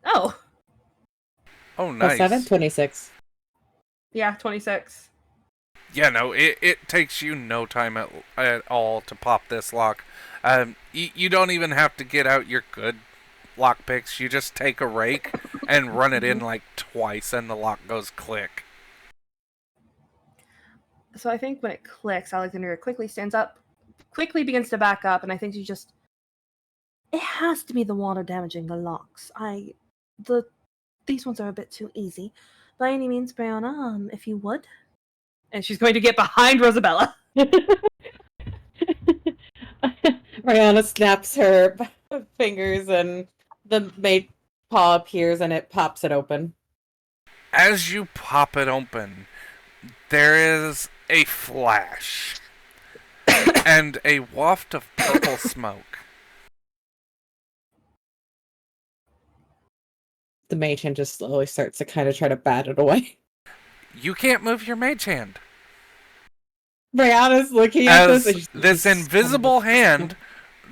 Oh, Oh, Plus nice. 7, 26. yeah, 26. Yeah, no, it takes you no time at all to pop this lock. You don't even have to get out your good lock picks. You just take a rake and run it in like twice, and the lock goes click. So I think when it clicks, Alexandria quickly stands up, quickly begins to back up, and I think she just. It has to be the water damaging the locks. These ones are a bit too easy. By any means, Brianna, if you would. And she's going to get behind Rosabella. Rihanna snaps her fingers and the maid paw appears and it pops it open. As you pop it open, there is a flash and a waft of purple smoke. The mage hand just slowly starts to kind of try to bat it away. You can't move your mage hand. Brianna's looking at As this. this invisible hand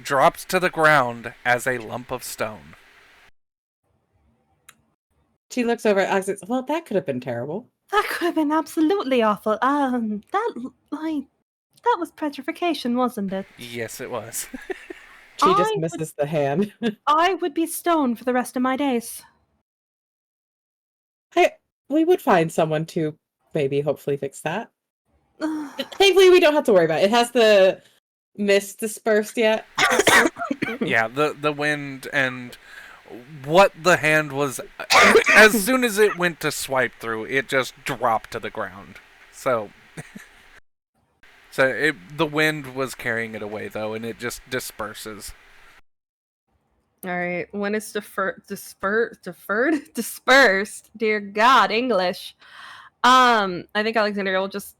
drops to the ground as a lump of stone. She looks over at Alex and says, well, that could have been terrible. That could have been absolutely awful. That was petrification, wasn't it? Yes, it was. She just I misses the hand. I would be stoned for the rest of my days. We would find someone to maybe hopefully fix that. Ugh. Thankfully, we don't have to worry about it. It has the mist dispersed yet. Yeah, the wind and what the hand was. As soon as it went to swipe through, it just dropped to the ground. So the wind was carrying it away though, and it just disperses. All right, when it's dispersed. Dear God, English. I think Alexandria will just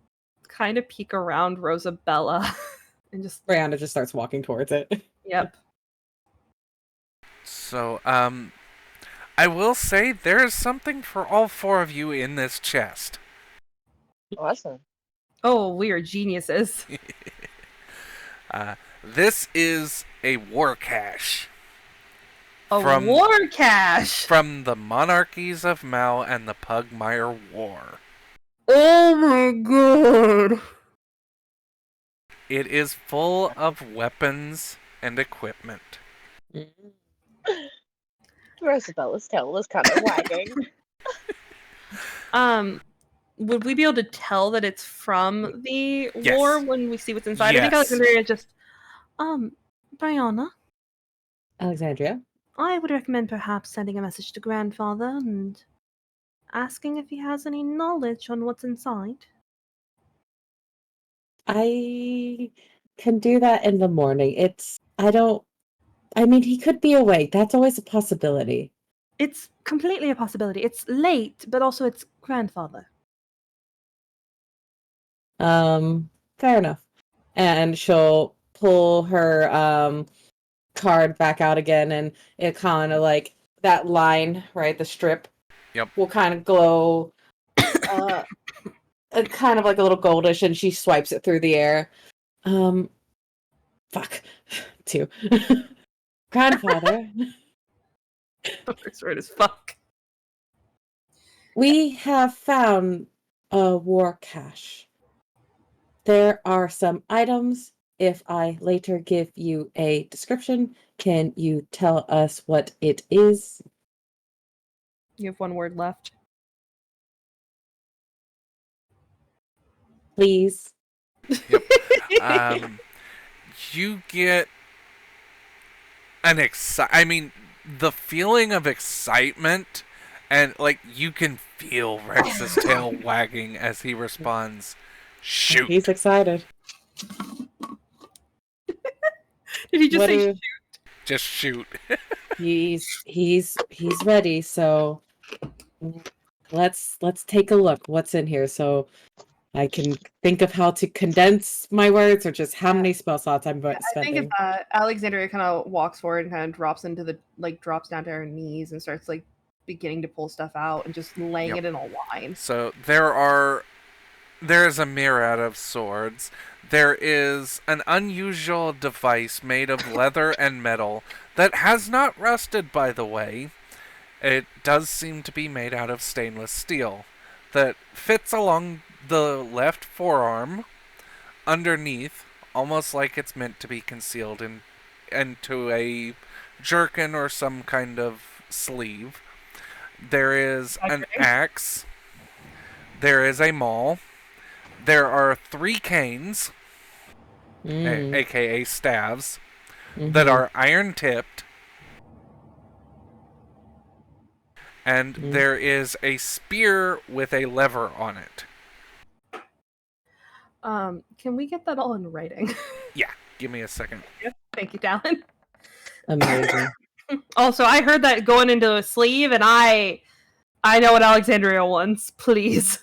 kind of peek around Rosabella and just. Brianna just starts walking towards it. Yep. So, I will say there is something for all four of you in this chest. Awesome. Oh, we are geniuses. This is a war cache. A war cache. From the monarchies of Mao and the Pugmire War. Oh my god. It is full of weapons and equipment. Rosabella's tail is kind of wagging. Would we be able to tell that it's from the Yes. war when we see what's inside? I think Yes. Alexandria just, Brianna, Alexandria? I would recommend perhaps sending a message to Grandfather and asking if he has any knowledge on what's inside. I can do that in the morning. He could be awake. That's always a possibility. It's completely a possibility. It's late, but also it's Grandfather. Fair enough. And she'll pull her card back out again, and it kind of like that line, right? The strip. Yep. Will kind of glow, kind of like a little goldish, and she swipes it through the air. Fuck. 2. Grandfather. First word is fuck. We have found a war cache. There are some items. If I later give you a description, can you tell us what it is? You have one word left. Please. You get the feeling of excitement, and like you can feel Rex's tail wagging as he responds, "Shoot." He's excited. Did he just What say do- Just shoot. He's ready, so let's take a look what's in here so I can think of how to condense my words or just how many spell slots I'm I think spending. if Alexandria kind of walks forward and kind of drops drops down to her knees and starts like beginning to pull stuff out and just laying Yep. it in a line. So there is a myriad of swords. There is an unusual device made of leather and metal that has not rusted, by the way. It does seem to be made out of stainless steel that fits along the left forearm underneath, almost like it's meant to be concealed into a jerkin or some kind of sleeve. There is an axe. There is a maul. There are 3 canes, aka staves, that are iron tipped. And there is a spear with a lever on it. Can we get that all in writing? Yeah, give me a second. Thank you, Dallin. Amazing. Also, I heard that going into a sleeve, and I know what Alexandria wants. Please.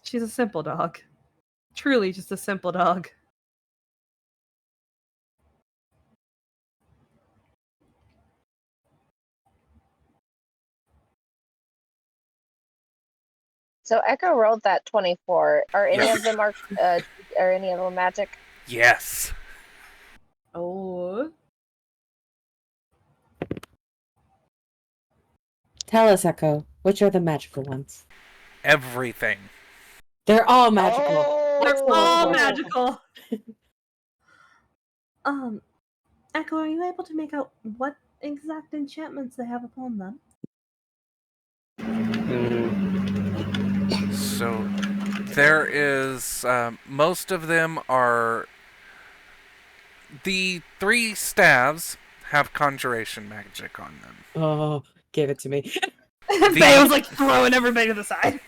She's a simple dog. Truly just a simple dog. So Echo rolled that 24. Are any Yes. of them are any of them magic? Yes. Oh. Tell us, Echo, which are the magical ones? Everything. They're all magical. Oh! They're all magical. Echo, are you able to make out what exact enchantments they have upon them? So there is most of them are the 3 staves have conjuration magic on them. Oh, give it to me. Faye was like throwing everybody to the side.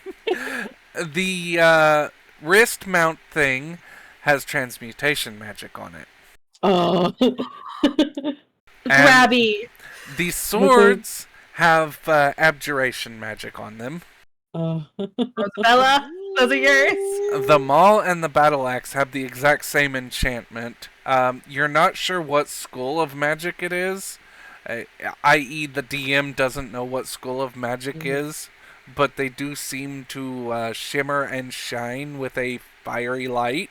The wrist mount thing has transmutation magic on it. Oh. Grabby. The swords have abjuration magic on them. Oh. Rosabella, those are yours. The maul and the battle axe have the exact same enchantment. You're not sure what school of magic it is, i.e. the DM doesn't know what school of magic is, but they do seem to shimmer and shine with a fiery light.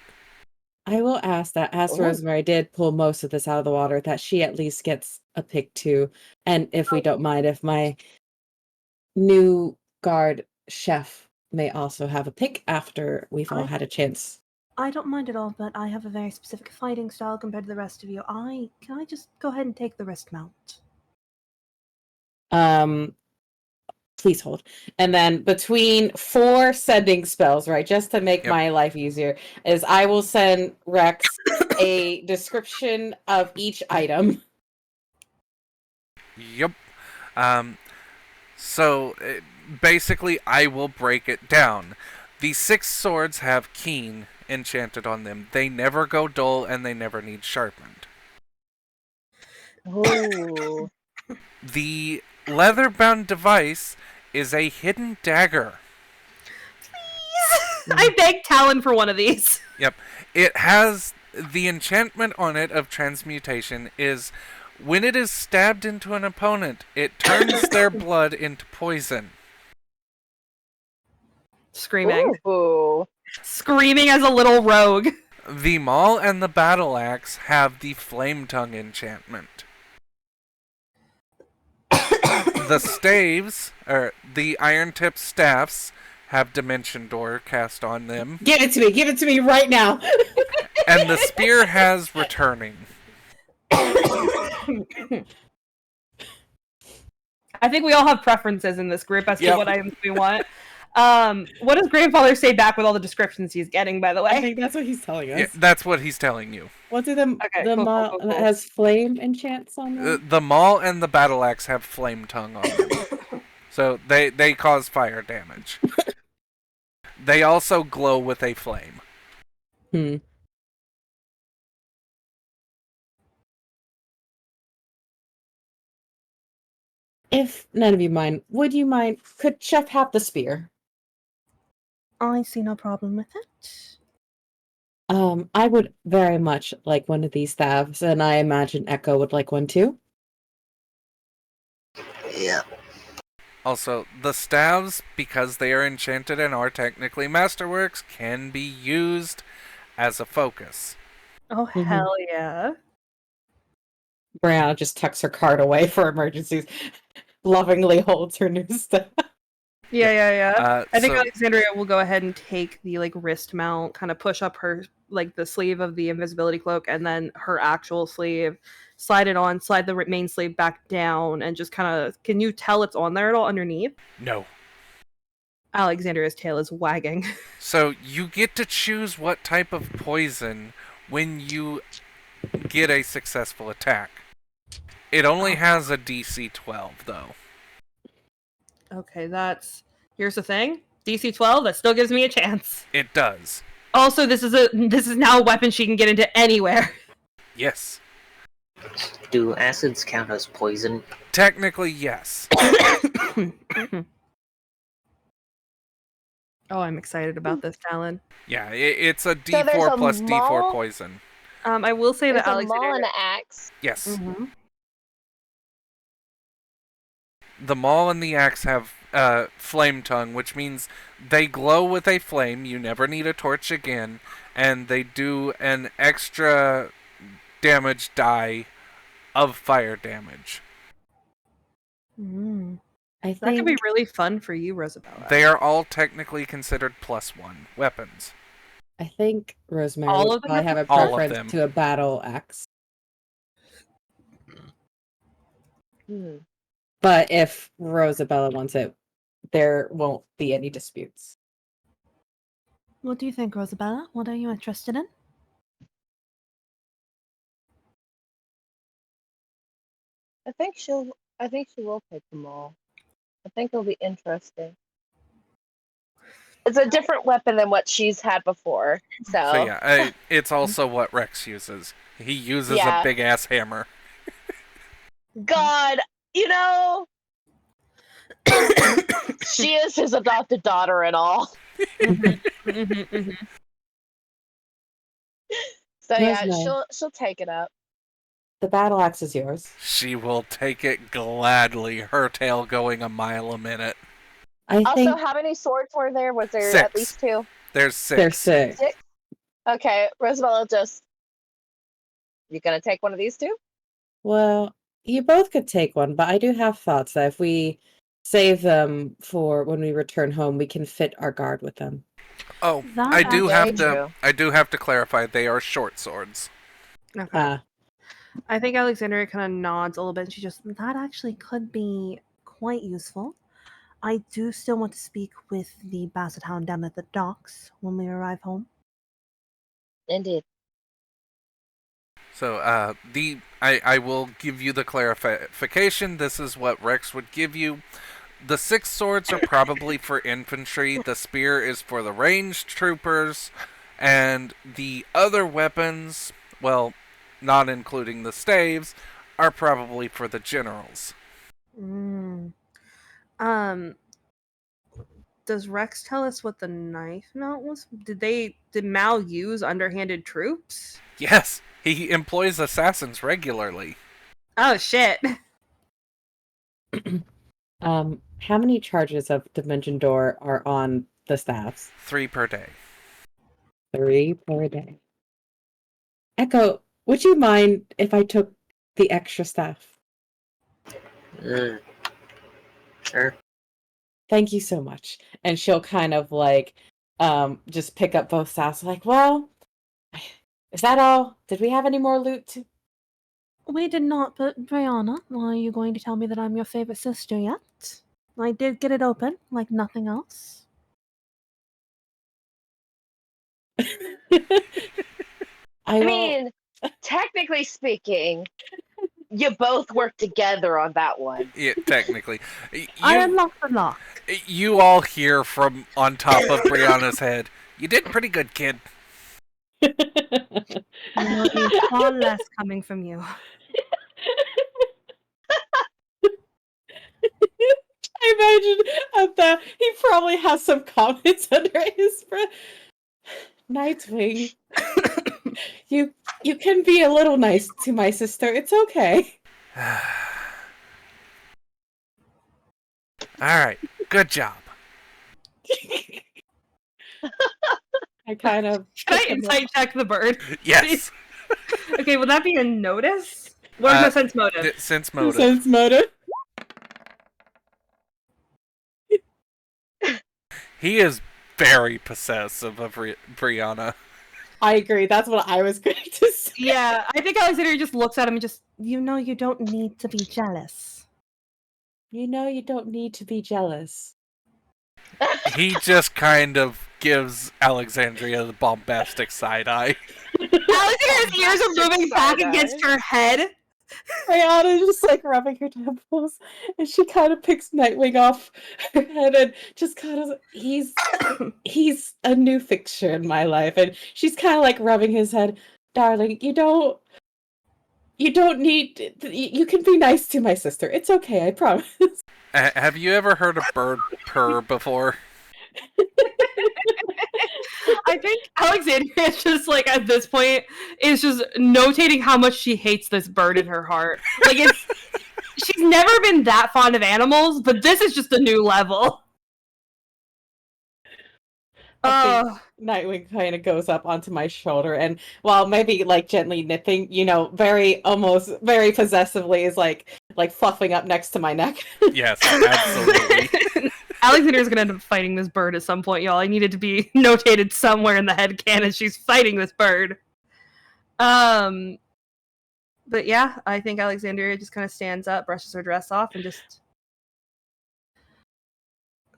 I will ask that as Rosemary did pull most of this out of the water, that she at least gets a pick too. And if we don't mind, if my new guard chef may also have a pick after we've all had a chance. I don't mind at all, but I have a very specific fighting style compared to the rest of you. Can I just go ahead and take the wrist mount? Please hold. And then between 4 sending spells, right, just to make Yep. my life easier, is I will send Rex a description of each item. Yep. So basically, I will break it down. The 6 swords have keen enchanted on them. They never go dull and they never need sharpened. Ooh. The leather-bound device is a hidden dagger. I begged Talon for one of these. Yep. It has the enchantment on it of transmutation is when it is stabbed into an opponent, it turns their blood into poison. Screaming. Ooh. Screaming as a little rogue. The maul and the battle axe have the flame tongue enchantment. The staves, or the iron tip staffs, have dimension door cast on them. Give it to me right now. And the spear has returning. I think we all have preferences in this group as to what items we want. What does grandfather say back with all the descriptions he's getting, by the way? I think that's what he's telling us. Yeah, that's what he's telling you. What do the cool. has flame enchants on them? The maul and the battle axe have flame tongue on them. So they cause fire damage. They also glow with a flame. If none of you mind, would you mind? Could Chef have the spear? I see no problem with it. I would very much like one of these staves, and I imagine Echo would like one too. Yeah. Also, the staves, because they are enchanted and are technically masterworks, can be used as a focus. Oh, hell yeah. Brianna just tucks her card away for emergencies, lovingly holds her new staff. Yeah. I think So Alexandria will go ahead and take the like wrist mount, kind of push up her like the sleeve of the invisibility cloak, and then her actual sleeve, slide it on, slide the main sleeve back down, and just kind of. Can you tell it's on there at all underneath? no. Alexandria's tail is wagging. So you get to choose what type of poison when you get a successful attack. It only has a DC 12 though. Okay, here's the thing. DC 12, that still gives me a chance. It does. Also, this is now a weapon she can get into anywhere. Yes. Do acids count as poison? Technically, yes. Oh, I'm excited about this, Talon. Yeah, it's a there's D4 a plus D4 maul? poison. I will say There's that a maul and Alexandria. an axe. Yes. Mhm. The maul and the axe have flame tongue, which means they glow with a flame. You never need a torch again. And they do an extra damage die of fire damage. I That could be think really fun for you, Rosabella. They are all technically considered +1 weapons. Rosemary All would of them probably are have a All of preference them. to a battle axe. Hmm. But if Rosabella wants it, there won't be any disputes. What do you think, Rosabella? What are you interested in? I think she will take them all. I think it'll be interesting. It's a different weapon than what she's had before. So yeah, it's also what Rex uses. He uses a Yeah. big ass hammer. God, she is his adopted daughter and all. So yeah, Rosemary. she'll take it up. The battle axe is yours. She will take it gladly, her tail going a mile a minute. I Also, think how many swords were there? Was there 6. at least 2? There's 6. there's 6. 6? Okay, Rosabella, you gonna take one of these 2? Well, you both could take one, but I do have thoughts that if we save them for when we return home, we can fit our guard with them. Oh, That I do Very have to. true. I do have to clarify. They are short swords. Okay. I think Alexandria kind of nods a little bit, and she just, that actually could be quite useful. I do still want to speak with the Basset Hound down at the docks when we arrive home. Indeed. So, I will give you the clarification. This is what Rex would give you. The 6 swords are probably for infantry. The spear is for the ranged troopers, and the other weapons, well, not including the staves, are probably for the generals. Does Rex tell us what the knife mount was? Did Mal use underhanded troops? Yes, he employs assassins regularly. Oh shit. How many charges of Dimension Door are on the staffs? 3 per day. 3 per day. Echo, would you mind if I took the extra staff? Sure. Thank you so much. And she'll kind of like just pick up both staffs like, well, is that all? Did we have any more loot? We did not, but Brianna, are you going to tell me that I'm your favorite sister yet? I did get it open, like nothing else. I mean, technically speaking, you both work together on that one. Yeah, technically. I unlocked the lock. You all hear from on top of Brianna's head, you did pretty good, kid. There will be far less coming from you. I imagine at that he probably has some comments under his breath. Nightwing, you can be a little nice to my sister. It's okay. Alright, good job. I kind of. Can I insight check the bird? Yes. Okay, will that be a notice? What is the sense motive? Sense motive. Sense motive. He is very possessive of Brianna. I agree. That's what I was going to say. Yeah, I think Alexandria just looks at him and just, you don't need to be jealous. You don't need to be jealous. He just kind of gives Alexandria the bombastic side eye. Alexandria's ears are moving back against her head. Rihanna just like rubbing her temples, and she kind of picks Nightwing off her head and just kind of he's a new fixture in my life, and she's kind of like rubbing his head. Darling, you don't need. You can be nice to my sister. It's okay, I promise. Have you ever heard a bird purr before? I think Alexandria just like at this point is just notating how much she hates this bird in her heart. Like she's never been that fond of animals, but this is just a new level. I think Nightwing kind of goes up onto my shoulder, and while maybe like gently nipping, very possessively, is like fluffing up next to my neck. Yes, absolutely. Alexandria's gonna end up fighting this bird at some point, y'all. I needed to be notated somewhere in the headcanon. She's fighting this bird. But yeah, I think Alexandria just kind of stands up, brushes her dress off, and just...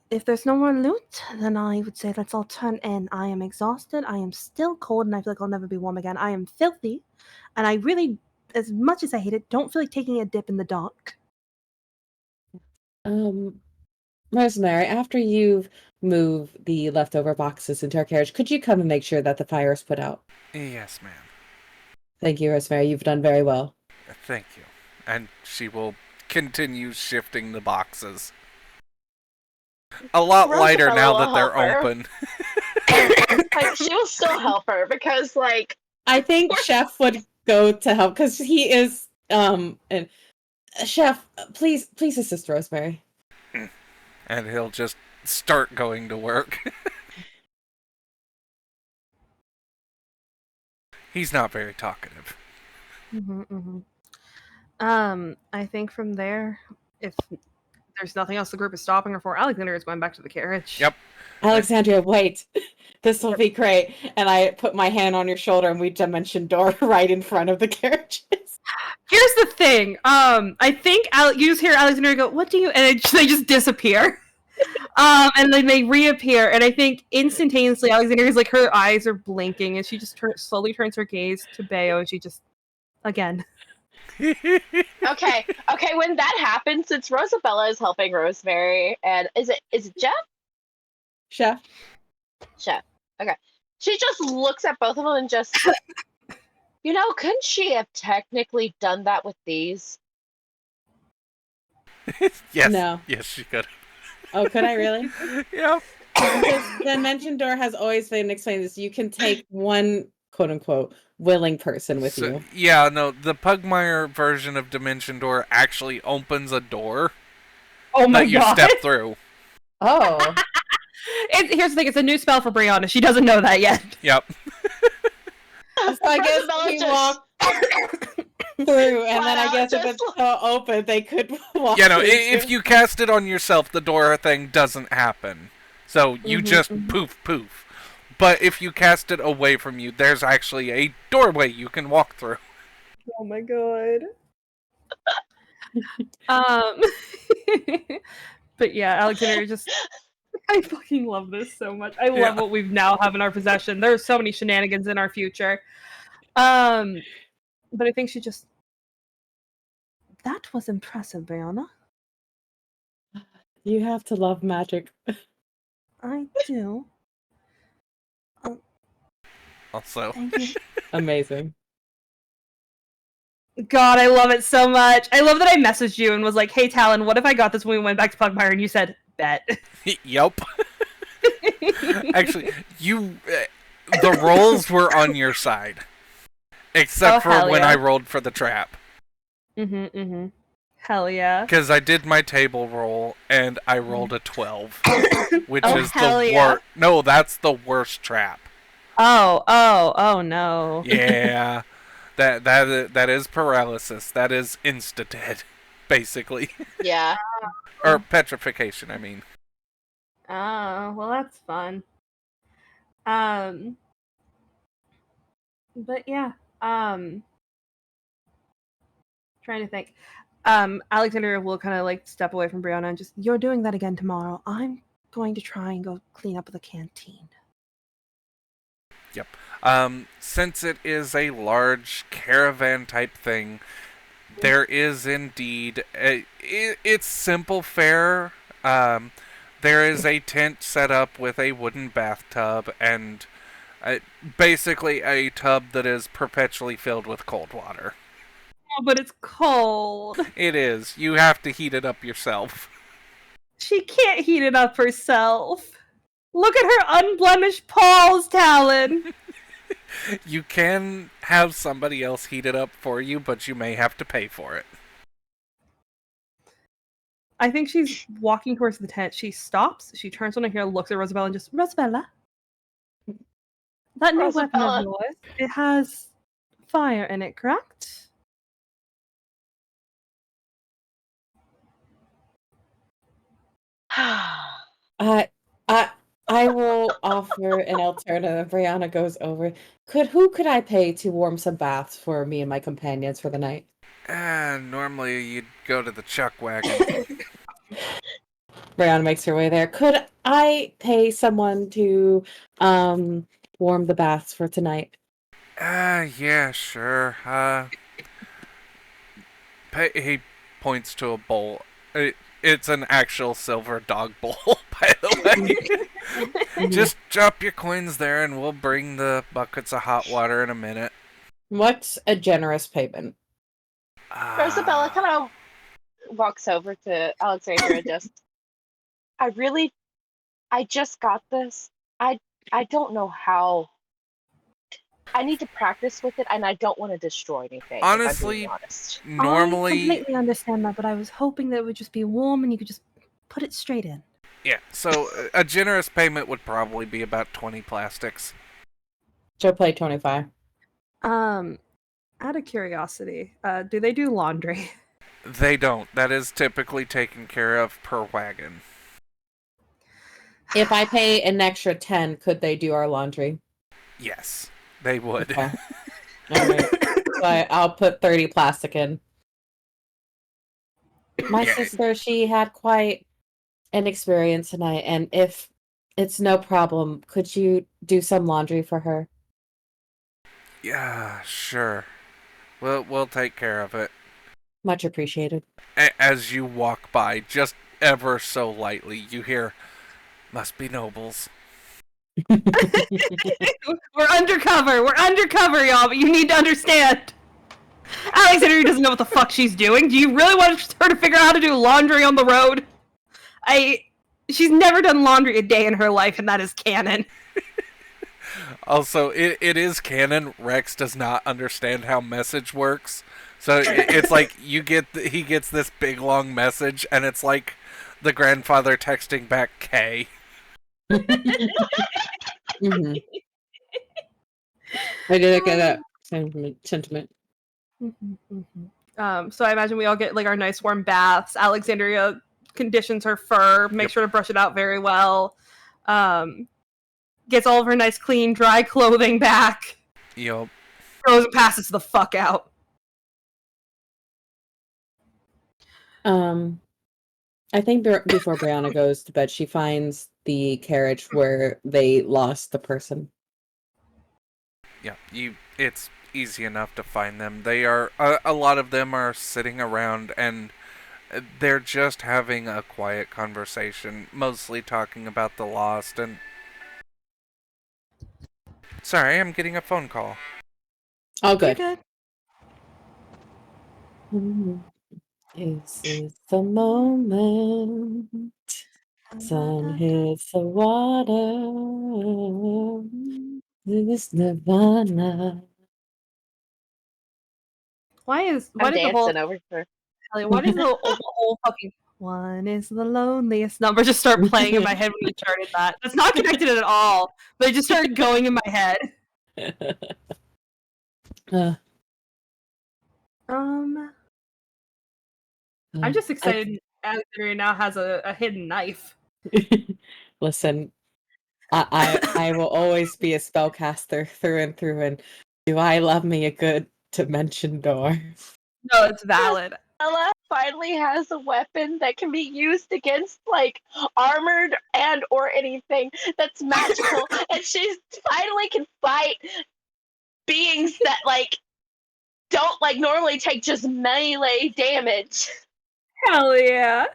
If there's no more loot, then I would say let's all turn in. I am exhausted, I am still cold, and I feel like I'll never be warm again. I am filthy, and I really, as much as I hate it, don't feel like taking a dip in the dark. Rosemary, after you've moved the leftover boxes into our carriage, could you come and make sure that the fire is put out? Yes, ma'am. Thank you, Rosemary. You've done very well. Thank you. And she will continue shifting the boxes. A lot lighter now that they're open. Like, she will still help her because, like... I think Chef would go to help because he is, and Chef, please assist Rosemary. And he'll just start going to work. He's not very talkative. I think from there, if there's nothing else the group is stopping her for, Alexandria is going back to the carriage. Yep. Alexandria, wait. This will be great. And I put my hand on your shoulder and we dimension door right in front of the carriages. Here's the thing. I think you just hear Alexandria go, "What do you?" And they just disappear. And then they reappear, and I think instantaneously Alexandria's like her eyes are blinking, and she just slowly turns her gaze to Bayo, and she just again. Okay. When that happens, since Rosabella is helping Rosemary, and is it Jeff? Chef. Okay. She just looks at both of them and just, couldn't she have technically done that with these? Yes. No. Yes, she could. Oh, could I really? Yeah. Because the Dimension Door has always been explained this. You can take one, quote unquote, willing person with you. Yeah, no, the Pugmire version of Dimension Door actually opens a door that you step through. Oh. Here's the thing, it's a new spell for Brianna. She doesn't know that yet. Yep. So I guess we walk through, and then I guess if it's open, they could walk Yeah, no, through if you cast it on yourself, the door thing doesn't happen. So you just poof. But if you cast it away from you, there's actually a doorway you can walk through. Oh my god. But yeah, Alexandria just... I fucking love this so much. I love what we now have in our possession. There's so many shenanigans in our future. But I think she just... That was impressive, Brianna. You have to love magic. I do. Also. Thank you. Amazing. God, I love it so much. I love that I messaged you and was like, "Hey, Talon, what if I got this when we went back to Pugmire?" And you said, "Bet." Yup. Actually, the rolls were on your side. Except for when I rolled for the trap. Hell yeah. Because I did my table roll, and I rolled a 12. Which is the worst. Yeah. No, that's the worst trap. Oh no. Yeah. That is paralysis. That is insta-dead, basically. Yeah. Or petrification, I mean. Oh, well, that's fun. But yeah, trying to think. Alexander will kind of like step away from Brianna and just, you're doing that again tomorrow. I'm going to try and go clean up the canteen. Yep. Since it is a large caravan type thing, there is indeed it's simple fare. There is a tent set up with a wooden bathtub and basically a tub that is perpetually filled with cold water. Oh, but it's cold. It is. You have to heat it up yourself. She can't heat it up herself. Look at her unblemished paws, Talon. You can have somebody else heat it up for you, but you may have to pay for it. I think she's walking towards the tent. She stops. She turns on her heel, looks at Rosabella, and just, Rosabella, that new weapon of Rosabella. yours, it has fire in it, correct? I I will offer an alternative. Brianna goes over. Who could I pay to warm some baths for me and my companions for the night? Normally you'd go to the chuck wagon. Brianna makes her way there. Could I pay someone to warm the baths for tonight? Yeah, sure. He points to a bowl. It's an actual silver dog bowl, by the way. Just drop your coins there and we'll bring the buckets of hot water in a minute. What's a generous payment? Rosabella kind of walks over to Alexandria. Just, I just got this. I don't know how. I need to practice with it, and I don't want to destroy anything. Honestly, if I'm being honest. I normally... completely understand that, but I was hoping that it would just be warm and you could just put it straight in. Yeah, so a generous payment would probably be about 20 plastics. Joe play 25. Out of curiosity, do they do laundry? They don't. That is typically taken care of per wagon. If I pay an extra 10, could they do our laundry? Yes, they would. Okay. All right. So I'll put 30 plastic in. My Yeah. sister, she had quite an experience tonight, and if it's no problem, could you do some laundry for her? Yeah, sure. We'll take care of it. Much appreciated. As you walk by, just ever so lightly, you hear, "Must be nobles." We're undercover, y'all, but you need to understand. Alexandria doesn't know what the fuck she's doing. Do you really want her to figure out how to do laundry on the road? She's never done laundry a day in her life, and that is canon. Also, it is canon. Rex does not understand how message works. So it's like he gets this big long message, and it's like the grandfather texting back K. Mm-hmm. I did get that sentiment. So I imagine we all get like our nice warm baths. Alexandria conditions her fur, makes sure to brush it out very well. Gets all of her nice, clean, dry clothing back. Yup. Goes and passes the fuck out. I think before Brianna goes to bed, she finds the carriage where they lost the person. Yeah, it's easy enough to find them. They are a lot of them are sitting around and they're just having a quiet conversation, mostly talking about the lost and... Sorry, I'm getting a phone call. Oh, good. You're good. This is the moment. Sun hits the water. This is Nirvana. Why I'm did the dancing whole over her. why does the whole fucking one is the loneliest number just start playing in my head when you started that? It's not connected at all. But it just started going in my head. I'm just excited Alexandria now has a hidden knife. Listen, I will always be a spellcaster through and through, and do I love me a good dimension door? No, it's valid. Ella finally has a weapon that can be used against like armored and or anything that's magical, and she finally can fight beings that like don't like normally take just melee damage. Hell yeah.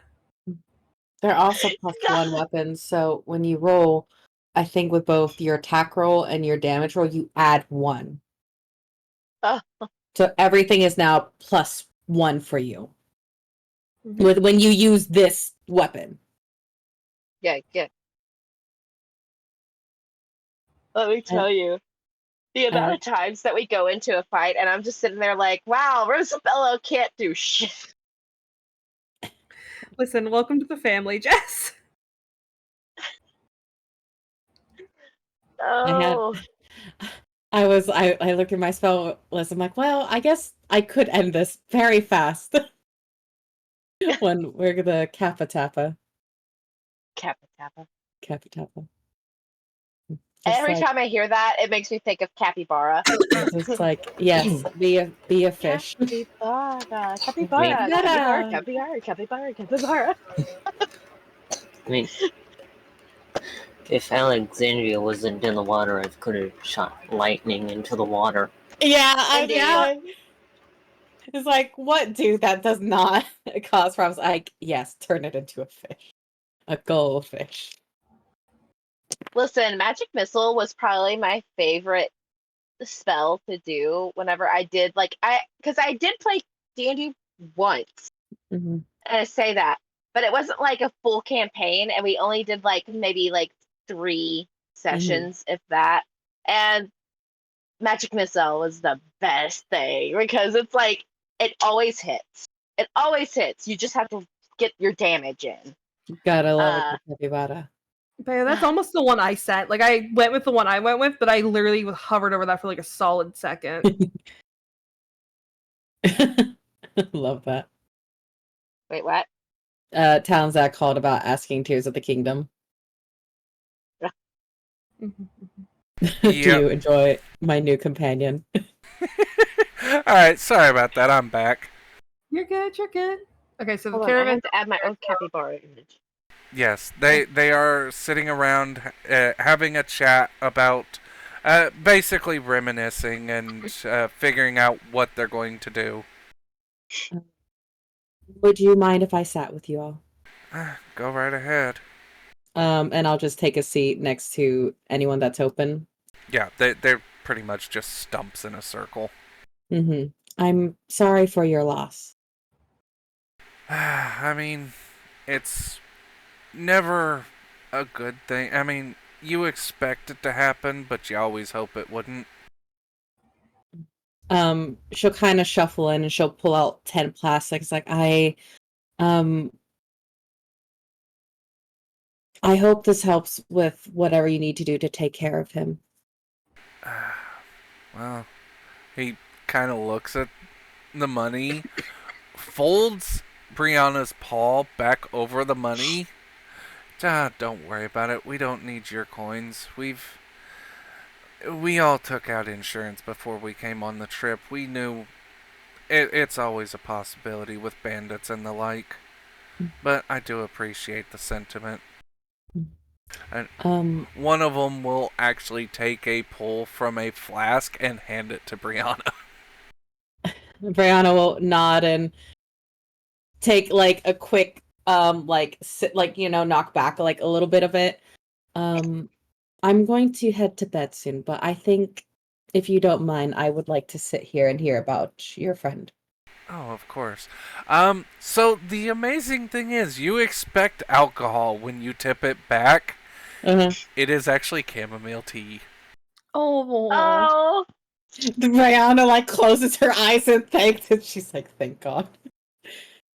They're also +1 weapons, so when you roll, I think with both your attack roll and your damage roll, you add 1. Oh. So everything is now +1 for you. Mhm. When you use this weapon. Yeah. Let me tell you, the amount of times that we go into a fight and I'm just sitting there like, wow, Rosabello can't do shit. Listen, welcome to the family, Jess. Oh. I looked at my spell list. I'm like, well, I guess I could end this very fast. When we're the Kappa Tappa. Kappa Tappa. Kappa Tappa. Every time I hear that, it makes me think of capybara. Just like, yes, be a fish. Capybara, capybara. I mean, if Alexandria wasn't in the water, I could have shot lightning into the water. Yeah, Indeed. It's like, what dude that does not cause problems? Like, yes, turn it into a fish. A goldfish. Listen, Magic Missile was probably my favorite spell to do whenever I did because I did play D&D once. Mm-hmm. And I say that, but it wasn't like a full campaign, and we only did like maybe like 3 sessions, if that. And Magic Missile was the best thing because it's like it always hits. It always hits. You just have to get your damage in. Gotta love it, capybara. But yeah, that's almost the one I sent. Like, I went with the one I went with, but I literally hovered over that for like a solid second. Love that. Wait, what? Talonzak called about asking Tears of the Kingdom. Do you enjoy my new companion? Alright, sorry about that. I'm back. You're good. Okay, so the Hold on, I caravan. have to add my own capybara image. Yes, they are sitting around having a chat about basically reminiscing and figuring out what they're going to do. Would you mind if I sat with you all? Go right ahead. And I'll just take a seat next to anyone that's open. Yeah, they're pretty much just stumps in a circle. Mm-hmm. I'm sorry for your loss. I mean, it's never a good thing. I mean, you expect it to happen, but you always hope it wouldn't. She'll kind of shuffle in and she'll pull out 10 plastics. Like, I hope this helps with whatever you need to do to take care of him. Well, he kind of looks at the money, folds Brianna's paw back over the money. Don't worry about it. We don't need your coins. We all took out insurance before we came on the trip. We knew it's always a possibility with bandits and the like. But I do appreciate the sentiment. And one of them will actually take a pull from a flask and hand it to Brianna. Brianna will nod and take like a quick knock back like a little bit of it. I'm going to head to bed soon, but I think if you don't mind, I would like to sit here and hear about your friend. Oh, of course. So the amazing thing is, you expect alcohol when you tip it back. Uh-huh. It is actually chamomile tea. Oh. Brianna like closes her eyes and thanks it. She's like, thank God.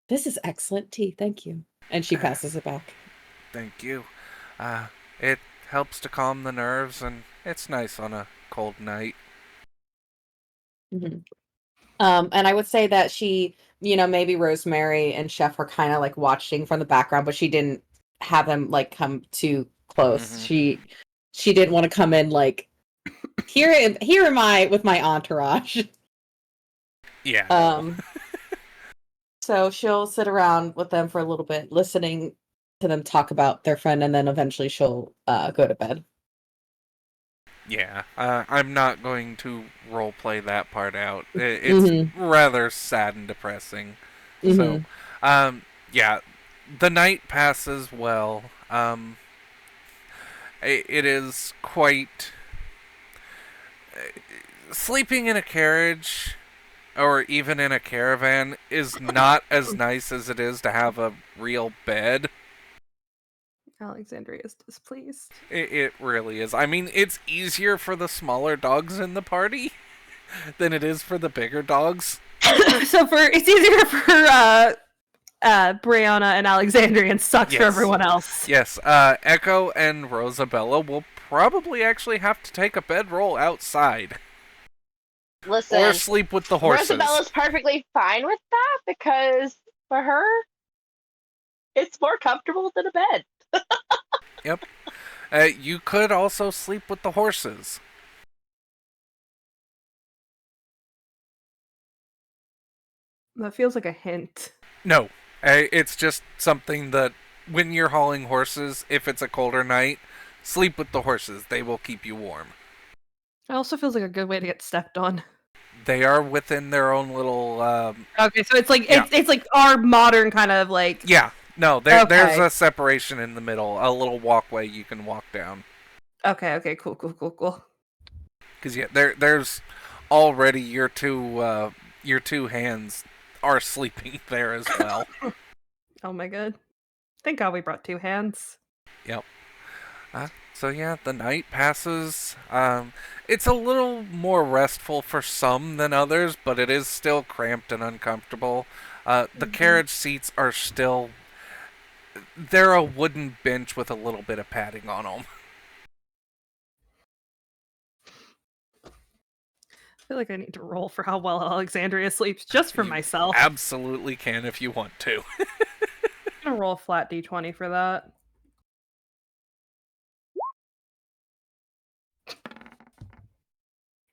This is excellent tea, thank you. And she passes it back. Thank you. It helps to calm the nerves, and it's nice on a cold night. Mm-hmm. And I would say that she, maybe Rosemary and Chef were kind of like watching from the background, but she didn't have them like come to close. Mhm. She didn't want to come in like, here am I with my entourage. Yeah. No. So she'll sit around with them for a little bit, listening to them talk about their friend, and then eventually she'll go to bed. Yeah. I'm not going to role play that part out. It's Mm-hmm. rather sad and depressing. So, Mm-hmm. yeah, the night passes well. It is quite sleeping in a carriage or even in a caravan is not as nice as it is to have a real bed. Alexandria is displeased. It really is. I mean, it's easier for the smaller dogs in the party than it is for the bigger dogs. So it's easier for Brianna and Alexandria and sucks for Yes. everyone else. Yes, Echo and Rosabella will probably actually have to take a bedroll outside Listen, or sleep with the horses. Rosabella's perfectly fine with that because for her, it's more comfortable than a bed. Yep. You could also sleep with the horses. That feels like a hint. No, it's just something that when you're hauling horses, if it's a colder night, sleep with the horses. They will keep you warm. It also feels like a good way to get stepped on. They are within their own little. Okay, so it's like Yeah. it's like our modern kind of like. Yeah, no, there's Okay. a separation in the middle, a little walkway you can walk down. Okay, cool. Because yeah, there's already your two hands are sleeping there as well. Oh my god. Thank God we brought two hands. Yep. So yeah, the night passes. It's a little more restful for some than others, but it is still cramped and uncomfortable. The carriage seats are still. They're a wooden bench with a little bit of padding on them. I feel like I need to roll for how well Alexandria sleeps just for You myself. absolutely can if you want to. I'm gonna roll a flat d20 for that.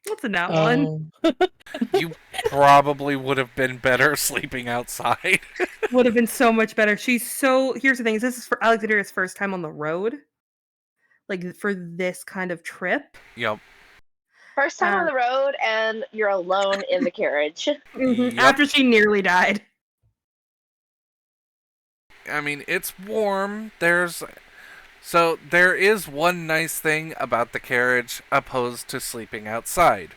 What's a nat one? You probably would have been better sleeping outside. Would have been so much better. Here's the thing, this is for Alexandria's first time on the road. Like for this kind of trip. Yep. First time on the road, and you're alone in the carriage. Yep. After she nearly died. I mean, it's warm. There is one nice thing about the carriage opposed to sleeping outside.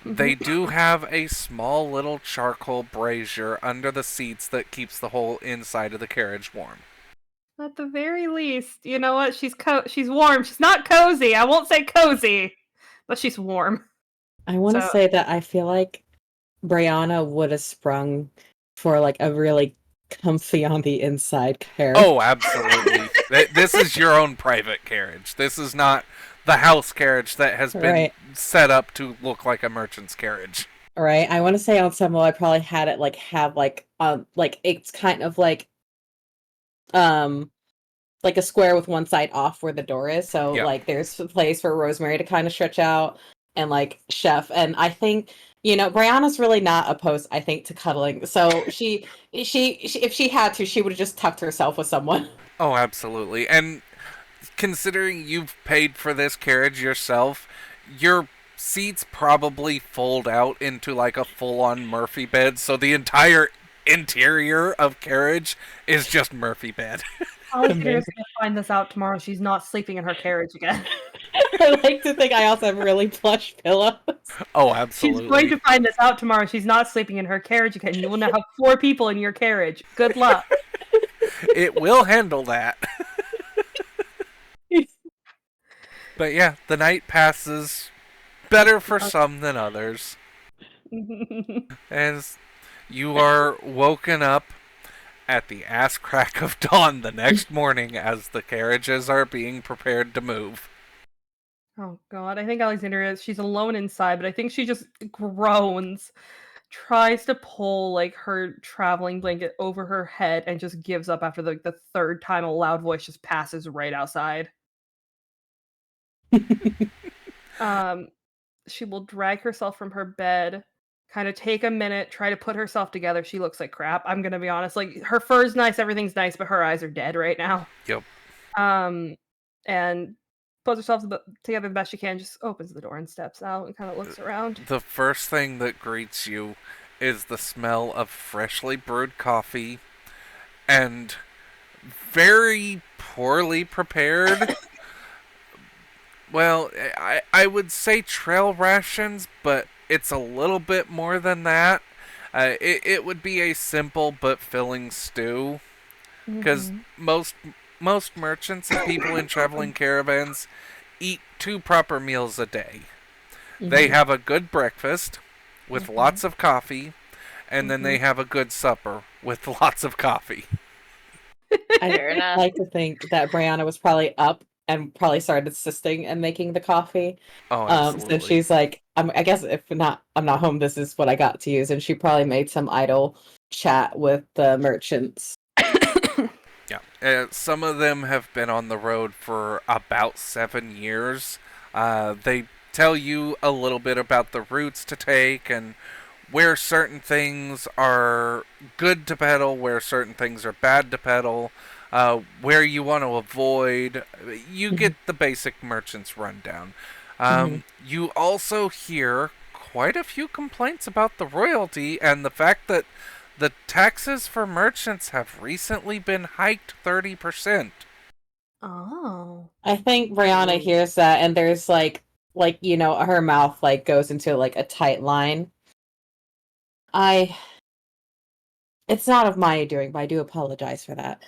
They do have a small little charcoal brazier under the seats that keeps the whole inside of the carriage warm. At the very least, you know what? She's warm. She's not cozy. I won't say cozy, but she's warm. I want to say that I feel like Brianna would have sprung for like a really comfy on the inside carriage. Oh, absolutely. This is your own private carriage. This is not the house carriage that has been set up to look like a merchant's carriage. Right. I want to say on some level I probably had it like it's kind of like a square with one side off where the door is. So like there's a place for Rosemary to kind of stretch out and like Chef. And I think, Brianna's really not opposed, I think, to cuddling. So she if she had to, she would have just tucked herself with someone. Oh, absolutely. And considering you've paid for this carriage yourself, your seats probably fold out into like a full-on Murphy bed, so the entire interior of carriage is just Murphy bed. Alexandria's gonna find this out tomorrow. She's not sleeping in her carriage again. I like to think I also have really plush pillows. Oh, absolutely. She's going to find this out tomorrow. She's not sleeping in her carriage again. You will now have 4 people in your carriage. Good luck. It will handle that. But yeah, the night passes better for some than others. As you are woken up at the ass crack of dawn the next morning as the carriages are being prepared to move. Oh god, I think Alexandria, she's alone inside, but I think she just groans, tries to pull like her traveling blanket over her head, and just gives up after the third time a loud voice just passes right outside. She will drag herself from her bed, kind of take a minute, try to put herself together. She looks like crap. I'm gonna be honest. Like her fur's nice, everything's nice, but her eyes are dead right now. Yep. And pulls herself together the best she can. Just opens the door and steps out and kind of looks around. The first thing that greets you is the smell of freshly brewed coffee and very poorly prepared. Well, I would say trail rations, but it's a little bit more than that. It would be a simple but filling stew, because most merchants and people in traveling caravans eat 2 proper meals a day. They have a good breakfast with lots of coffee, and then they have a good supper with lots of coffee. Fair enough. I like to think that Brianna was probably up and probably started assisting and making the coffee. Oh, absolutely. So she's like, I guess if not, I'm not home. This is what I got to use, and she probably made some idle chat with the merchants. Yeah, some of them have been on the road for about 7 years. They tell you a little bit about the routes to take and where certain things are good to peddle, where certain things are bad to peddle, where you want to avoid. You get the basic merchant's rundown. You also hear quite a few complaints about the royalty and the fact that the taxes for merchants have recently been hiked 30%. Oh. I think Brianna hears that, and there's like her mouth like goes into like a tight line. It's not of my doing, but I do apologize for that.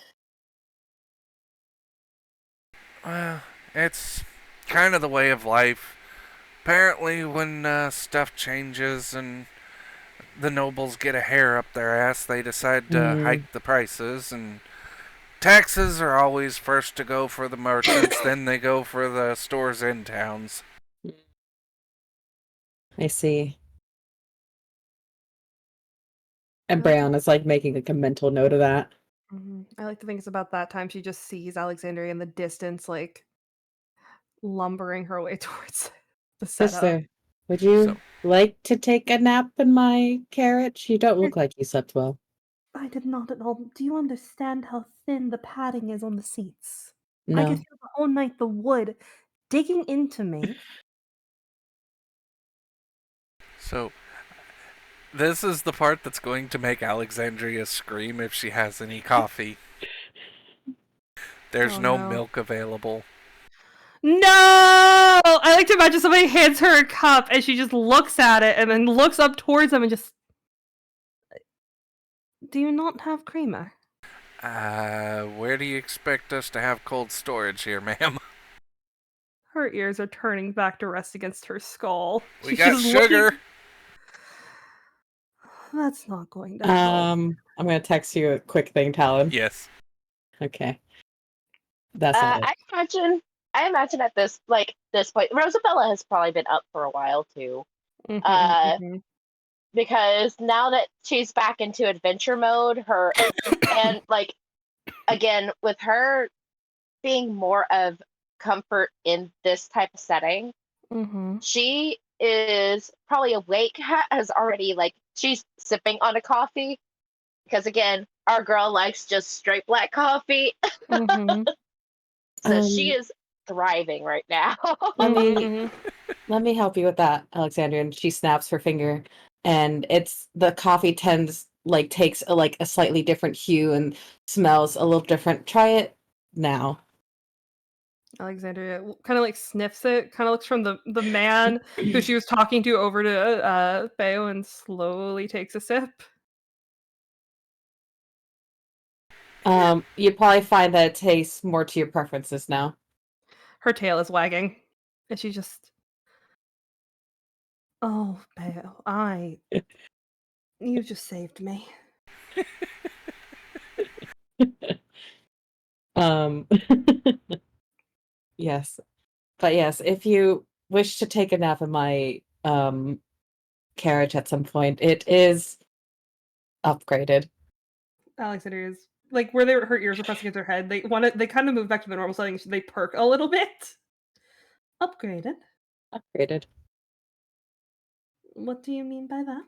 It's kind of the way of life. Apparently, when stuff changes and the nobles get a hair up their ass, they decide to hike the prices, and taxes are always first to go for the merchants, then they go for the stores in towns. I see. And Brianna's like making like a mental note of that. I like to think it's about that time she just sees Alexandria in the distance, like lumbering her way towards the setup. Sister, would you like to take a nap in my carriage? You don't look like you slept well. I did not at all. Do you understand how thin the padding is on the seats? No. I could feel the whole night the wood digging into me. So, this is the part that's going to make Alexandria scream if she has any coffee. There's no milk available. No! I like to imagine somebody hands her a cup and she just looks at it and then looks up towards them and just... Do you not have creamer? Where do you expect us to have cold storage here, ma'am? Her ears are turning back to rest against her skull. We got sugar! That's not going to help. I'm gonna text you a quick thing, Talon. Yes. Okay. That's all. I imagine at this point, Rosabella has probably been up for a while too. Because now that she's back into adventure mode, and like again with her being more of comfort in this type of setting, she is probably awake, has already she's sipping on a coffee because again our girl likes just straight black coffee. So she is thriving right now. Let me help you with that, Alexandria. And she snaps her finger, and it's the coffee takes a slightly different hue and smells a little different. Try it now. Alexandria kind of sniffs it, kind of looks from the man who she was talking to over to Theo and slowly takes a sip. You probably find that it tastes more to your preferences now. Her tail is wagging, and she just... Oh, Theo, you just saved me. Yes. But yes, if you wish to take a nap in my carriage at some point, it is upgraded. Alexandria's where her ears are pressed against her head. They kind of move back to the normal setting. They perk a little bit. Upgraded? Upgraded. What do you mean by that?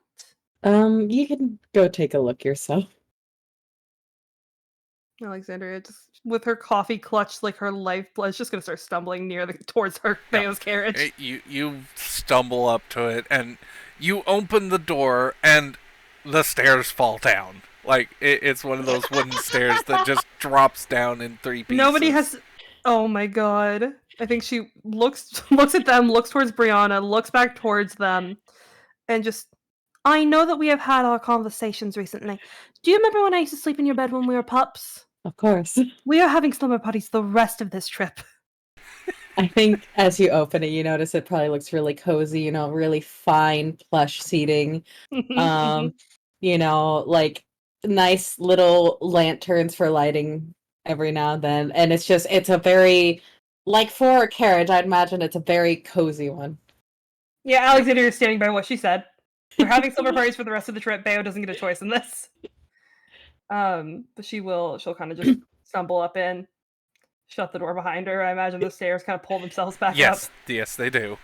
You can go take a look yourself. Alexandria, just with her coffee clutched like her lifeblood, is just gonna start stumbling towards her Yeah. Theo's carriage. You stumble up to it, and you open the door, and the stairs fall down. Like, it's one of those wooden stairs that just drops down in 3 pieces. Nobody has. Oh my god! I think she looks at them, looks towards Brianna, looks back towards them, and just. I know that we have had our conversations recently. Do you remember when I used to sleep in your bed when we were pups? Of course. We are having slumber parties the rest of this trip. I think as you open it, you notice it probably looks really cozy, really fine plush seating. Like nice little lanterns for lighting every now and then. And it's a very, like for a carriage, I'd imagine it's a very cozy one. Yeah, Alexandria is standing by what she said. We're having slumber parties for the rest of the trip. Bayo doesn't get a choice in this. But she'll kind of just stumble up in, shut the door behind her. I imagine the stairs kind of pull themselves back up. Yes, they do.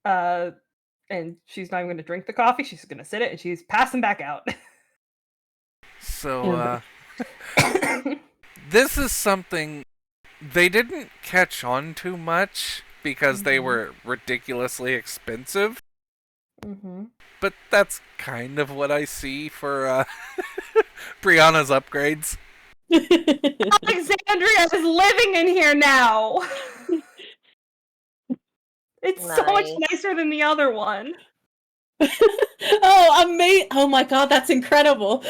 And she's not even going to drink the coffee. She's going to sit it, and she's passing back out. So, this is something they didn't catch on too much because they were ridiculously expensive. But that's kind of what I see for Brianna's upgrades. Alexandria is living in here now. It's so much nicer than the other one. Oh my god, that's incredible.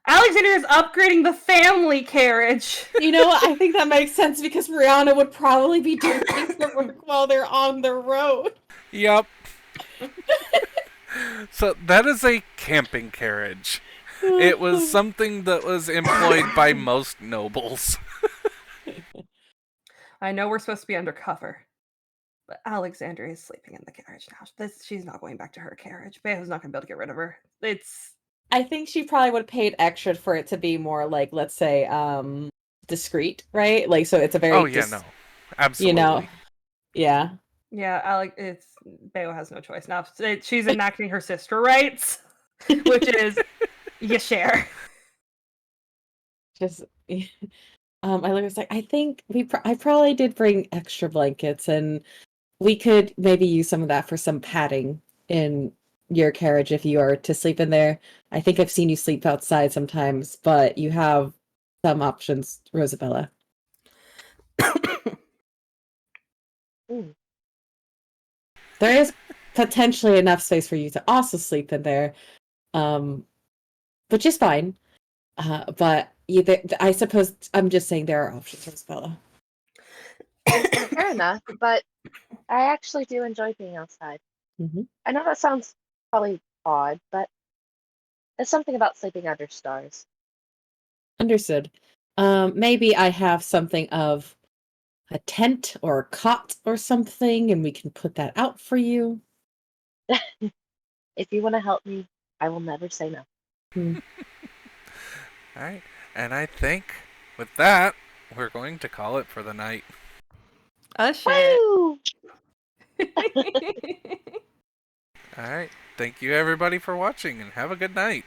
Alexandria is upgrading the family carriage. You know what? I think that makes sense because Brianna would probably be doing things while they're on the road. Yep. So that is a camping carriage. It was something that was employed by most nobles. I know we're supposed to be undercover, but Alexandria is sleeping in the carriage now. She's not going back to her carriage. Bayo's not going to be able to get rid of her. I think she probably would have paid extra for it to be more like, let's say, discreet, right? Like, so it's a very no, absolutely. Yeah. Yeah, Bayo has no choice now. She's enacting her sister rights, which is you share. Just, I was like, I think I probably did bring extra blankets, and we could maybe use some of that for some padding in your carriage if you are to sleep in there. I think I've seen you sleep outside sometimes, but you have some options, Rosabella. There is potentially enough space for you to also sleep in there, which is fine. But I suppose I'm just saying there are options, Rosabella. Fair enough, but I actually do enjoy being outside. I know that sounds probably odd, but there's something about sleeping under stars. Understood. Maybe I have something of a tent or a cot or something, and we can put that out for you. If you want to help me, I will never say no. All right, and I think with that, we're going to call it for the night. Oh shit. Woo! All right, thank you everybody for watching, and have a good night.